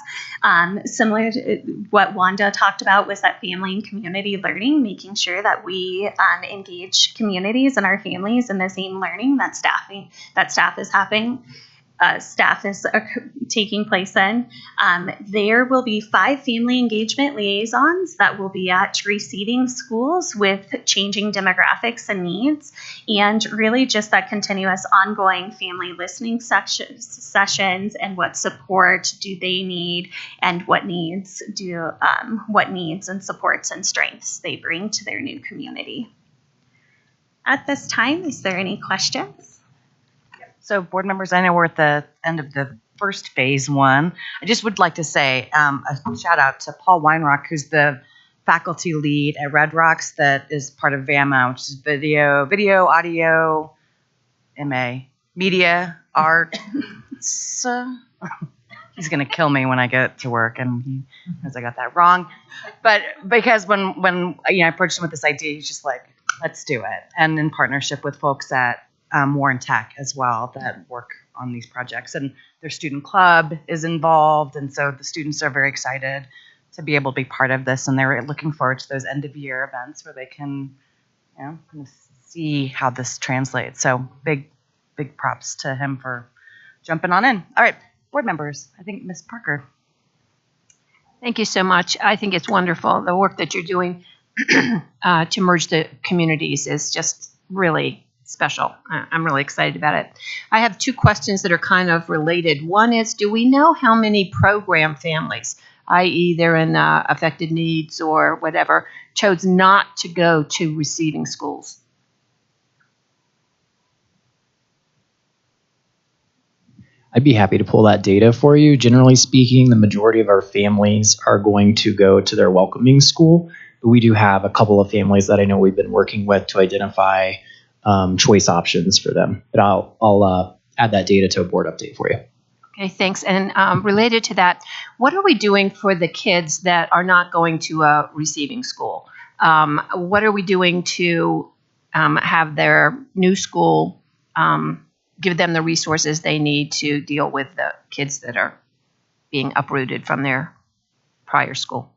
similar to what Wanda talked about, was that family and community learning, making sure that we engage communities and our families in the same learning that staff is having. Staff is taking place in. There will be 5 family engagement liaisons that will be at receiving schools with changing demographics and needs, and really just that continuous ongoing family listening sessions and what support do they need, and what needs and supports and strengths they bring to their new community. At this time, is there any questions? So board members, I know we're at the end of the first phase 1. I just would like to say a shout out to Paul Weinrock, who's the faculty lead at Red Rocks that is part of VAMA, which is video, audio, media, art. He's going to kill me when I get to work, and he knows I got that wrong. But because when I approached him with this idea, he's just like, let's do it. And in partnership with folks at Warren Tech as well that work on these projects, and their student club is involved, and so the students are very excited to be able to be part of this, and they're looking forward to those end of year events where they can kind of see how this translates. So big props to him for jumping on in. All right, board members, I think Ms. Parker. Thank you so much. I think it's wonderful. The work that you're doing to merge the communities is just really special. I'm really excited about it. I have 2 questions that are kind of related. One is, do we know how many program families, i.e. they're in affected needs or whatever, chose not to go to receiving schools? I'd be happy to pull that data for you. Generally speaking, the majority of our families are going to go to their welcoming school. But we do have a couple of families that I know we've been working with to identify choice options for them. But I'll add that data to a board update for you. Okay, thanks. And related to that, what are we doing for the kids that are not going to a receiving school? What are we doing to have their new school give them the resources they need to deal with the kids that are being uprooted from their prior school?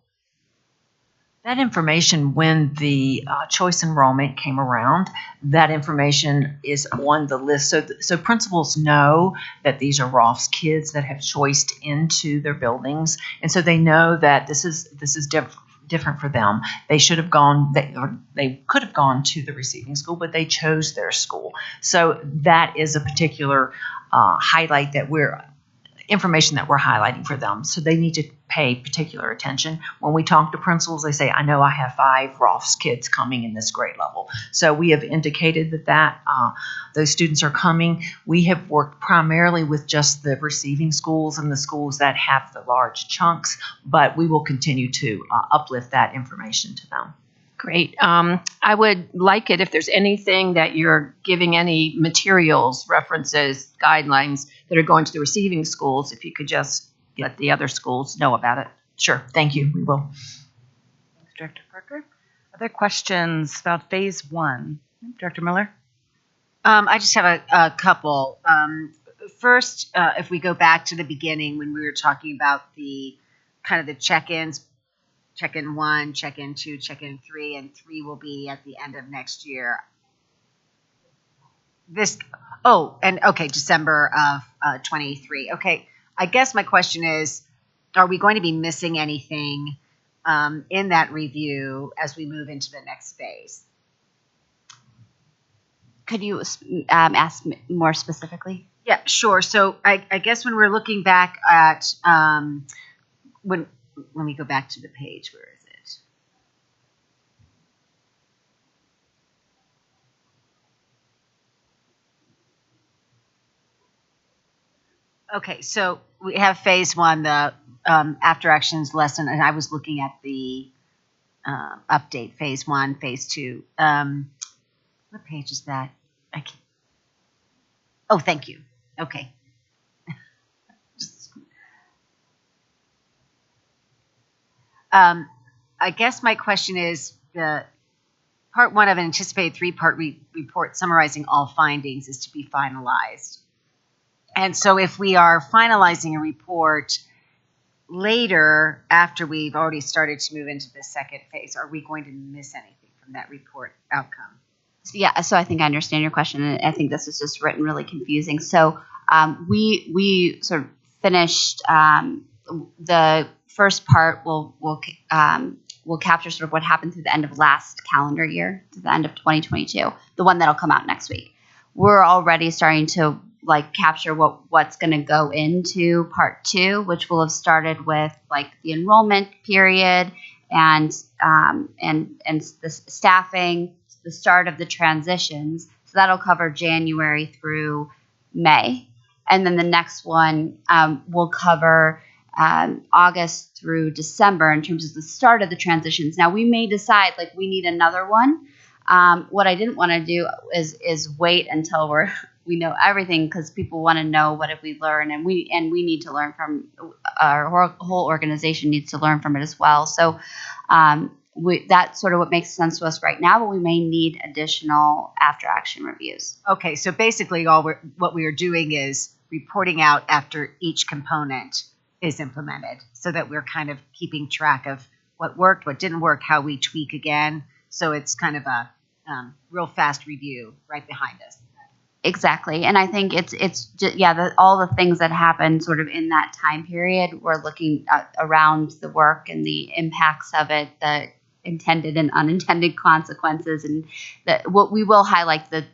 That information, when the choice enrollment came around, that information is on the list. So principals know that these are Ross kids that have choiced into their buildings, and so they know that this is different for them. They should have gone. They could have gone to the receiving school, but they chose their school. So that is a particular highlight that information that we're highlighting for them. So they need to pay particular attention. When we talk to principals, they say, I know I have 5 Ross kids coming in this grade level. So we have indicated that those students are coming. We have worked primarily with just the receiving schools and the schools that have the large chunks, but we will continue to uplift that information to them. Great. I would like it if there's anything that you're giving, any materials, references, guidelines that are going to the receiving schools, if you could just let the other schools know about it. Sure. Thank you. We will. Thanks, Director Parker. Other questions about phase 1? Director Miller? I just have a couple. First, if we go back to the beginning when we were talking about the kind of the check-ins check-in 1, check-in 2, check-in 3, and 3 will be at the end of next year. December of 23. Okay, I guess my question is, are we going to be missing anything in that review as we move into the next phase? Could you ask more specifically? Yeah, sure. So I guess when we're looking back at let me go back to the page. Where is it? Okay, so we have phase 1, the after actions lesson, and I was looking at the update, phase 1, phase 2. What page is that? Oh, thank you. Okay. I guess my question is, the part 1 of an anticipated 3-part report summarizing all findings is to be finalized. And so if we are finalizing a report later, after we've already started to move into the second phase, are we going to miss anything from that report outcome? Yeah, so I think I understand your question, and I think this is just written really confusing. So we sort of finished the first part. We'll capture sort of what happened through the end of last calendar year, to the end of 2022, the one that'll come out next week. We're already starting to capture what's going to go into part 2, which will have started with the enrollment period and the staffing, the start of the transitions. So that'll cover January through May. And then the next one will cover August through December in terms of the start of the transitions. Now, we may decide we need another one. What I didn't want to do is wait until we know everything, because people want to know what have we learned, and we need to learn from, our whole organization needs to learn from it as well. So that's sort of what makes sense to us right now, but we may need additional after action reviews. Okay, so basically what we are doing is reporting out after each component is implemented, so that we're kind of keeping track of what worked, what didn't work, how we tweak again. So it's kind of a real fast review right behind us. Exactly. And I think it's just, all the things that happened sort of in that time period, we're looking at around the work and the impacts of it, the intended and unintended consequences, and what we will highlight the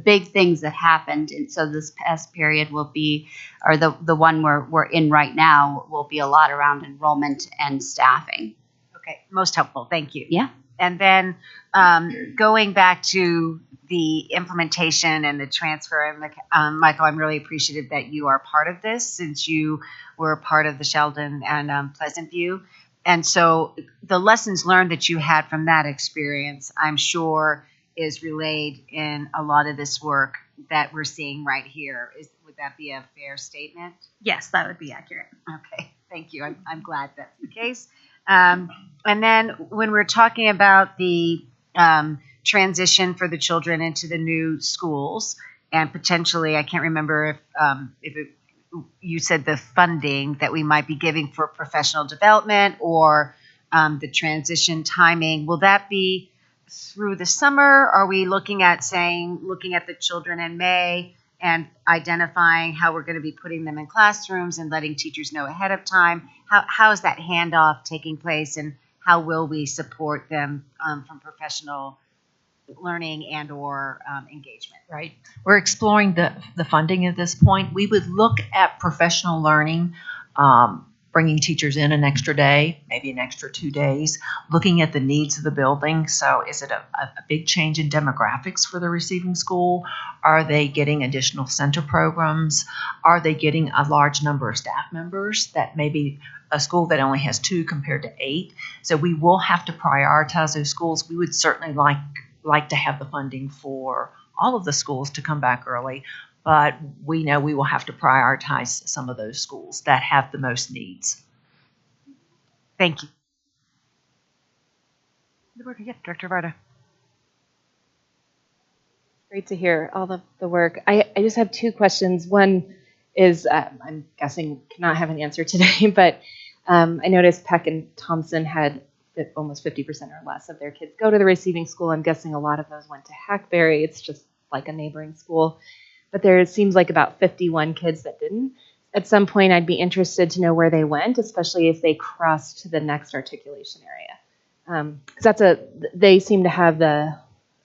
big things that happened. And so this past period will be, or the one we're in right now, will be a lot around enrollment and staffing. Okay, most helpful. Thank you. Yeah. And then going back to the implementation and the transfer, Michael, I'm really appreciative that you are part of this, since you were part of the Sheldon and Pleasant View. And so the lessons learned that you had from that experience, I'm sure, is relayed in a lot of this work that we're seeing right here. Would that be a fair statement? Yes, that would be accurate. Okay, thank you. I'm glad that's the case. And then when we're talking about the transition for the children into the new schools, and potentially, I can't remember if you said the funding that we might be giving for professional development, or the transition timing, will that be through the summer? Are we looking at the children in May and identifying how we're going to be putting them in classrooms and letting teachers know ahead of time? How is that handoff taking place, and how will we support them from professional learning and or engagement? Right. We're exploring the funding at this point. We would look at professional learning, bringing teachers in an extra day, maybe an extra 2 days, looking at the needs of the building. So is it a big change in demographics for the receiving school? Are they getting additional center programs? Are they getting a large number of staff members that maybe a school that only has 2 compared to 8? So we will have to prioritize those schools. We would certainly like to have the funding for all of the schools to come back early, but we know we will have to prioritize some of those schools that have the most needs. Thank you. Yeah, Director Varda. Great to hear all the work. I just have 2 questions. One is, I'm guessing cannot have an answer today, but I noticed Peck and Thompson had almost 50% or less of their kids go to the receiving school. I'm guessing a lot of those went to Hackberry. It's just like a neighboring school. But there seems like about 51 kids that didn't. At some point, I'd be interested to know where they went, especially if they crossed to the next articulation area. Because they seem to have the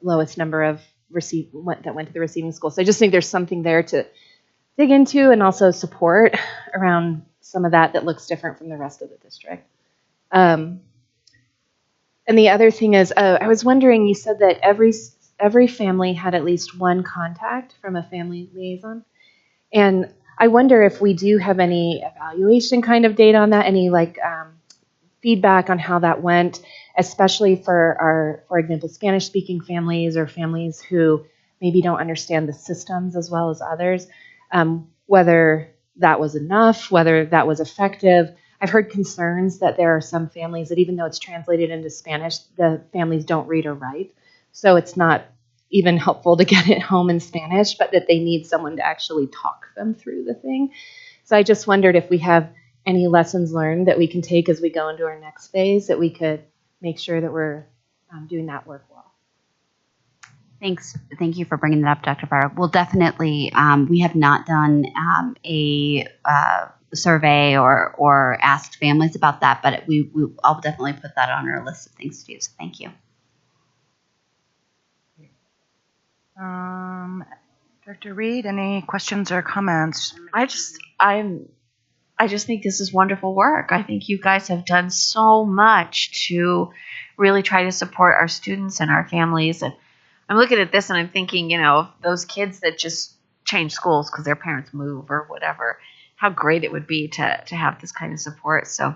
lowest number of that went to the receiving school. So I just think there's something there to dig into and also support around some of that looks different from the rest of the district. And the other thing is, I was wondering, you said that every family had at least one contact from a family liaison. And I wonder if we do have any evaluation kind of data on that, any feedback on how that went, especially for example, Spanish-speaking families or families who maybe don't understand the systems as well as others, whether that was enough, whether that was effective. I've heard concerns that there are some families that even though it's translated into Spanish, the families don't read or write. So it's not even helpful to get it home in Spanish, but that they need someone to actually talk them through the thing. So I just wondered if we have any lessons learned that we can take as we go into our next phase, that we could make sure that we're doing that work well. Thanks. Thank you for bringing that up, Dr. Farr. We'll definitely, we have not done a survey or asked families about that, but I'll definitely put that on our list of things to do. So thank you. Dr. Reed, any questions or comments? I just think this is wonderful work. I think you guys have done so much to really try to support our students and our families. And I'm looking at this and I'm thinking, those kids that just change schools because their parents move or whatever, how great it would be to have this kind of support. So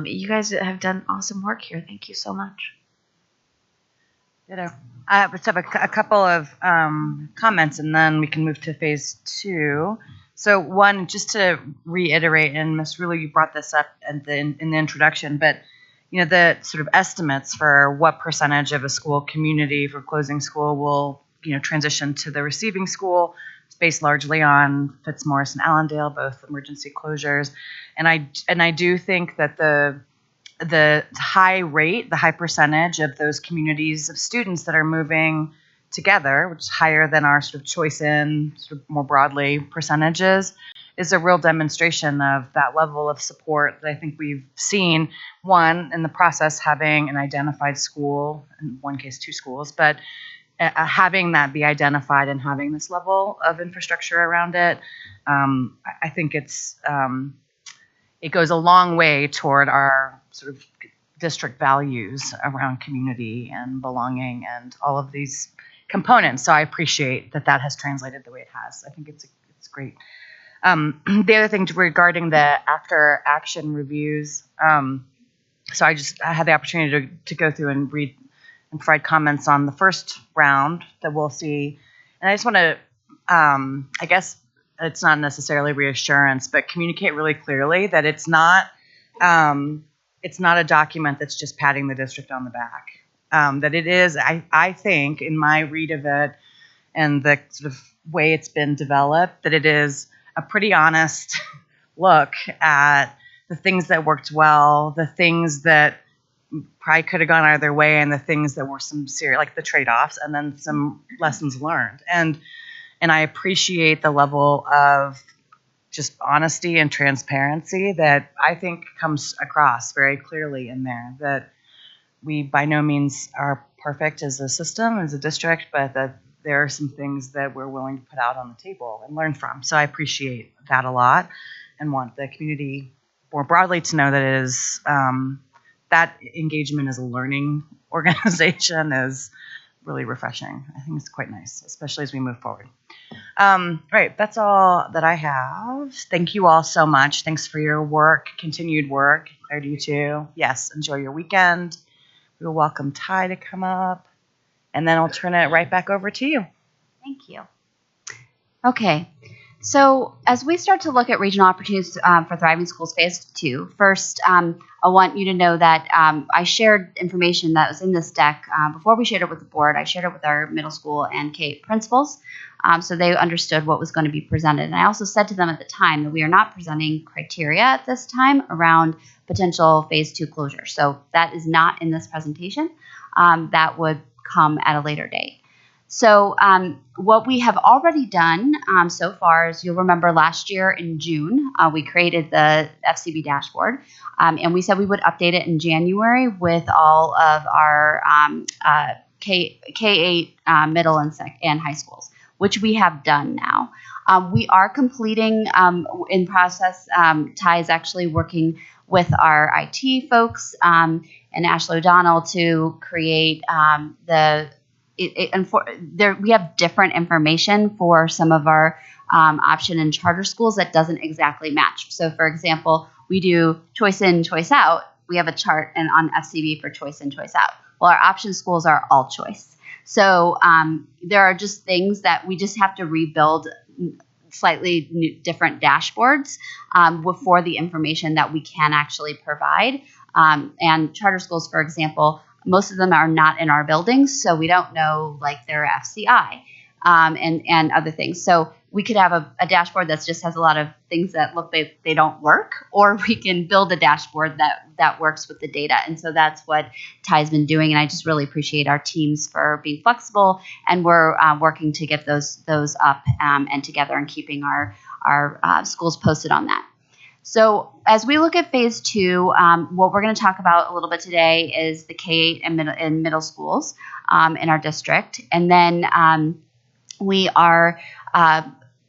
you guys have done awesome work here. Thank you so much. I just have a couple of comments, and then we can move to phase 2. So one, just to reiterate, and Ms. Ruler, you brought this up in the introduction, but the sort of estimates for what percentage of a school community for closing school will transition to the receiving school. It's based largely on Fitzmaurice and Allendale, both emergency closures, and I do think that the high percentage of those communities of students that are moving together, which is higher than our sort of choice in sort of more broadly percentages, is a real demonstration of that level of support that I think we've seen, one, in the process having an identified school, in one case 2 schools, but having that be identified and having this level of infrastructure around it, I think it goes a long way toward our sort of district values around community and belonging and all of these components. So I appreciate that has translated the way it has. I think it's great. The other thing regarding the after action reviews, so I had the opportunity to go through and read and provide comments on the first round that we'll see. And I just want to, I guess it's not necessarily reassurance, but communicate really clearly that it's not a document that's just patting the district on the back. That it is, I think, in my read of it and the sort of way it's been developed, that it is a pretty honest look at the things that worked well, the things that probably could have gone either way, and the things that were some serious, like the trade-offs, and then some lessons learned. And I appreciate the level of just honesty and transparency that I think comes across very clearly in there, that we by no means are perfect as a system, as a district, but that there are some things that we're willing to put out on the table and learn from. So I appreciate that a lot and want the community more broadly to know that it is that engagement as a learning organization is really refreshing. I think it's quite nice, especially as we move forward. Right, that's all that I have. Thank you all so much. Thanks for your work, continued work. Claire, to you too. Yes, enjoy your weekend. We will welcome Ty to come up, and then I'll turn it right back over to you. Thank you. Okay, So as we start to look at regional opportunities for Thriving Schools Phase 2, first, I want you to know that I shared information that was in this deck before we shared it with the board. I shared it with our middle school and K principals, so they understood what was going to be presented. And I also said to them at the time that we are not presenting criteria at this time around potential Phase 2 closure. So that is not in this presentation. That would come at a later date. So what we have already done so far is, you'll remember last year in June, we created the FCB dashboard, and we said we would update it in January with all of our K-8 middle and high schools, which we have done now. We are completing in process. Ty is actually working with our IT folks and Ashley O'Donnell to create we have different information for some of our option and charter schools that doesn't exactly match. So, for example, we do choice in, choice out. We have a chart on FCB for choice in, choice out. Well, our option schools are all choice. So there are just things that we just have to rebuild slightly different dashboards for the information that we can actually provide. And charter schools, for example, most of them are not in our buildings, so we don't know like their FCI and other things. So we could have a dashboard that just has a lot of things that look like they don't work, or we can build a dashboard that works with the data. And so that's what Ty's been doing, and I just really appreciate our teams for being flexible, and we're working to get those up and together, and keeping our schools posted on that. So as we look at Phase 2, what we're going to talk about a little bit today is the K-8 and middle schools in our district. And then we are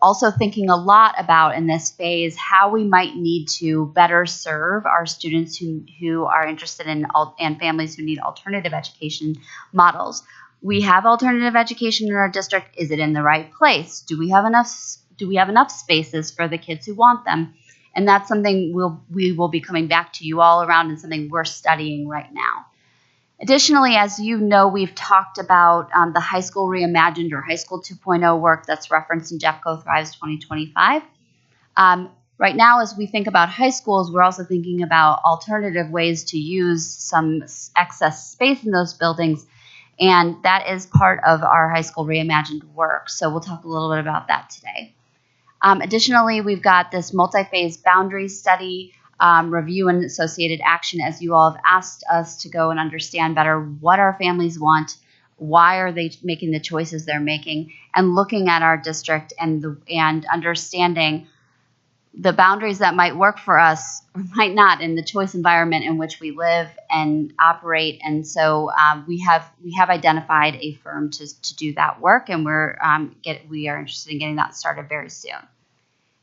also thinking a lot about, in this phase, how we might need to better serve our students who are interested in and families who need alternative education models. We have alternative education in our district. Is it in the right place? Do we have enough spaces for the kids who want them? And that's something we will be coming back to you all around, and something we're studying right now. Additionally, as you know, we've talked about the High School Reimagined or High School 2.0 work that's referenced in Jeffco Thrives 2025. Right now, as we think about high schools, we're also thinking about alternative ways to use some excess space in those buildings, and that is part of our High School Reimagined work. So we'll talk a little bit about that today. Additionally, we've got this multi-phase boundary study review and associated action, as you all have asked us to go and understand better what our families want, why are they making the choices they're making, and looking at our district and understanding the boundaries that might work for us or might not in the choice environment in which we live and operate. And so we have identified a firm to do that work, and we are interested in getting that started very soon.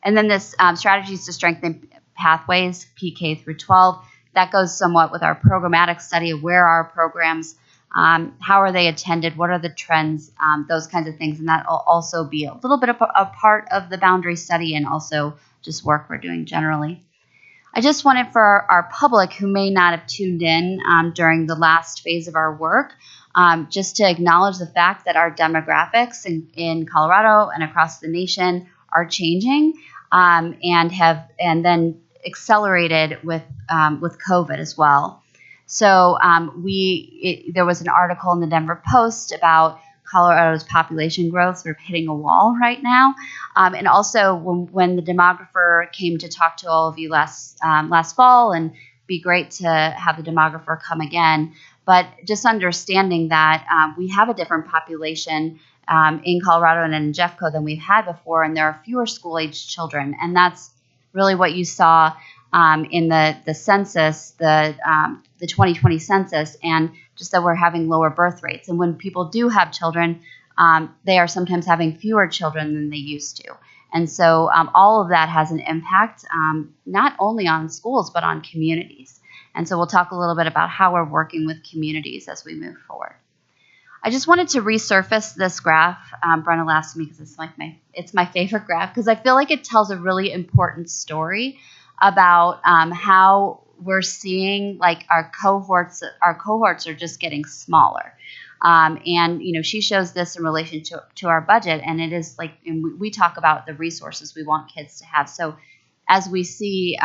And then this strategies to strengthen pathways, PK through 12, that goes somewhat with our programmatic study of where are our programs, how are they attended, what are the trends, those kinds of things. And that will also be a little bit of a part of the boundary study, and also just work we're doing generally. I just wanted for our public who may not have tuned in during the last phase of our work, just to acknowledge the fact that our demographics in Colorado and across the nation are changing, and then accelerated with COVID as well. So there was an article in the Denver Post about Colorado's population growth sort of hitting a wall right now, and also when the demographer came to talk to all of you last fall, and be great to have the demographer come again. But just understanding that we have a different population in Colorado and in Jeffco than we've had before, and there are fewer school-age children, and that's really what you saw in the census, the 2020 census, and just that we're having lower birth rates. And when people do have children, they are sometimes having fewer children than they used to. And so all of that has an impact, not only on schools, but on communities. And so we'll talk a little bit about how we're working with communities as we move forward. I just wanted to resurface this graph. Brenna asked me because it's my favorite graph, because I feel like it tells a really important story about how we're seeing like our cohorts are just getting smaller. And she shows this in relation to our budget, and it is like, and we talk about the resources we want kids to have. So as we see,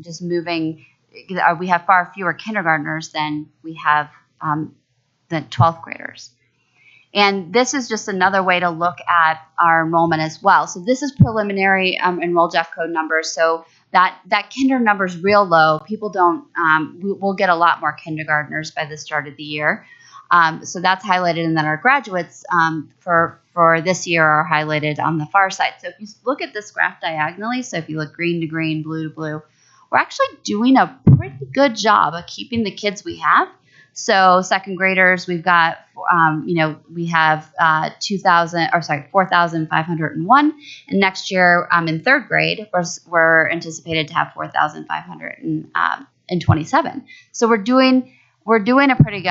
just moving, we have far fewer kindergartners than we have the 12th graders. And this is just another way to look at our enrollment as well. So this is preliminary enroll Jeffco numbers. So that kinder number is real low. People don't, we'll get a lot more kindergartners by the start of the year. So that's highlighted, and then our graduates for this year are highlighted on the far side. So if you look at this graph diagonally, so if you look green to green, blue to blue, we're actually doing a pretty good job of keeping the kids we have. So second graders, we've got, we have 4,501. And next year in third grade, we're anticipated to have 4,527. So we're doing a pretty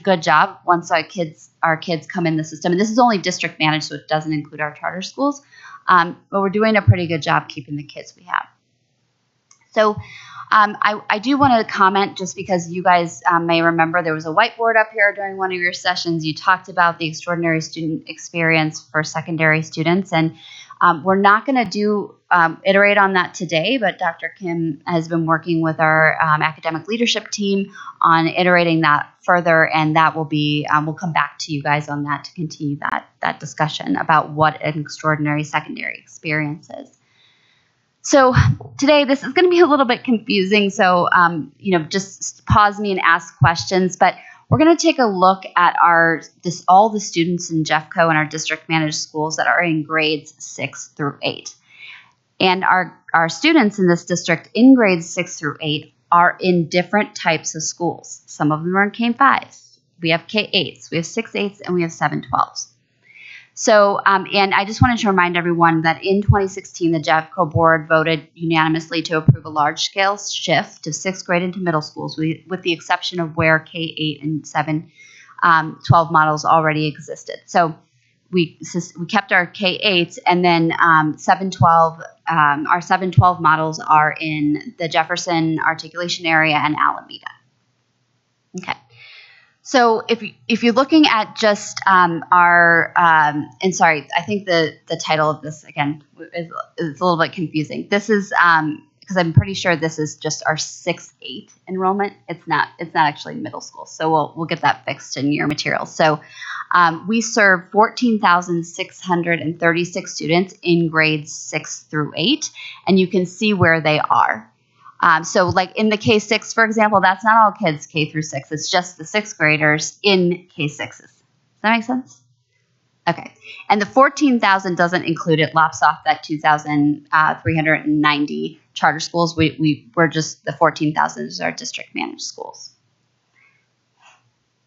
good job once our kids come in the system. And this is only district managed, so it doesn't include our charter schools. But we're doing a pretty good job keeping the kids we have. So I do want to comment, just because you guys may remember there was a whiteboard up here during one of your sessions. You talked about the extraordinary student experience for secondary students, and we're not going to iterate on that today, but Dr. Kim has been working with our academic leadership team on iterating that further, and that will be, we'll come back to you guys on that to continue that discussion about what an extraordinary secondary experience is. So today, this is going to be a little bit confusing, so just pause me and ask questions. But we're going to take a look at all the students in Jeffco and our district managed schools that are in grades 6 through 8. And our students in this district in grades 6 through 8 are in different types of schools. Some of them are in K-5s. We have K-8s, we have 6-8s, and we have 7-12s. So, and I just wanted to remind everyone that in 2016, the Jeffco board voted unanimously to approve a large-scale shift to 6th grade into middle schools, with the exception of where K-8 and 7-12 models already existed. So we kept our K-8s, and then 7-12, our 7-12 models are in the Jefferson articulation area and Alameda. Okay. So if you're looking at just and sorry, I think the title of this again is a little bit confusing. This is because I'm pretty sure this is just our 6-8 enrollment. It's not actually middle school. So we'll get that fixed in your materials. So we serve 14,636 students in grades 6 through 8, and you can see where they are. So like in the K-6, for example, that's not all kids K through 6. It's just the 6th graders in K-6s. Does that make sense? Okay. And the 14,000 doesn't include, it lops off that 2,390 charter schools. We're just, the 14,000 is our district managed schools.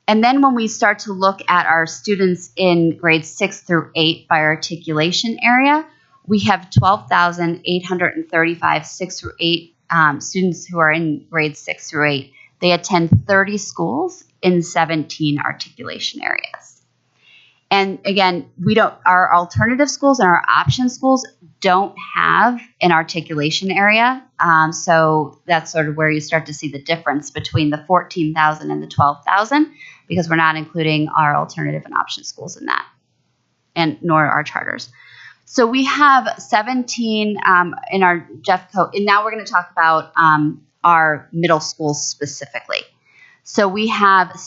And then when we start to look at our students in grades 6 through 8 by articulation area, we have 12,835 6 through 8 students who are in grades 6 through 8. They attend 30 schools in 17 articulation areas. And again, our alternative schools and our option schools don't have an articulation area. So that's sort of where you start to see the difference between the 14,000 and the 12,000, because we're not including our alternative and option schools in that, and nor our charters. So we have 17 in our Jeffco, and now we're going to talk about our middle schools specifically. So we have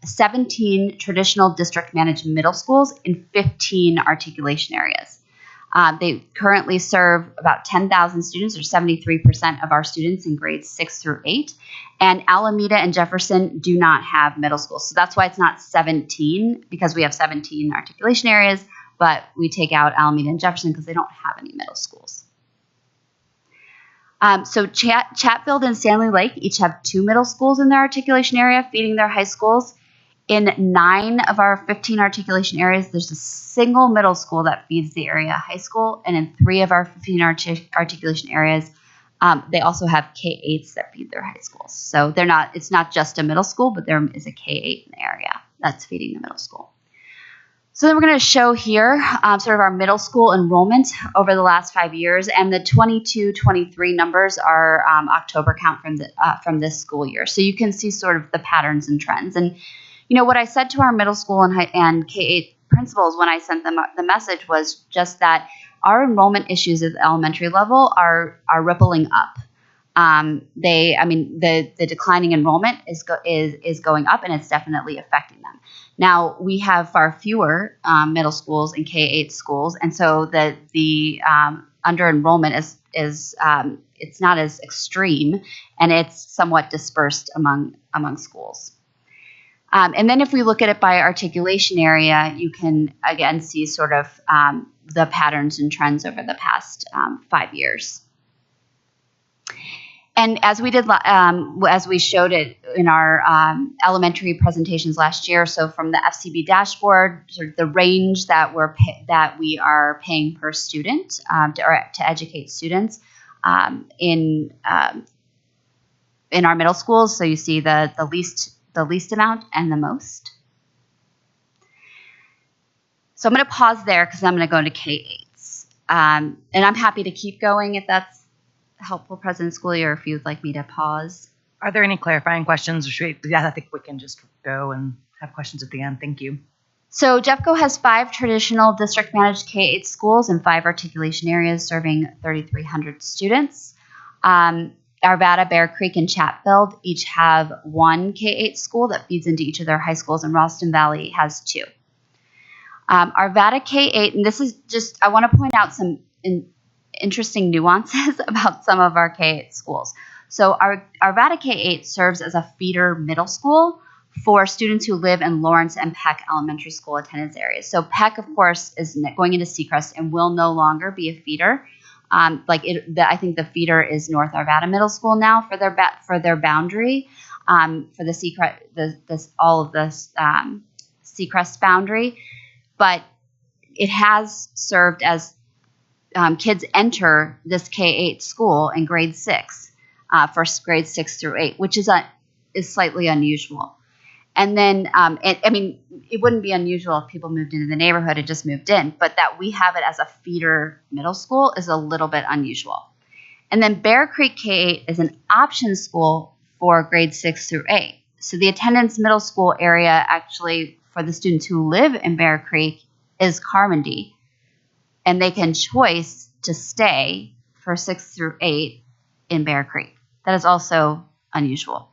17 traditional district managed middle schools in 15 articulation areas. They currently serve about 10,000 students, or 73% of our students in grades 6 through 8. And Alameda and Jefferson do not have middle schools. So that's why it's not 17, because we have 17 articulation areas. But we take out Alameda and Jefferson because they don't have any middle schools. So Chatfield and Stanley Lake each have 2 middle schools in their articulation area, feeding their high schools. In 9 of our 15 articulation areas, there's a single middle school that feeds the area high school. And in 3 of our 15 articulation areas, they also have K-8s that feed their high schools. So it's not just a middle school, but there is a K-8 in the area that's feeding the middle school. So then we're going to show here sort of our middle school enrollment over the last 5 years, and the 22-23 numbers are October count from this school year. So you can see sort of the patterns and trends. And What I said to our middle school and K-8 principals when I sent them the message was just that our enrollment issues at the elementary level are rippling up. The declining enrollment is going up, and it's definitely affecting them. Now we have far fewer middle schools and K-8 schools, and so the under enrollment is it's not as extreme, and it's somewhat dispersed among schools. And then if we look at it by articulation area, you can again see sort of the patterns and trends over the past 5 years. And as we did, as we showed it in our elementary presentations last year, so from the FCB dashboard, sort of the range that we are paying per student to educate students in our middle schools. So you see the least amount and the most. So I'm going to pause there because I'm going to go into K-8s, and I'm happy to keep going if that's helpful, President Schooley, or if you'd like me to pause. Are there any clarifying questions? I think we can just go and have questions at the end. Thank you. So Jeffco has 5 traditional district-managed K-8 schools and 5 articulation areas serving 3,300 students. Arvada, Bear Creek, and Chatfield each have 1 K-8 school that feeds into each of their high schools, and Ralston Valley has 2. Arvada K-8, and this is just, I want to point out some interesting nuances about some of our K-8 schools. So Arvada K-8 serves as a feeder middle school for students who live in Lawrence and Peck elementary school attendance areas. So Peck, of course, is going into Seacrest and will no longer be a feeder. I think the feeder is North Arvada Middle School now for their boundary, for the Seacrest boundary, but it has served as kids enter this K-8 school in grade 6, for grades 6 through 8, which is slightly unusual. And then, it wouldn't be unusual if people moved into the neighborhood and just moved in, but that we have it as a feeder middle school is a little bit unusual. And then Bear Creek K-8 is an option school for grades 6 through 8. So the attendance middle school area actually for the students who live in Bear Creek is Carmody, and they can choose to stay for 6 through 8 in Bear Creek. That is also unusual.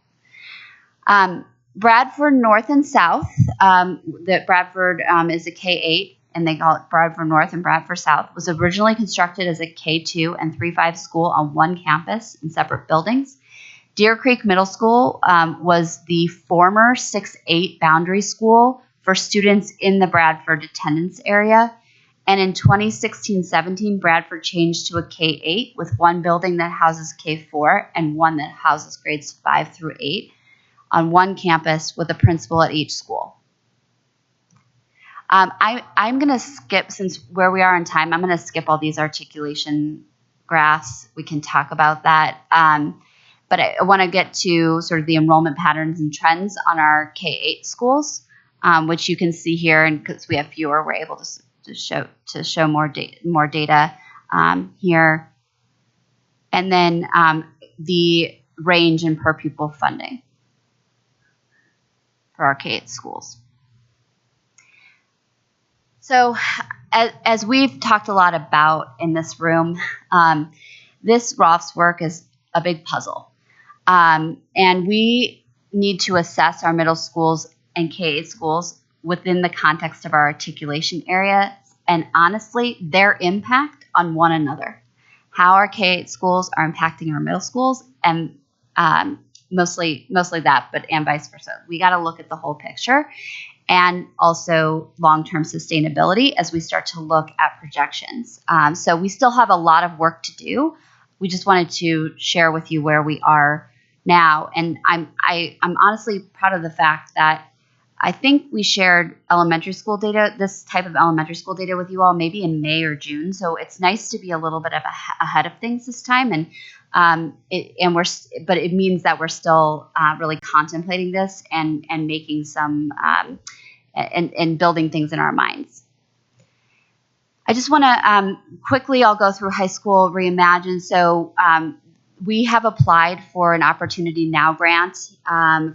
Bradford North and South, that Bradford is a K-8, and they call it Bradford North and Bradford South, was originally constructed as a K-2 and 3-5 school on one campus in separate buildings. Deer Creek Middle School was the former 6-8 boundary school for students in the Bradford attendance area. And in 2016-17, Bradford changed to a K-8 with one building that houses K-4 and one that houses grades 5 through 8 on one campus with a principal at each school. I'm going to skip, since where we are in time, I'm going to skip all these articulation graphs. We can talk about that. But I want to get to sort of the enrollment patterns and trends on our K-8 schools, which you can see here. And because we have fewer, we're able to show more data here. And then the range in per pupil funding for our K-8 schools. So as we've talked a lot about in this room, this Roth's work is a big puzzle. And we need to assess our middle schools and K-8 schools within the context of our articulation area, and honestly, their impact on one another. How our K-8 schools are impacting our middle schools, and mostly that, and vice versa. We got to look at the whole picture, and also long-term sustainability as we start to look at projections. So we still have a lot of work to do. We just wanted to share with you where we are now, and I'm honestly proud of the fact that I think we shared elementary school data, this type of elementary school data with you all maybe in May or June. So it's nice to be a little bit ahead of things this time, but it means that we're still really contemplating this and making some and building things in our minds. I just want to quickly, I'll go through high school reimagine. So We have applied for an Opportunity Now grant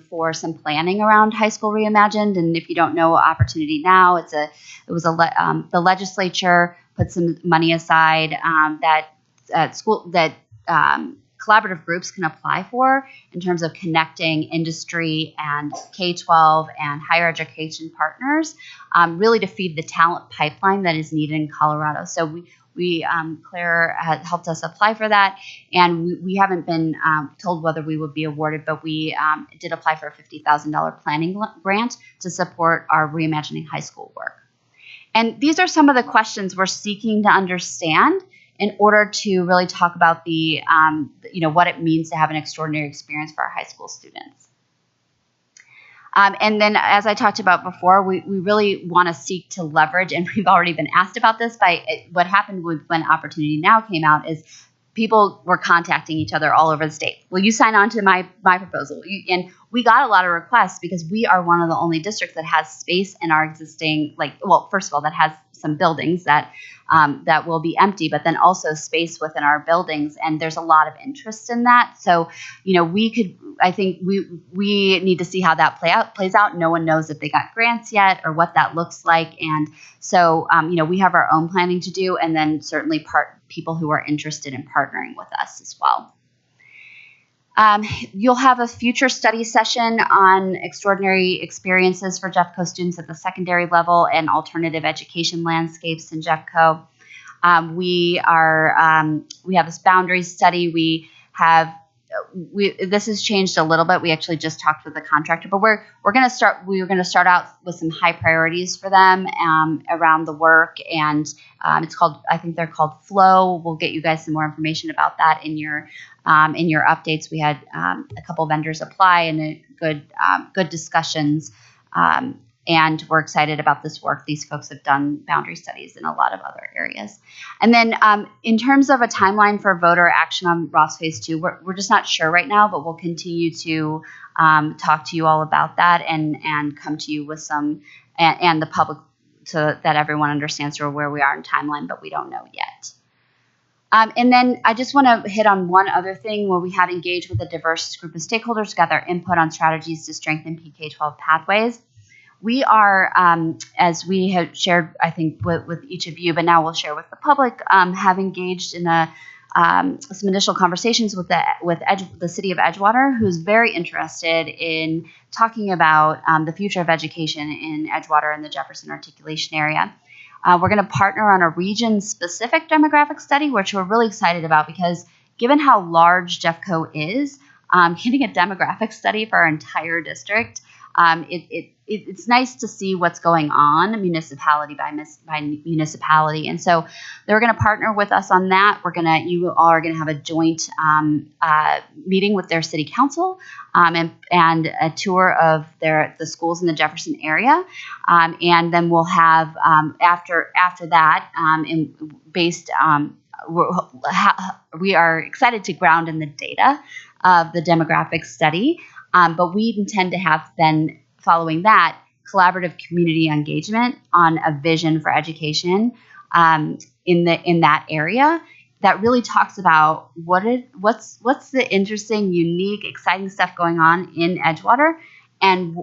for some planning around High School Reimagined. And if you don't know Opportunity Now, the legislature put some money aside that collaborative groups can apply for in terms of connecting industry and K-12 and higher education partners, really to feed the talent pipeline that is needed in Colorado. So Claire had helped us apply for that, and we haven't been told whether we would be awarded, but we did apply for a $50,000 planning grant to support our Reimagining High School work. And these are some of the questions we're seeking to understand in order to really talk about what it means to have an extraordinary experience for our high school students. And then, as I talked about before, we really want to seek to leverage, and we've already been asked about this by what happened when Opportunity Now came out, is people were contacting each other all over the state. Will you sign on to my proposal? And we got a lot of requests because we are one of the only districts that has space in our existing, first of all, that has some buildings that will be empty, but then also space within our buildings. And there's a lot of interest in that. So, I think we need to see how that plays out. No one knows if they got grants yet or what that looks like. And so, we have our own planning to do, and then certainly people who are interested in partnering with us as well. You'll have a future study session on extraordinary experiences for Jeffco students at the secondary level and alternative education landscapes in Jeffco. We have this boundaries study. This has changed a little bit. We actually just talked with the contractor, but we're going to start out with some high priorities for them around the work, and I think they're called Flow. We'll get you guys some more information about that in your updates. We had a couple vendors apply and good discussions. And we're excited about this work. These folks have done boundary studies in a lot of other areas. And then in terms of a timeline for voter action on Ross Phase 2, we're just not sure right now, but we'll continue to talk to you all about that and come to you with some, and the public, so that everyone understands sort of where we are in timeline, but we don't know yet. And then I just want to hit on one other thing where we had engaged with a diverse group of stakeholders to gather input on strategies to strengthen PK-12 pathways. We are, as we have shared, I think, with each of you, but now we'll share with the public, have engaged in some initial conversations with the city of Edgewater, who's very interested in talking about the future of education in Edgewater and the Jefferson articulation area. We're going to partner on a region-specific demographic study, which we're really excited about because given how large Jeffco is, getting a demographic study for our entire district, it's nice to see what's going on municipality by municipality. And so they're going to partner with us on that. You all are going to have a joint meeting with their city council and a tour of the schools in the Jefferson area. And then we'll have, after that, we are excited to ground in the data of the demographic study. But we intend to have then, following that, collaborative community engagement on a vision for education in that area that really talks about what's the interesting, unique, exciting stuff going on in Edgewater, and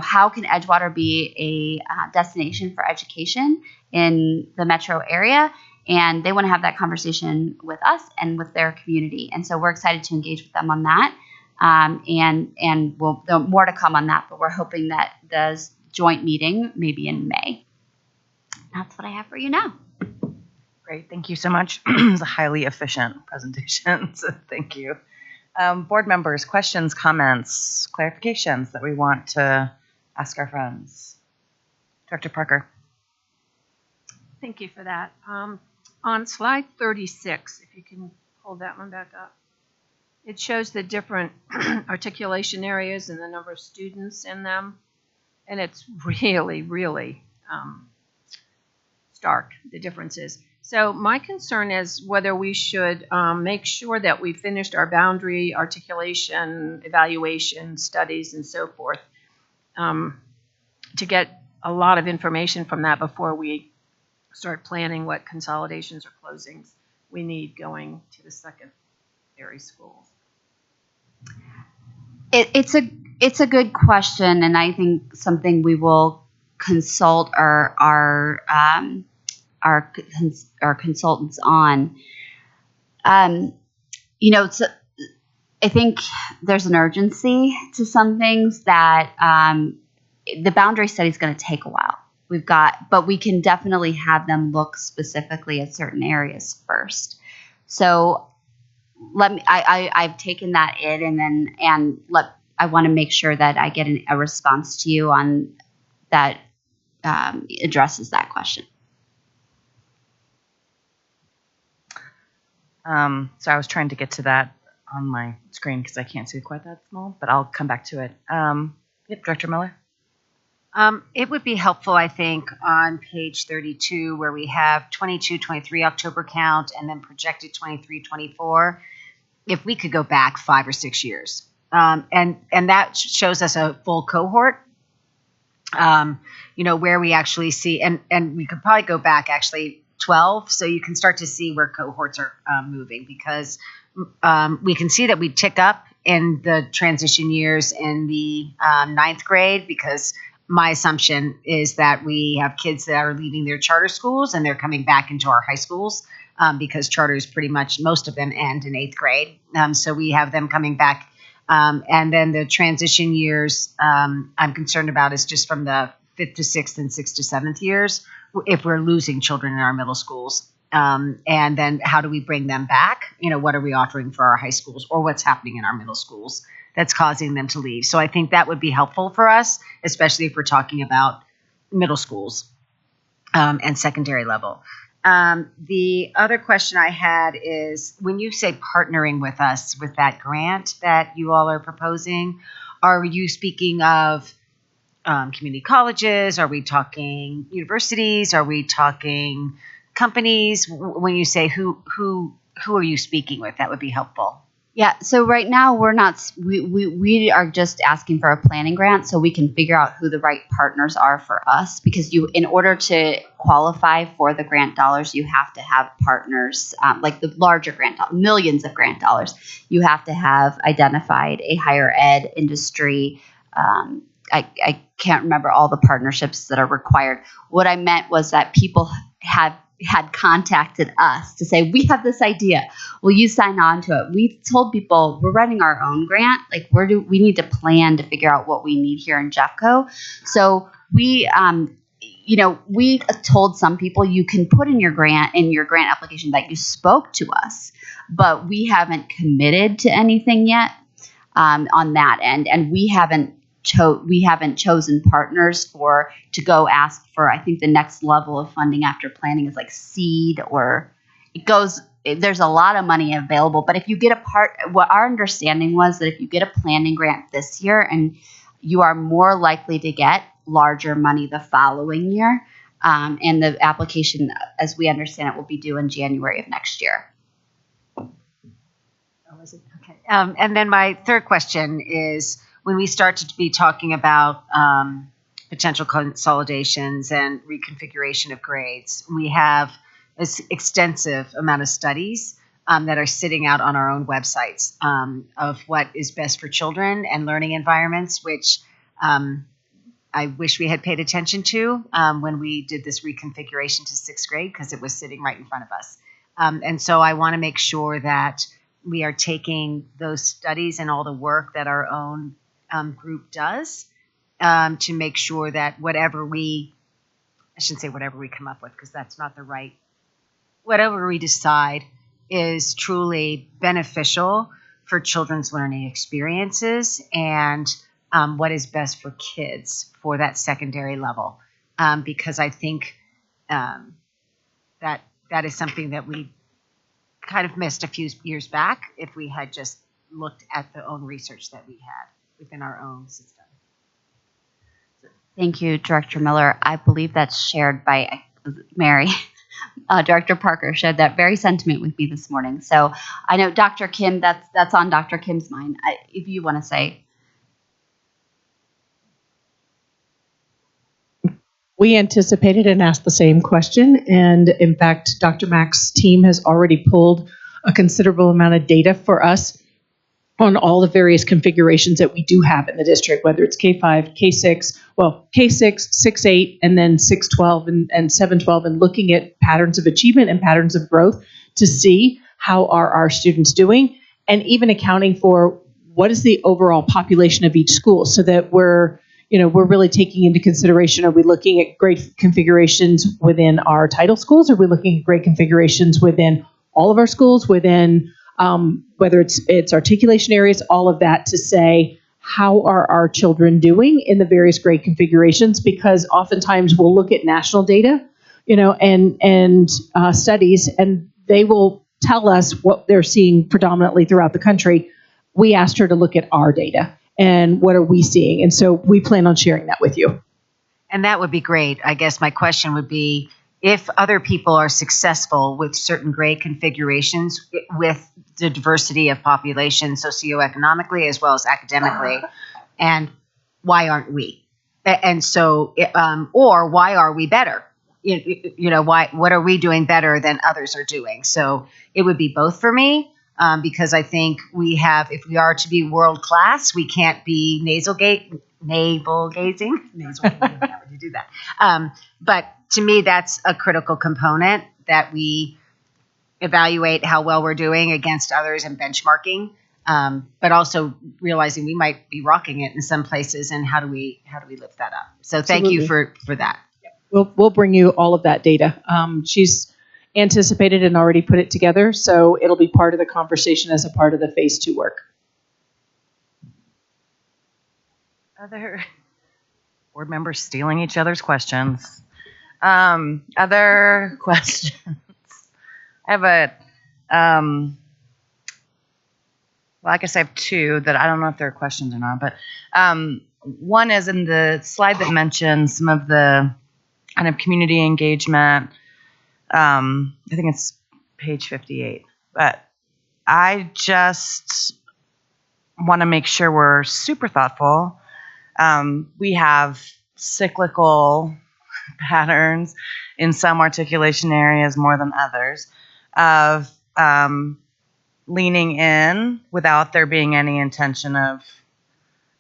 how can Edgewater be a destination for education in the metro area. And they want to have that conversation with us and with their community. And so we're excited to engage with them on that. And there's more to come on that, but we're hoping that the joint meeting may be in May. That's what I have for you now. Great. Thank you so much. It was a highly efficient presentation, so thank you. Board members, questions, comments, clarifications that we want to ask our friends? Director Parker. Thank you for that. On slide 36, if you can hold that one back up, it shows the different articulation areas and the number of students in them, and it's really, really stark, the differences. So my concern is whether we should make sure that we finished our boundary articulation, evaluation, studies, and so forth to get a lot of information from that before we start planning what consolidations or closings we need going to the second secondary schools? It's a good question, and I think something we will consult our consultants on. It's I think there's an urgency to some things that the boundary study is going to take a while. But we can definitely have them look specifically at certain areas first. So I've taken that in I want to make sure that I get a response to you on that addresses that question. So I was trying to get to that on my screen because I can't see it quite that small, but I'll come back to it. Yep, Director Miller. It would be helpful, I think, on page 32 where we have 22-23 October count and then projected 23-24, if we could go back 5 or 6 years. And that shows us a full cohort, where we actually see, and we could probably go back actually 12, so you can start to see where cohorts are moving, because we can see that we tick up in the transition years in the 9th grade, because my assumption is that we have kids that are leaving their charter schools and they're coming back into our high schools, because charters pretty much, most of them end in 8th grade. So we have them coming back. And then the transition years I'm concerned about is just from the 5th to 6th and 6th to 7th years, if we're losing children in our middle schools. And then how do we bring them back? What are we offering for our high schools, or what's happening in our middle schools that's causing them to leave? So I think that would be helpful for us, especially if we're talking about middle schools and secondary level. The other question I had is, when you say partnering with us with that grant that you all are proposing, are you speaking of community colleges? Are we talking universities? Are we talking companies? When you say who are you speaking with, that would be helpful. Yeah, so right now we are just asking for a planning grant so we can figure out who the right partners are for us, because in order to qualify for the grant dollars, you have to have partners, like the larger grant dollars, millions of grant dollars. You have to have identified a higher ed industry. I can't remember all the partnerships that are required. What I meant was that people had contacted us to say, we have this idea, will you sign on to it? We told people we're running our own grant. Like, we need to plan to figure out what we need here in Jeffco. So we told some people, you can put in your grant application that you spoke to us, but we haven't committed to anything yet on that end, and we haven't chosen partners to go ask for. I think the next level of funding after planning is like seed, or there's a lot of money available. But if you get what our understanding was that if you get a planning grant this year, and you are more likely to get larger money the following year, and the application, as we understand it, will be due in January of next year. Oh, is it? Okay. And then my third question is, when we start to be talking about potential consolidations and reconfiguration of grades, we have an extensive amount of studies that are sitting out on our own websites of what is best for children and learning environments, which I wish we had paid attention to when we did this reconfiguration to 6th grade, because it was sitting right in front of us. And so I want to make sure that we are taking those studies and all the work that our own group does to make sure that whatever we come up with, because that's not the right, whatever we decide is truly beneficial for children's learning experiences and what is best for kids for that secondary level. Because I think that is something that we kind of missed a few years back if we had just looked at the own research that we had within our own system. Thank you, Director Miller. I believe that's shared by Mary. Director Parker shared that very sentiment with me this morning. So I know Dr. Kim, that's on Dr. Kim's mind. If you want to say. We anticipated and asked the same question. And in fact, Dr. Mack's team has already pulled a considerable amount of data for us on all the various configurations that we do have in the district, whether it's K5, K6, K6, 6-8, and then 6-12 and 7-12, and looking at patterns of achievement and patterns of growth to see how are our students doing, and even accounting for what is the overall population of each school, so that we're really taking into consideration, are we looking at grade configurations within our title schools? Are we looking at grade configurations within all of our schools, within whether it's articulation areas, all of that, to say, how are our children doing in the various grade configurations? Because oftentimes we'll look at national data, and studies, and they will tell us what they're seeing predominantly throughout the country. We asked her to look at our data and what are we seeing, and so we plan on sharing that with you. And that would be great. I guess my question would be, if other people are successful with certain grade configurations with the diversity of population socioeconomically as well as academically, and why aren't we? And so, or why are we better? What are we doing better than others are doing? So it would be both for me, because I think if we are to be world class, we can't be navel gazing. How would you do that? But to me, that's a critical component, that we evaluate how well we're doing against others and benchmarking, but also realizing we might be rocking it in some places, and how do we lift that up? So thank you for that. We'll bring you all of that data. She's anticipated and already put it together, so it'll be part of the conversation as a part of the phase 2 work. Other board members stealing each other's questions. Other questions? I have I guess I have two that I don't know if they're questions or not, but one is in the slide that mentions some of the kind of community engagement. I think it's page 58, but I just want to make sure we're super thoughtful. We have cyclical patterns in some articulation areas more than others of leaning in without there being any intention of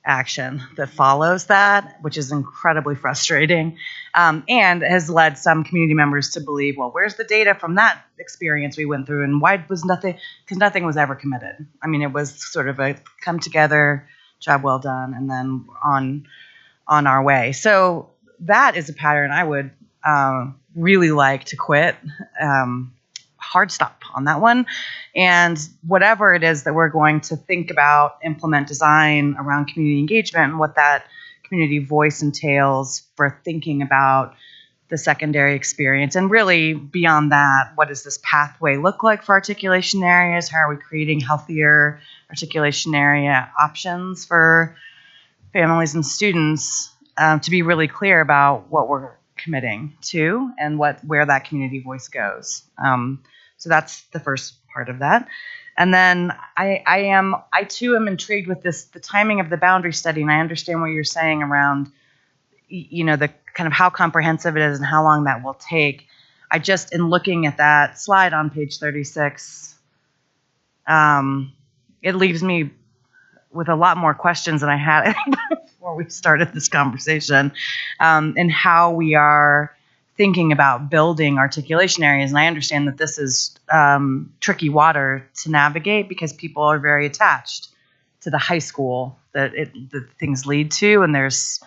action that follows that, which is incredibly frustrating, and has led some community members to believe, well, where's the data from that experience we went through, and why was nothing, because nothing was ever committed. I mean, it was sort of a come together, job well done, and then on our way. So that is a pattern I would really like to quit. Hard stop on that one. And whatever it is that we're going to think about, implement design around community engagement and what that community voice entails for thinking about the secondary experience. And really beyond that, what does this pathway look like for articulation areas? How are we creating healthier articulation area options for families and students, to be really clear about what we're committing to and where that community voice goes. So that's the first part of that. And then I too am intrigued with the timing of the boundary study, and I understand what you're saying around, the kind of how comprehensive it is and how long that will take. I just, in looking at that slide on page 36, it leaves me with a lot more questions than I had before we started this conversation, and how we are thinking about building articulation areas. And I understand that this is tricky water to navigate because people are very attached to the high school that things lead to, and there's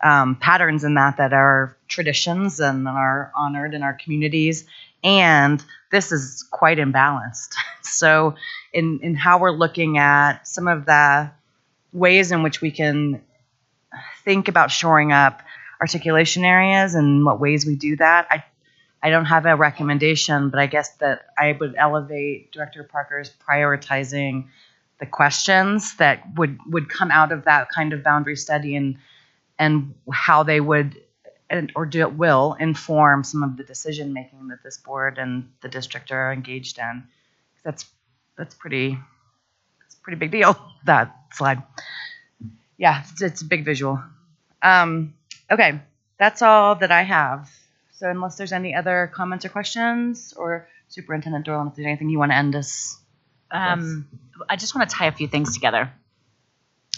patterns in that are traditions and are honored in our communities. And this is quite imbalanced. So in how we're looking at some of the ways in which we can think about shoring up articulation areas and what ways we do that, I don't have a recommendation, but I guess that I would elevate Director Parker's prioritizing the questions that would come out of that kind of boundary study, and how they would will inform some of the decision making that this board and the district are engaged in. That's pretty big deal, that slide. Yeah, it's a big visual. Okay, that's all that I have. So unless there's any other comments or questions, or Superintendent Dorland, if there's anything you want to end us. I just want to tie a few things together.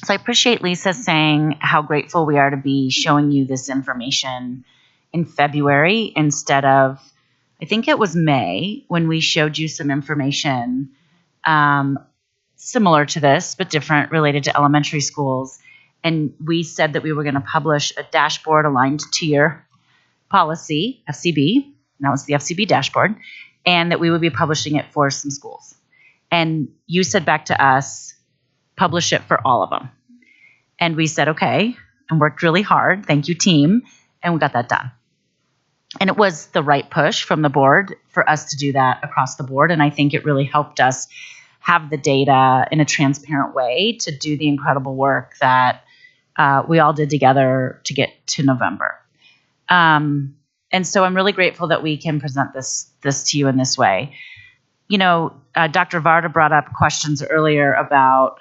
So I appreciate Lisa saying how grateful we are to be showing you this information in February instead of, I think it was May, when we showed you some information similar to this, but different, related to elementary schools. And we said that we were going to publish a dashboard aligned to your policy, FCB, and that was the FCB dashboard, and that we would be publishing it for some schools. And you said back to us, publish it for all of them. And we said, okay, and worked really hard. Thank you, team. And we got that done. And it was the right push from the board for us to do that across the board. And I think it really helped us have the data in a transparent way to do the incredible work that we all did together to get to November. And so I'm really grateful that we can present this to you in this way. You know, Dr. Varda brought up questions earlier about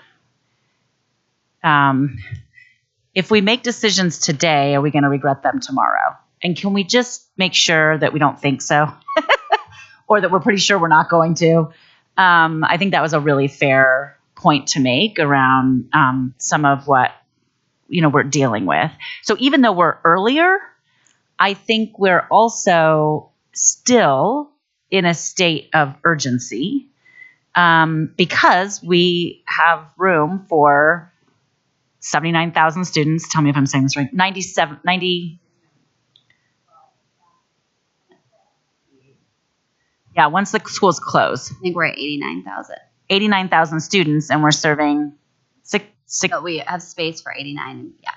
if we make decisions today, are we going to regret them tomorrow? And can we just make sure that we don't think so? Or that we're pretty sure we're not going to? I think that was a really fair point to make around some of what, you know, we're dealing with. So even though we're earlier, I think we're also still in a state of urgency because we have room for 79,000 students. Tell me if I'm saying this right. 90. Yeah, once the schools close. I think we're at 89,000. 89,000 students, and we're serving six. But we have space for 89. Yeah.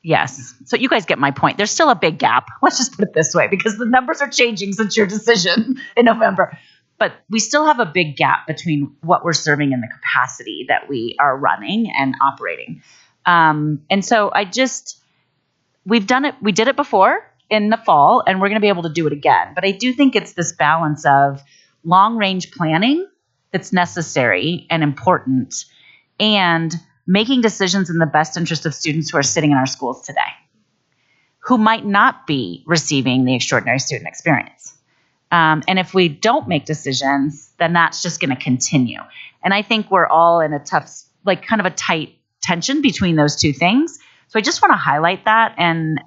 Yes. So you guys get my point. There's still a big gap. Let's just put it this way, because the numbers are changing since your decision in November. But we still have a big gap between what we're serving and the capacity that we are running and operating. And so we've done it. We did it before in the fall, and we're going to be able to do it again. But I do think it's this balance of long range planning that's necessary and important, and making decisions in the best interest of students who are sitting in our schools today, who might not be receiving the extraordinary student experience. And if we don't make decisions, then that's just going to continue. And I think we're all in a tough, like kind of a tight tension between those two things. So I just want to highlight that and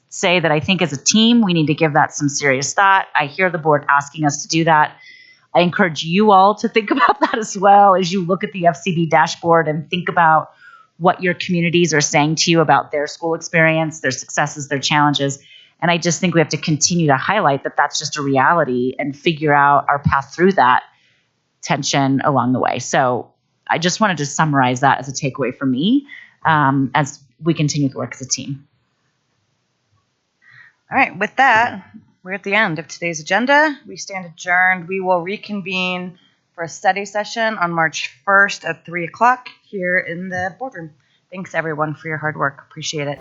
say that I think as a team, we need to give that some serious thought. I hear the board asking us to do that. I encourage you all to think about that as well as you look at the FCB dashboard and think about what your communities are saying to you about their school experience, their successes, their challenges. And I just think we have to continue to highlight that that's just a reality and figure out our path through that tension along the way. So I just wanted to summarize that as a takeaway for me as we continue to work as a team. All right, with that, we're at the end of today's agenda. We stand adjourned. We will reconvene for a study session on March 1st at 3 o'clock here in the boardroom. Thanks, everyone, for your hard work. Appreciate it.